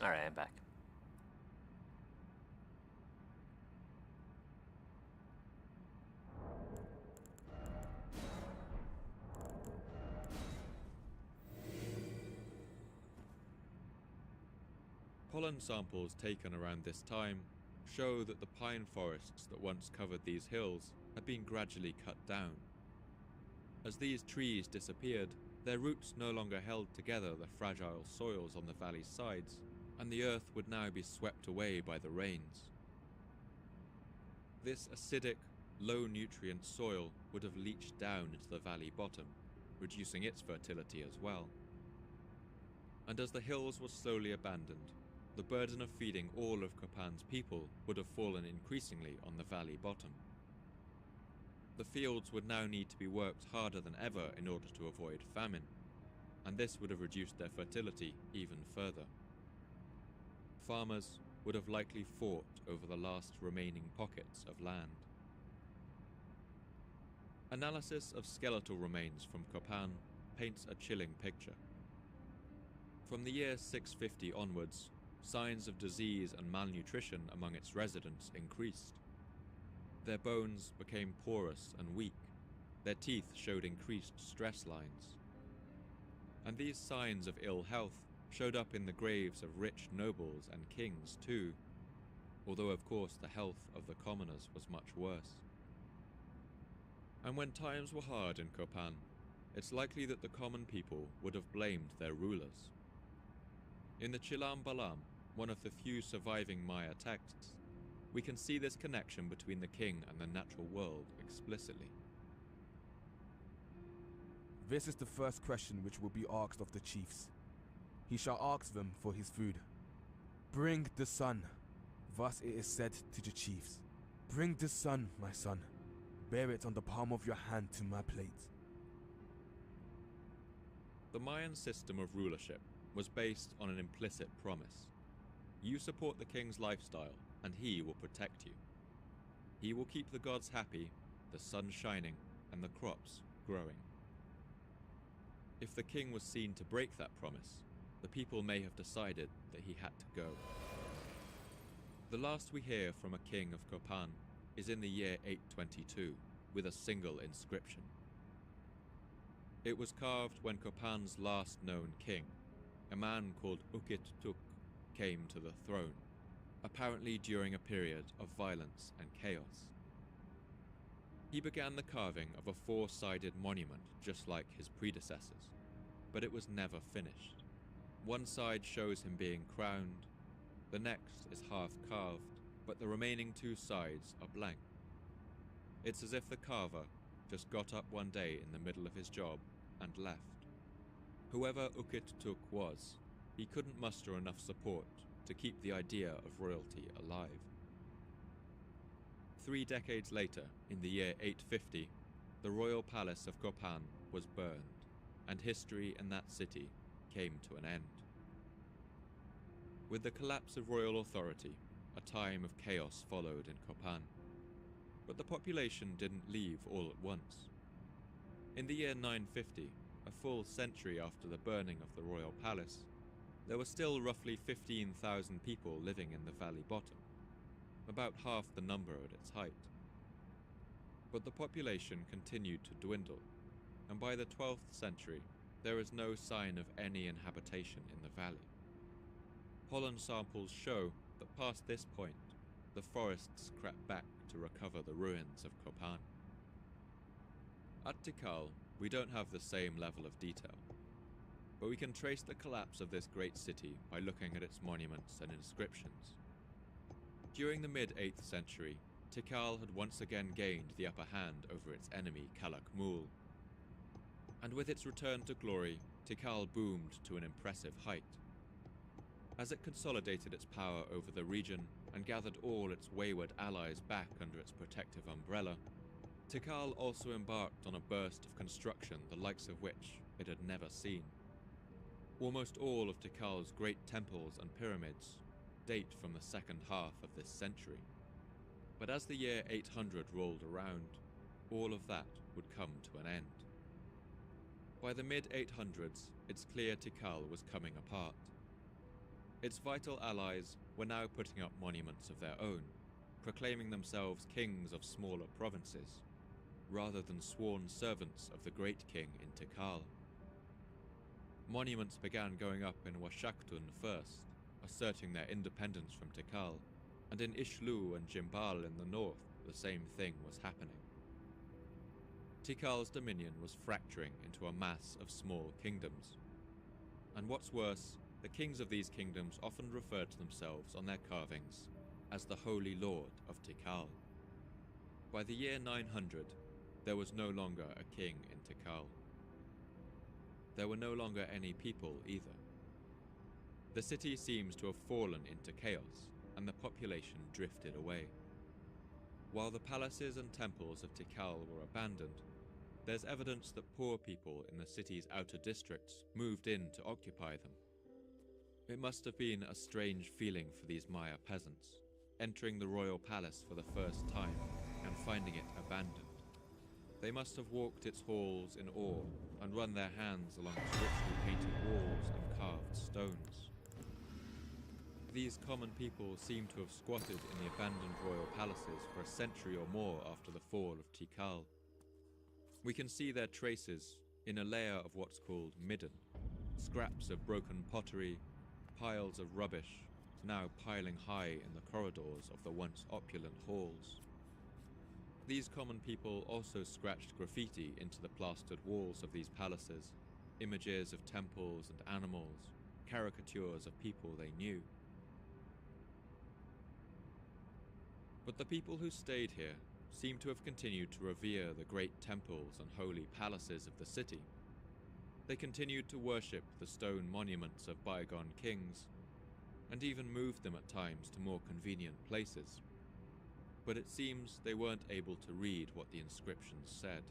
Alright, I'm back. Pollen samples taken around this time show that the pine forests that once covered these hills had been gradually cut down. As these trees disappeared, their roots no longer held together the fragile soils on the valley's sides, and the earth would now be swept away by the rains. This acidic, low-nutrient soil would have leached down into the valley bottom, reducing its fertility as well. And as the hills were slowly abandoned, the burden of feeding all of Copan's people would have fallen increasingly on the valley bottom. The fields would now need to be worked harder than ever in order to avoid famine, and this would have reduced their fertility even further. Farmers would have likely fought over the last remaining pockets of land. Analysis of skeletal remains from Copan paints a chilling picture. From the year 650 onwards, signs of disease and malnutrition among its residents increased. Their bones became porous and weak, their teeth showed increased stress lines. And these signs of ill health showed up in the graves of rich nobles and kings too, although of course the health of the commoners was much worse. And when times were hard in Copan, it's likely that the common people would have blamed their rulers. In the Chilam Balam, one of the few surviving Maya texts, we can see this connection between the king and the natural world explicitly. This is the first question which will be asked of the chiefs. He shall ask them for his food. Bring the sun. Thus it is said to the chiefs. Bring the sun, my son. Bear it on the palm of your hand to my plate. The Mayan system of rulership was based on an implicit promise. You support the king's lifestyle, and he will protect you. He will keep the gods happy, the sun shining, and the crops growing. If the king was seen to break that promise, the people may have decided that he had to go. The last we hear from a king of Copan is in the year 822, with a single inscription. It was carved when Copan's last known king, a man called Ukit Tuk, came to the throne, apparently during a period of violence and chaos. He began the carving of a four-sided monument just like his predecessors, but it was never finished. One side shows him being crowned, the next is half carved, but the remaining two sides are blank. It's as if the carver just got up one day in the middle of his job and left. Whoever Ukit Tuk was, he couldn't muster enough support to keep the idea of royalty alive. 3 decades later, in the year 850, the royal palace of Copan was burned, and history in that city came to an end. With the collapse of royal authority, a time of chaos followed in Copan. But the population didn't leave all at once. In the year 950, a full century after the burning of the royal palace, there were still roughly 15,000 people living in the valley bottom, about half the number at its height. But the population continued to dwindle, and by the 12th century, there is no sign of any inhabitation in the valley. Pollen samples show that past this point, the forests crept back to recover the ruins of Copan. At Tikal, we don't have the same level of detail, but we can trace the collapse of this great city by looking at its monuments and inscriptions. During the mid-8th century, Tikal had once again gained the upper hand over its enemy Kalak Mul, and with its return to glory, Tikal boomed to an impressive height. As it consolidated its power over the region and gathered all its wayward allies back under its protective umbrella, Tikal also embarked on a burst of construction the likes of which it had never seen. Almost all of Tikal's great temples and pyramids date from the second half of this century. But as the year 800 rolled around, all of that would come to an end. By the mid-800s, it's clear Tikal was coming apart. Its vital allies were now putting up monuments of their own, proclaiming themselves kings of smaller provinces, rather than sworn servants of the great king in Tikal. Monuments began going up in Washaktun first, asserting their independence from Tikal, and in Ishlu and Jimbal in the north, the same thing was happening. Tikal's dominion was fracturing into a mass of small kingdoms. And what's worse, the kings of these kingdoms often referred to themselves on their carvings as the Holy Lord of Tikal. By the year 900, there was no longer a king in Tikal. There were no longer any people either. The city seems to have fallen into chaos, and the population drifted away. While the palaces and temples of Tikal were abandoned, there's evidence that poor people in the city's outer districts moved in to occupy them. It must have been a strange feeling for these Maya peasants, entering the royal palace for the first time and finding it abandoned. They must have walked its halls in awe and run their hands along its richly painted walls and carved stones. These common people seem to have squatted in the abandoned royal palaces for a century or more after the fall of Tikal. We can see their traces in a layer of what's called midden, scraps of broken pottery, piles of rubbish, now piling high in the corridors of the once opulent halls. These common people also scratched graffiti into the plastered walls of these palaces, images of temples and animals, caricatures of people they knew. But the people who stayed here seem to have continued to revere the great temples and holy palaces of the city. They continued to worship the stone monuments of bygone kings, and even moved them at times to more convenient places. But it seems they weren't able to read what the inscriptions said.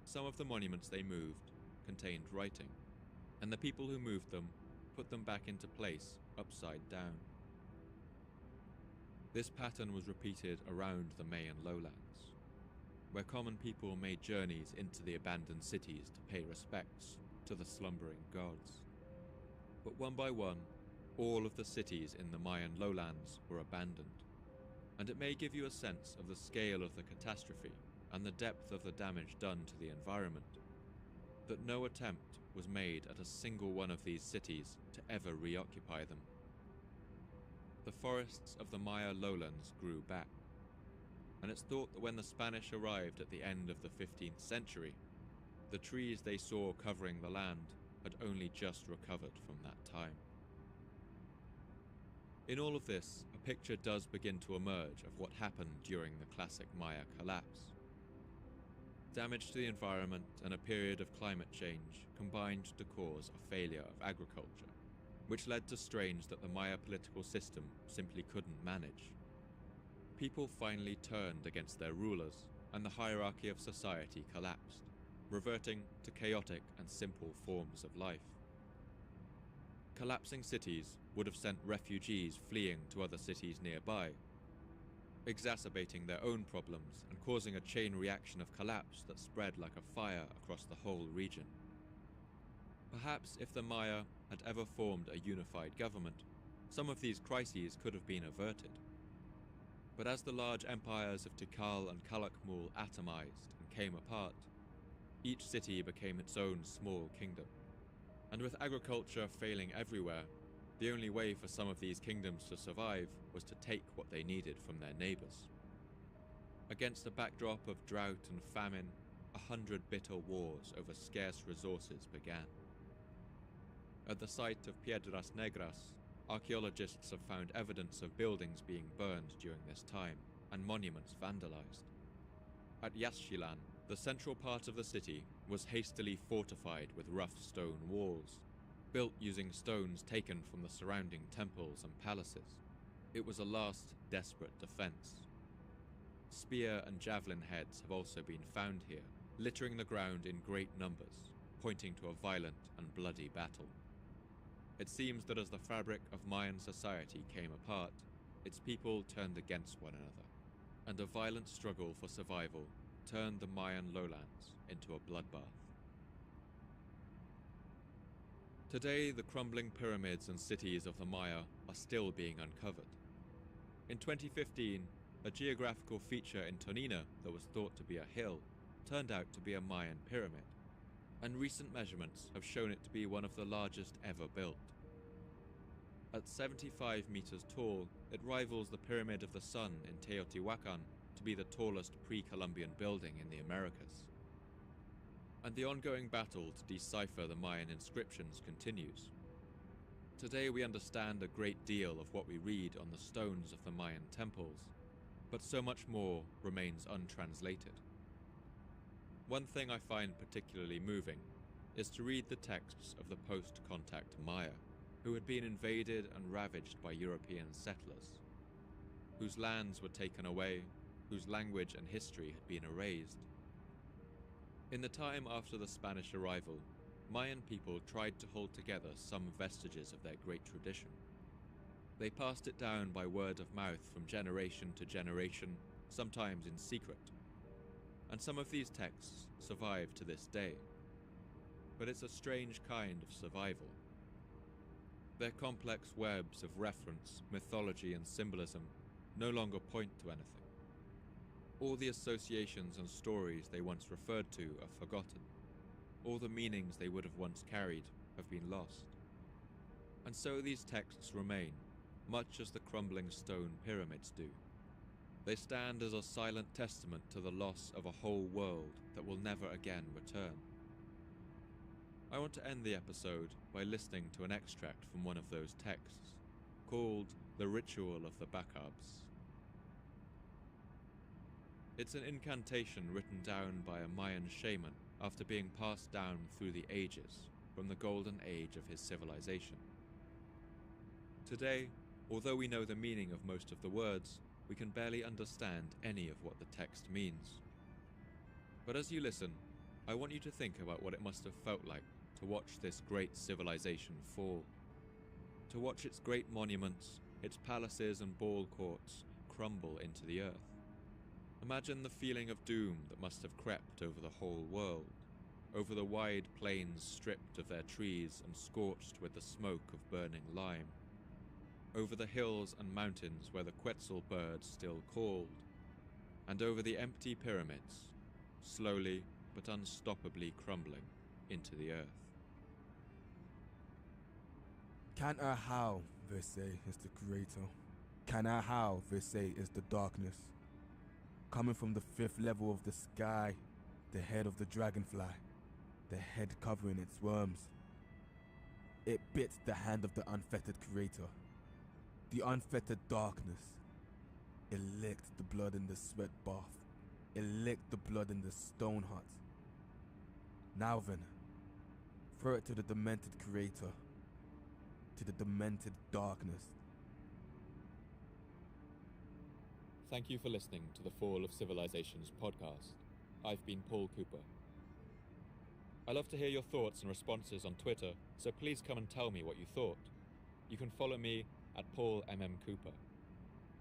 Some of the monuments they moved contained writing, and the people who moved them put them back into place upside down. This pattern was repeated around the Mayan lowlands, where common people made journeys into the abandoned cities to pay respects to the slumbering gods. But one by one, all of the cities in the Mayan lowlands were abandoned, and it may give you a sense of the scale of the catastrophe and the depth of the damage done to the environment, that no attempt was made at a single one of these cities to ever reoccupy them. The forests of the Maya lowlands grew back, and it's thought that when the Spanish arrived at the end of the 15th century, the trees they saw covering the land had only just recovered from that time. In all of this, a picture does begin to emerge of what happened during the classic Maya collapse. Damage to the environment and a period of climate change combined to cause a failure of agriculture, which led to strains that the Maya political system simply couldn't manage. People finally turned against their rulers, and the hierarchy of society collapsed, reverting to chaotic and simple forms of life. Collapsing cities would have sent refugees fleeing to other cities nearby, exacerbating their own problems and causing a chain reaction of collapse that spread like a fire across the whole region. Perhaps if the Maya had ever formed a unified government, some of these crises could have been averted. But as the large empires of Tikal and Calakmul atomized and came apart, each city became its own small kingdom. And with agriculture failing everywhere, the only way for some of these kingdoms to survive was to take what they needed from their neighbors. Against a backdrop of drought and famine, 100 bitter wars over scarce resources began. At the site of Piedras Negras, archaeologists have found evidence of buildings being burned during this time and monuments vandalized. At Yaxchilan, the central part of the city was hastily fortified with rough stone walls, built using stones taken from the surrounding temples and palaces. It was a last desperate defense. Spear and javelin heads have also been found here, littering the ground in great numbers, pointing to a violent and bloody battle. It seems that as the fabric of Mayan society came apart, its people turned against one another, and a violent struggle for survival turned the Mayan lowlands into a bloodbath. Today, the crumbling pyramids and cities of the Maya are still being uncovered. In 2015, a geographical feature in Tonina that was thought to be a hill turned out to be a Mayan pyramid, and recent measurements have shown it to be one of the largest ever built. At 75 meters tall, it rivals the Pyramid of the Sun in Teotihuacan to be the tallest pre-Columbian building in the Americas. And the ongoing battle to decipher the Mayan inscriptions continues. Today we understand a great deal of what we read on the stones of the Mayan temples, but so much more remains untranslated. One thing I find particularly moving is to read the texts of the post-contact Maya, who had been invaded and ravaged by European settlers, whose lands were taken away, whose language and history had been erased. In the time after the Spanish arrival, Mayan people tried to hold together some vestiges of their great tradition. They passed it down by word of mouth from generation to generation, sometimes in secret. And some of these texts survive to this day. But it's a strange kind of survival. Their complex webs of reference, mythology, and symbolism no longer point to anything. All the associations and stories they once referred to are forgotten. All the meanings they would have once carried have been lost. And so these texts remain, much as the crumbling stone pyramids do. They stand as a silent testament to the loss of a whole world that will never again return. I want to end the episode by listening to an extract from one of those texts, called The Ritual of the Bacabs. It's an incantation written down by a Mayan shaman after being passed down through the ages from the golden age of his civilization. Today, although we know the meaning of most of the words, we can barely understand any of what the text means. But as you listen, I want you to think about what it must have felt like to watch this great civilization fall. To watch its great monuments, its palaces and ball courts crumble into the earth. Imagine the feeling of doom that must have crept over the whole world, over the wide plains stripped of their trees and scorched with the smoke of burning lime, over the hills and mountains where the quetzal birds still called, and over the empty pyramids, slowly but unstoppably crumbling into the earth. Can't how, they say, is the creator. Can't how, they say, is the darkness. Coming from the fifth level of the sky, the head of the dragonfly, the head covering its worms. It bit the hand of the unfettered creator, the unfettered darkness. It licked the blood in the sweat bath. It licked the blood in the stone hut. Now then, throw it to the demented creator, to the demented darkness. Thank you for listening to the Fall of Civilizations podcast. I've been Paul Cooper. I love to hear your thoughts and responses on Twitter, so please come and tell me what you thought. You can follow me at Paul Cooper.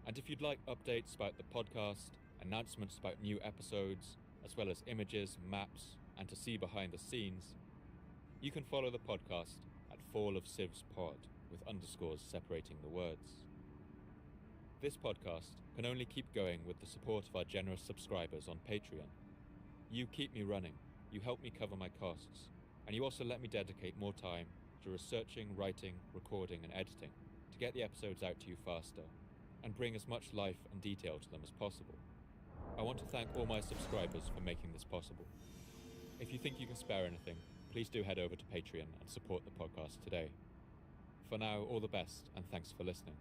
And if you'd like updates about the podcast, announcements about new episodes, as well as images, maps, and to see behind the scenes, you can follow the podcast at Fall of Civs Pod, with underscores separating the words. This podcast can only keep going with the support of our generous subscribers on Patreon. You keep me running, you help me cover my costs, and you also let me dedicate more time to researching, writing, recording, and editing to get the episodes out to you faster and bring as much life and detail to them as possible. I want to thank all my subscribers for making this possible. If you think you can spare anything, please do head over to Patreon and support the podcast today. For now, all the best, and thanks for listening.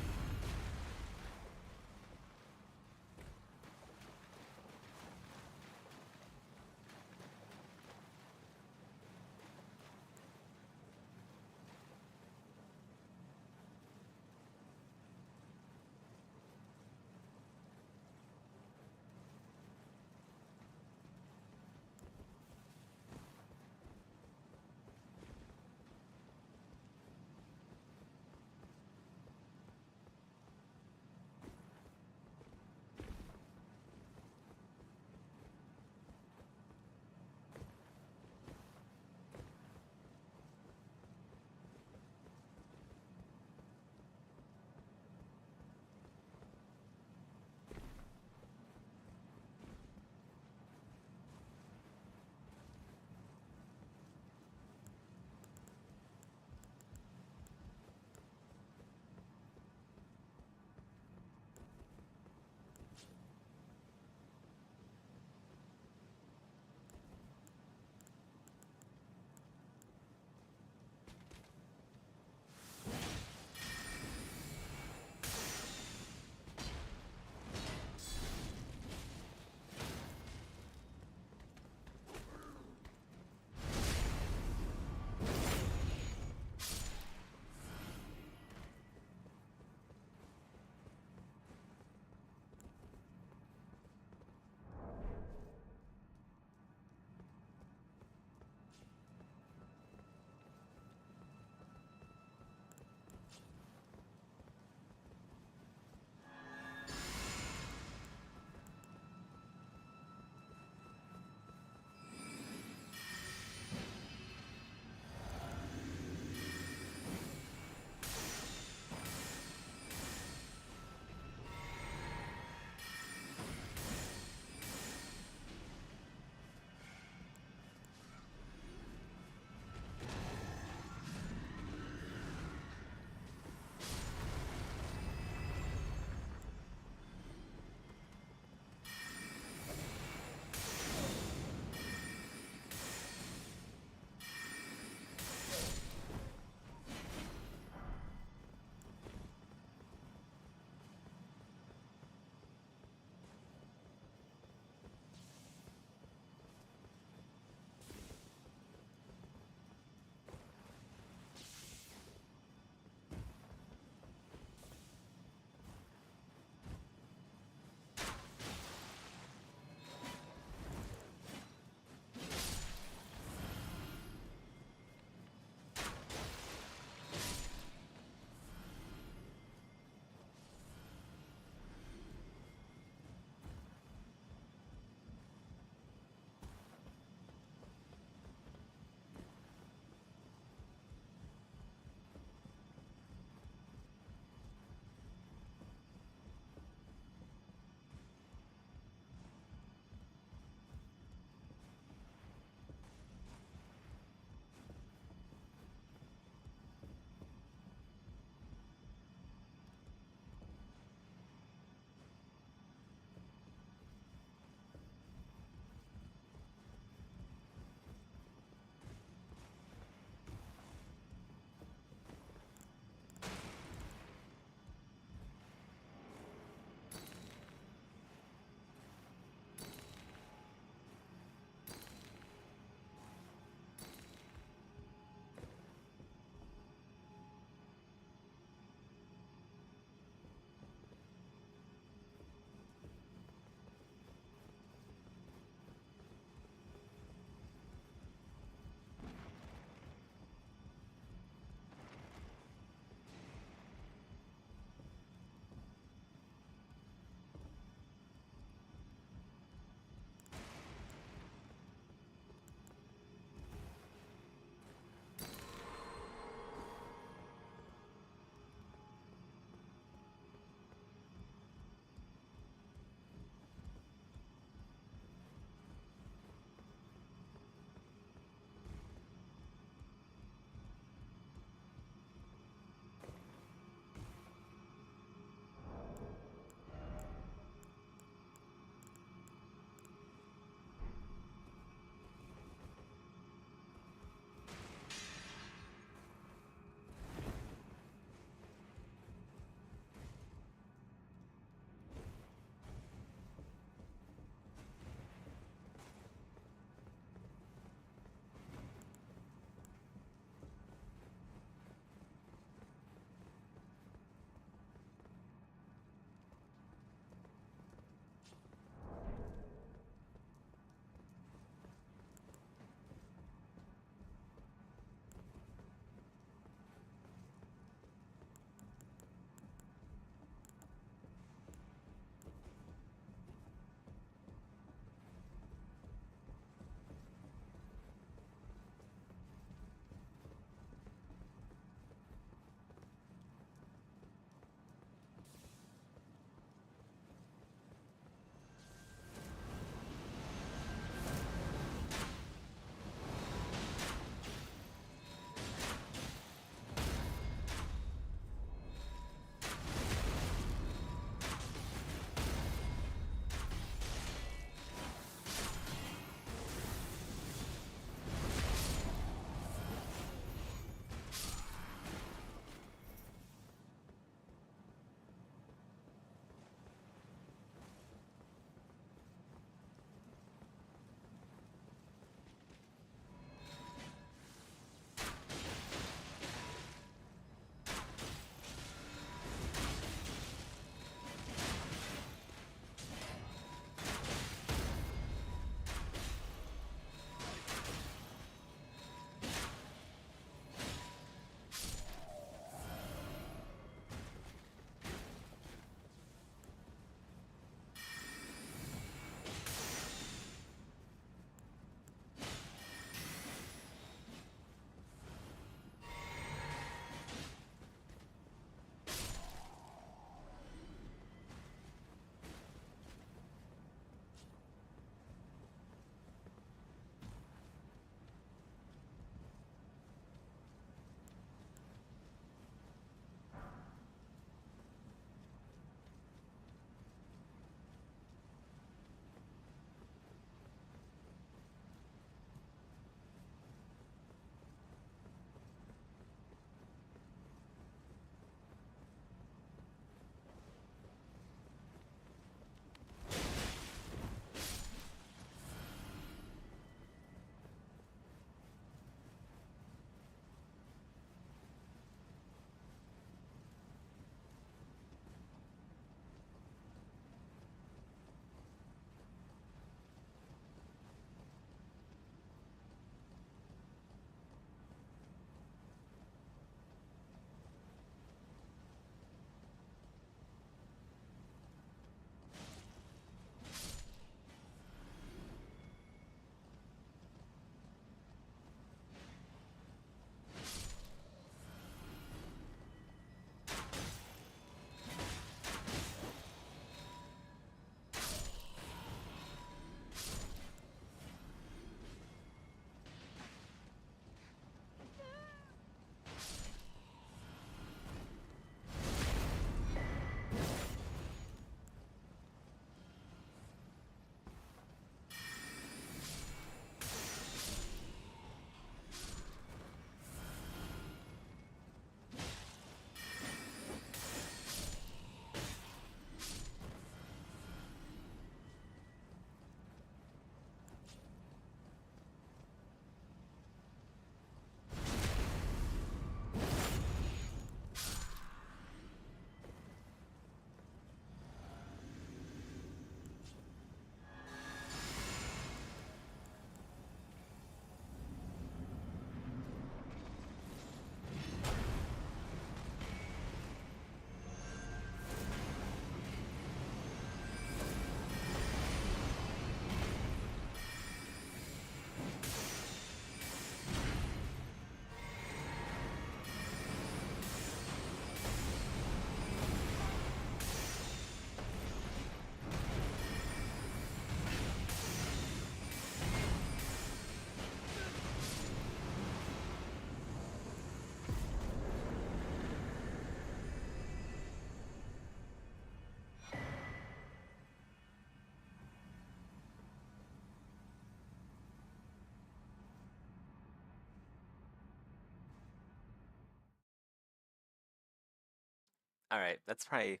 Alright, that's probably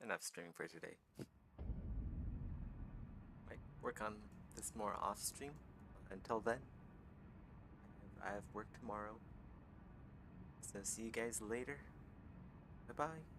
enough streaming for today. Might work on this more off stream. Until then, I have work tomorrow. So see you guys later. Bye bye.